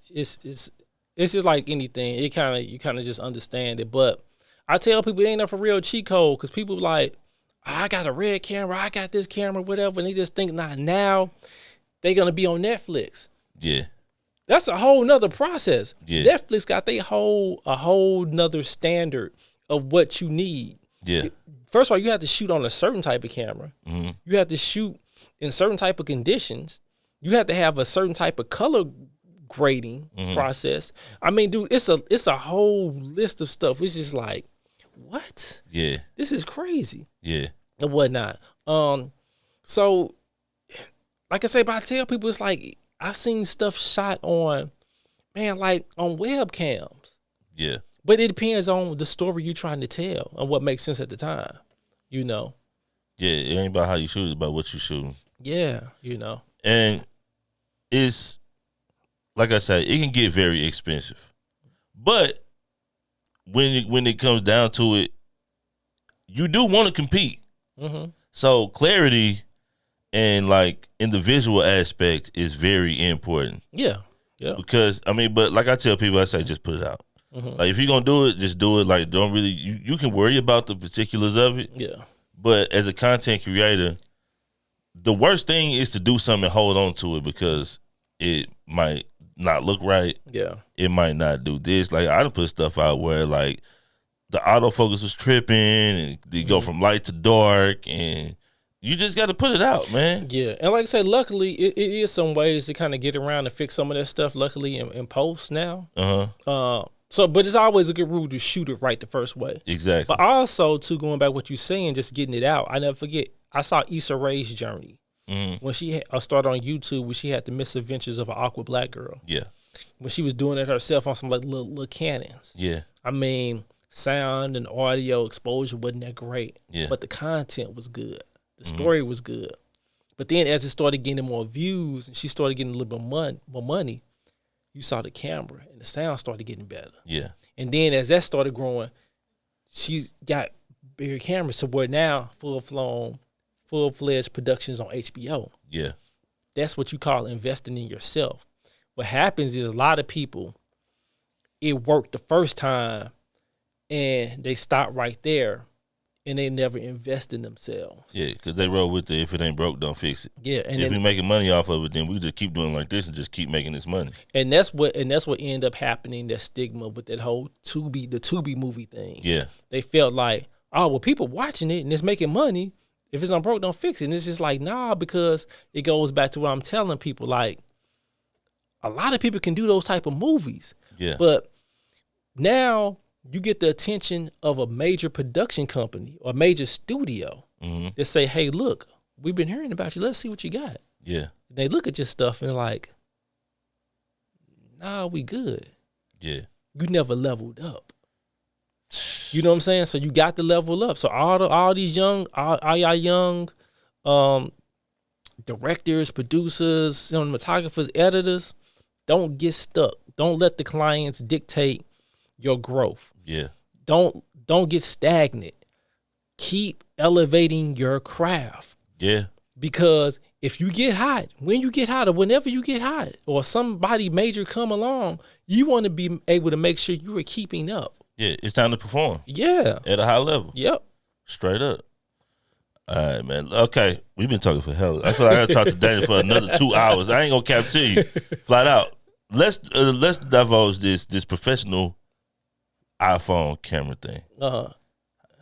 just like anything. You kind of just understand it. But I tell people it ain't nothing for real cheat code, because people like, I got a red camera, I got this camera, whatever, and they just think now they gonna be on Netflix. Yeah. That's a whole nother process. Yeah. Netflix got a whole nother standard of what you need. Yeah. First of all, you have to shoot on a certain type of camera. You have to shoot in certain type of conditions. You have to have a certain type of color grading process. I mean, dude, it's a whole list of stuff. It's just like, what? Yeah. This is crazy. Yeah. And whatnot. So like I say, but I tell people, it's like I've seen stuff shot on, man, like on webcams. Yeah. But it depends on the story you're trying to tell and what makes sense at the time, you know? Yeah, it ain't about how you shoot, it's about what you shooting. Yeah, you know. And it's, like I said, it can get very expensive. But when it comes down to it, you do want to compete. So clarity and like in the visual aspect is very important. Yeah. Yeah. Because I mean, but like I tell people, I say just put it out. Like if you're gonna do it, just do it. Like don't really you can worry about the particulars of it. Yeah. But as a content creator, the worst thing is to do something and hold on to it because it might not look right. Yeah. It might not do this. Like I done put stuff out where like the autofocus was tripping and they go from light to dark, and you just got to put it out, man. Yeah. And like I said, luckily it is some ways to kind of get around and fix some of that stuff, luckily in post now. So, but it's always a good rule to shoot it right the first way. Exactly. But also, too, going back what you're saying, just getting it out. I never forget, I saw Issa Rae's journey when she started on YouTube, when she had the misadventures of an awkward black girl. Yeah. When she was doing it herself on some like little cannons. Yeah. I mean, sound and audio exposure wasn't that great. Yeah. But the content was good. The story was good. But then as it started getting more views and she started getting a little bit more money, you saw the camera and the sound started getting better. Yeah. And then as that started growing, she got bigger cameras to where now full-fledged productions on HBO. Yeah. That's what you call investing in yourself. What happens is a lot of people, it worked the first time and they stop right there and they never invest in themselves. Yeah, because they roll with the if it ain't broke, don't fix it. Yeah, and if then, we making money off of it, then we just keep doing like this and just keep making this money. And that's what ended up happening, that stigma with that whole the Tubi movie thing. Yeah. They felt like, oh, well, people watching it and it's making money. If it's not broke, don't fix it. And it's just like, nah, because it goes back to what I'm telling people. Like, a lot of people can do those type of movies. Yeah. But now you get the attention of a major production company or major studio that say, hey, look, we've been hearing about you. Let's see what you got. Yeah. And they look at your stuff and they're like, nah, we good. Yeah. You never leveled up. You know what I'm saying? So you got to level up. So all these young, all y'all young directors, producers, cinematographers, editors, don't get stuck. Don't let the clients dictate your growth. Yeah. Don't get stagnant. Keep elevating your craft. Yeah. Because if you get hot, when you get hot or whenever you get hot or somebody major come along, you want to be able to make sure you are keeping up. Yeah, it's time to perform. Yeah. At a high level. Yep. Straight up. All right, man. Okay, we've been talking for hell. I feel like I gotta talk to Daniel for another 2 hours. I ain't gonna cap to you, flat out. Let's divulge this professional iPhone camera thing.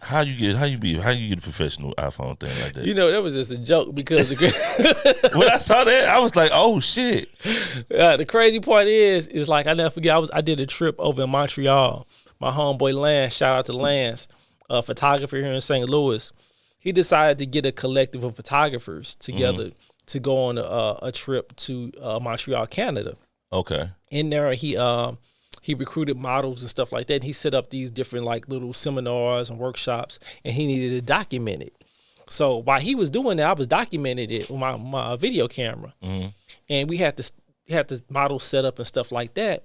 How you get a professional iPhone thing like that? You know, that was just a joke because when I saw that, I was like, oh shit. The crazy part is like, I never forget. I did a trip over in Montreal. My homeboy Lance, shout out to Lance, a photographer here in St. Louis. he decided to get a collective of photographers together to go on a trip to Montreal, Canada. Okay. In there, he recruited models and stuff like that. And he set up these different like little seminars and workshops, and he needed to document it. So while he was doing that, I was documenting it with my video camera, and we had the model set up and stuff like that.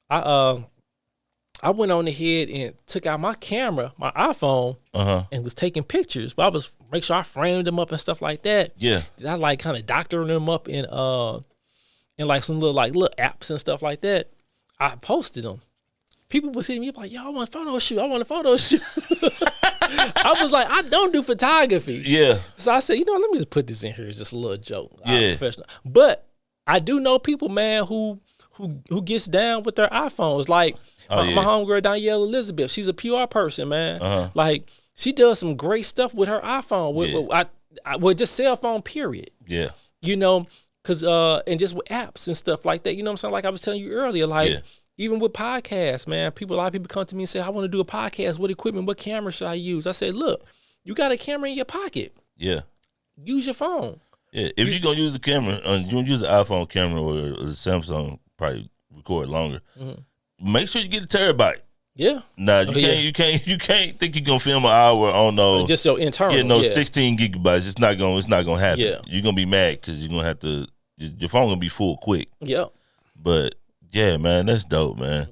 I went on ahead and took out my camera, my iPhone, and was taking pictures. But I was make sure I framed them up and stuff like that. Yeah. Did I like kind of doctoring them up in like some little apps and stuff like that. I posted them. People was hitting me up like, "Yo, I want a photo shoot. I want a photo shoot." I was like, I don't do photography. Yeah. So I said, let me just put this in here. It's just a little joke. Yeah. I'm professional. But I do know people, man, who gets down with their iPhones. Like my homegirl Danielle Elizabeth, she's a PR person, man. Like she does some great stuff with her iPhone. With just cell phone, period. Yeah. Cause and just with apps and stuff like that. You know what I'm saying? Like I was telling you earlier, even with podcasts, man, a lot of people come to me and say, I want to do a podcast. What equipment, what camera should I use? I said, look, you got a camera in your pocket. Yeah. Use your phone. Yeah. If you're going to use the camera, you're going to use the iPhone camera or the Samsung, probably record longer. Make sure you get a terabyte. Yeah. Nah, you can't think you're gonna film an hour on just your internal. 16 gigabytes. It's not gonna happen. Yeah. You're gonna be mad because you're gonna have to. Your phone gonna be full quick. Yeah. But yeah, man, that's dope, man.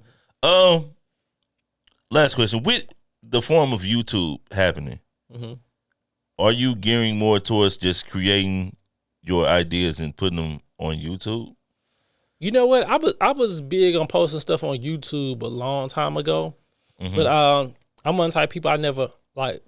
Last question: with the form of YouTube happening, are you gearing more towards just creating your ideas and putting them on YouTube? You know what? I was big on posting stuff on YouTube a long time ago, but I'm one type of people I never like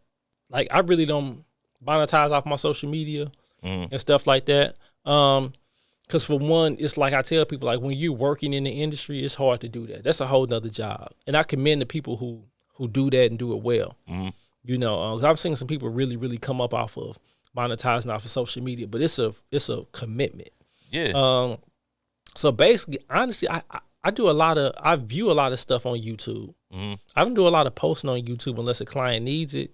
I really don't monetize off my social media and stuff like that. Because for one, it's like I tell people, like when you're working in the industry, it's hard to do that. That's a whole nother job, and I commend the people who do that and do it well. Because I've seen some people really, really come up off of monetizing off of social media, but it's a commitment. Yeah. So basically, honestly, I view a lot of stuff on YouTube. I don't do a lot of posting on YouTube unless a client needs it.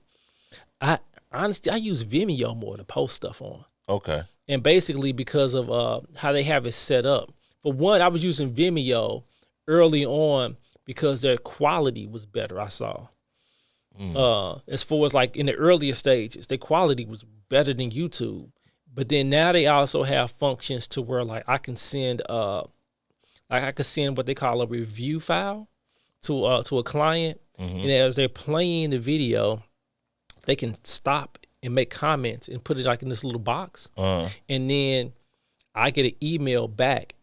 I use Vimeo more to post stuff on. Okay. And basically because of how they have it set up. For one, I was using Vimeo early on because their quality was better, I saw. As far as like in the earlier stages, their quality was better than YouTube. But then now they also have functions to where like I can send what they call a review file to a client, and as they're playing the video, they can stop and make comments and put it like in this little box, and then I get an email back,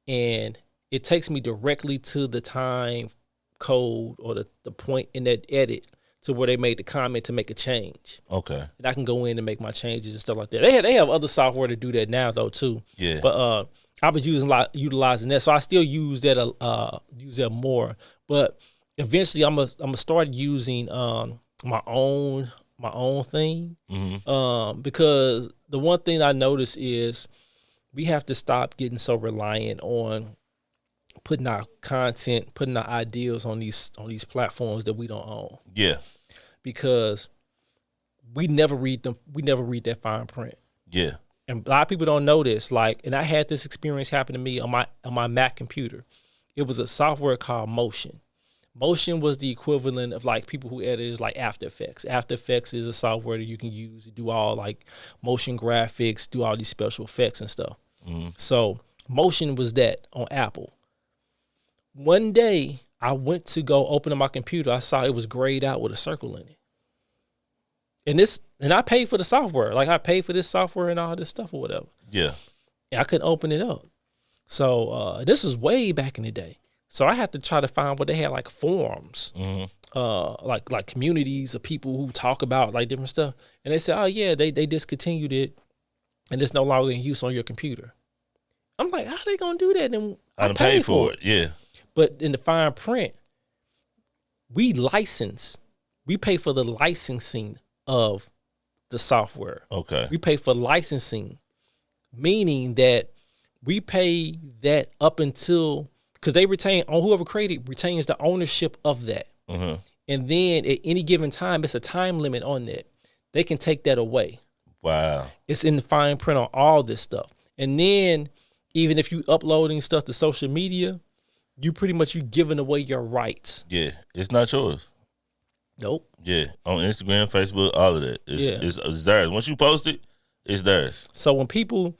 and it takes me directly to the time code or the point in that edit to where they made the comment to make a change. Okay. And I can go in and make my changes and stuff like that. They have other software to do that now though too. Yeah. But I was utilizing that, so I still use that more. But eventually, I'm gonna start using my own thing, because the one thing I notice is we have to stop getting so reliant on putting our content, putting our ideas on these platforms that we don't own. Yeah. Because we never read them. We never read that fine print. Yeah. And a lot of people don't know this. Like, and I had this experience happen to me on my Mac computer. It was a software called Motion. Motion was the equivalent of like people who edit like After Effects. After Effects is a software that you can use to do all like motion graphics, do all these special effects and stuff. So Motion was that on Apple. One day I went to go open up my computer. I saw it was grayed out with a circle in it. And I paid for the software. Like I paid for this software and all this stuff or whatever. Yeah. And I couldn't open it up. So this was way back in the day. So I had to try to find where they had like forums, like communities of people who talk about like different stuff. And they said, oh yeah, they discontinued it and it's no longer in use on your computer. I'm like, how are they gonna do that? And I paid for it. Yeah. But in the fine print, we pay for the licensing of the software. Okay. We pay for licensing, meaning that we pay that up until, because they retain, on whoever created retains the ownership of that. And then at any given time, it's a time limit on that. they can take that away. Wow. It's in the fine print on all this stuff. And then even if you uploading stuff to social media, you giving away your rights. Yeah, it's not yours. Nope. Yeah, on Instagram, Facebook, all of that. It's theirs. Once you post it, it's theirs. So when people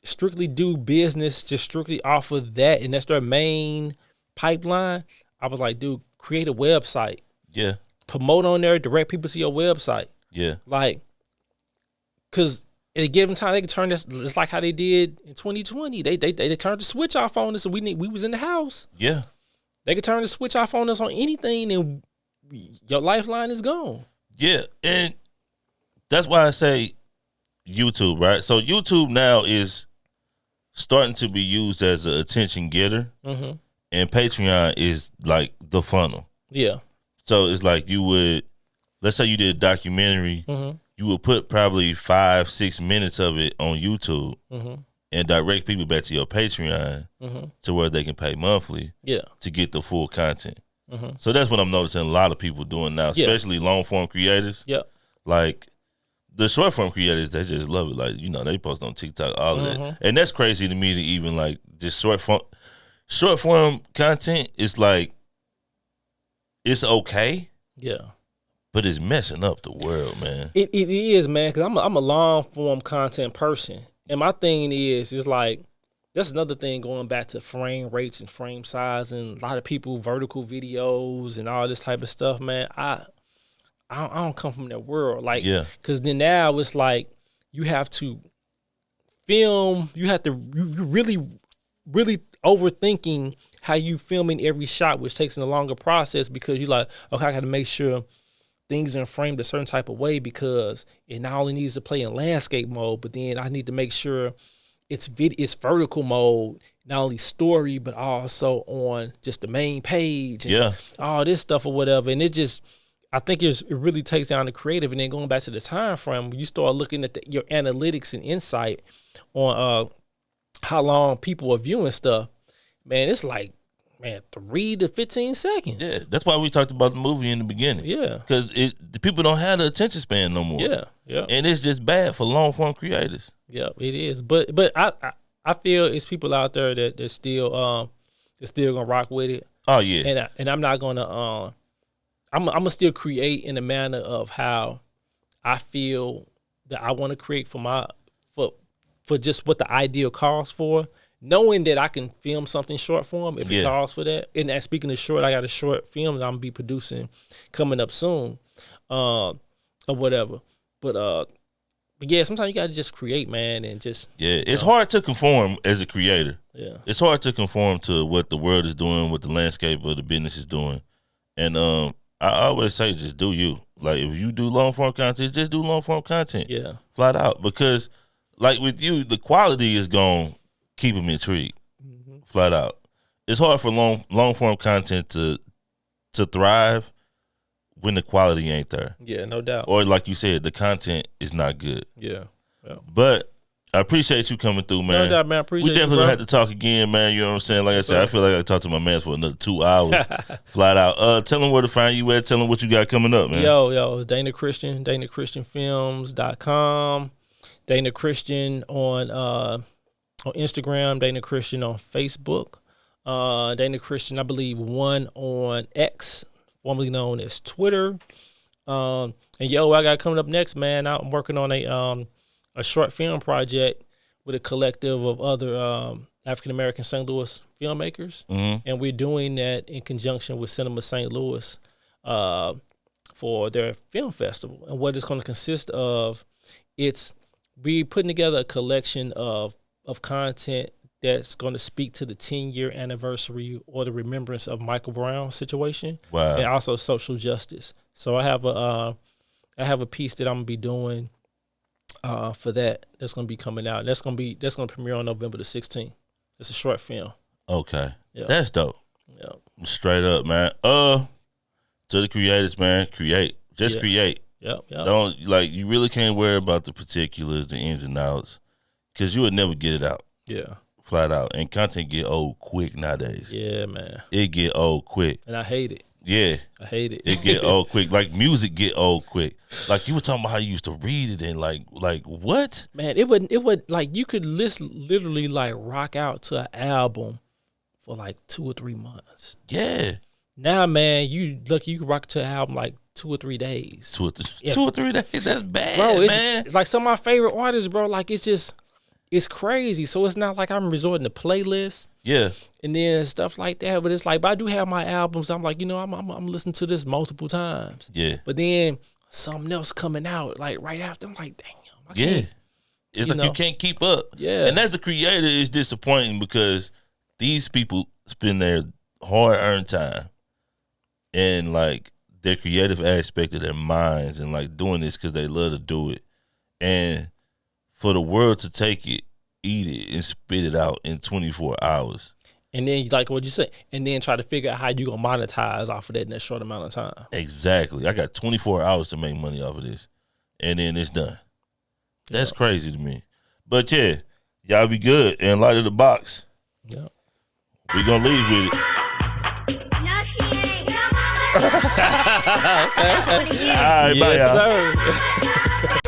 strictly do business just strictly off of that, and that's their main pipeline, I was like, dude, create a website. Yeah. Promote on there, direct people to your website. Yeah. Like, because at a given time, they can turn this, it's like how they did in 2020. They turned the switch off on us, and we was in the house. Yeah. They could turn the switch off on us on anything, and your lifeline is gone. Yeah, and that's why I say YouTube, right? So YouTube now is starting to be used as an attention getter, and Patreon is like the funnel. Yeah. So it's like let's say you did a documentary, you would put probably 5-6 minutes of it on YouTube and direct people back to your Patreon to where they can pay monthly to get the full content. So that's what I'm noticing a lot of people doing now, especially long form creators. Yeah. Like the short form creators, they just love it. Like, they post on TikTok, all of that. And that's crazy to me to even like just short form content is like, it's okay. Yeah. But it's messing up the world, man. It is, man, because I'm a long form content person. And my thing is like, that's another thing going back to frame rates and frame size, and a lot of people vertical videos and all this type of stuff, man. I don't come from that world. Like, because then now it's like you have to film, you really, really overthinking how you filming every shot, which takes a longer process because you're like, okay, I got to make sure things are framed a certain type of way because it not only needs to play in landscape mode, but then I need to make sure it's vertical mode, not only story, but also on just the main page and all this stuff or whatever. And I think it really takes down the creative. And then going back to the time frame, when you start looking at your analytics and insight on how long people are viewing stuff, man, it's like, 3 to 15 seconds. Yeah, that's why we talked about the movie in the beginning. Yeah. Because the people don't have the attention span no more. Yeah, yeah. And it's just bad for long-form creators. Yeah, it is. But I feel it's people out there that still gonna rock with it. Oh, yeah. And I'm not gonna I'm gonna still create in a manner of how I feel that I want to create for just what the ideal calls for. Knowing that I can film something short form if it calls for that. And speaking of short, I got a short film that I'm gonna be producing coming up soon, or whatever. But yeah, sometimes you gotta just create, man, and just it's hard to conform as a creator. Yeah, it's hard to conform to what the world is doing, what the landscape of the business is doing. And I always say, just do you. Like, if you do long form content, just do long form content. Yeah, flat out, because like with you, the quality is gone. Keep them intrigued, flat out. It's hard for long form content to thrive when the quality ain't there. Yeah, no doubt. Or like you said, the content is not good. Yeah. But I appreciate you coming through, man. No doubt, man. Appreciate we definitely you, gonna have to talk again, man. You know what I'm saying? Like I said, I feel like I talked to my man for another 2 hours, flat out. Tell them where to find you at. Tell them what you got coming up, man. Yo, Dana Christian, DanaChristianFilms.com, Dana Christian on Instagram, Dana Christian on Facebook, Dana Christian, I believe, one on X, formerly known as Twitter. And I got coming up next, man. I'm working on a short film project with a collective of other African American St. Louis filmmakers, and we're doing that in conjunction with Cinema St. Louis for their film festival. And what it's going to consist of, we putting together a collection of content that's going to speak to the 10-year anniversary or the remembrance of Michael Brown's situation. Wow. And also social justice. So I have a piece that I'm gonna be doing for that's gonna be coming out. That's gonna premiere on November the 16th. It's a short film. Okay. Yep. That's dope. Yeah. Straight up, man. To the creators, man, create. Just create. Yep. Don't, you really can't worry about the particulars, the ins and outs. Because you would never get it out. Yeah. Flat out. And content get old quick nowadays. Yeah, man. It get old quick. And I hate it. Yeah. I hate it. It get old quick. Like music get old quick. Like you were talking about how you used to read it and like what? Man, it would like you could literally like rock out to an album for like 2 or 3 months. Yeah. Now, man, you can rock to an album like 2 or 3 days. 2 or 3 days. That's bad, Bro, man. it's like some of my favorite artists, bro. Like it's crazy. So it's not like I'm resorting to playlists. Yeah. And then stuff like that. But it's like, but I do have my albums. I'm like, I'm listening to this multiple times. Yeah. But then something else coming out like right after. I'm like, damn. I Yeah. can't. It's like you can't keep up. Yeah. And as a creator, it's disappointing because these people spend their hard-earned time and like their creative aspect of their minds and like doing this because they love to do it. And for the world to take it, eat it, and spit it out in 24 hours. And then, like what you said, and then try to figure out how you gonna monetize off of that in that short amount of time. Exactly. I got 24 hours to make money off of this, and then it's done. That's crazy to me. But yeah, y'all be good. And Light of the Box. Yeah. We gonna leave with it. Okay. All right, bye, Yes, y'all. sir.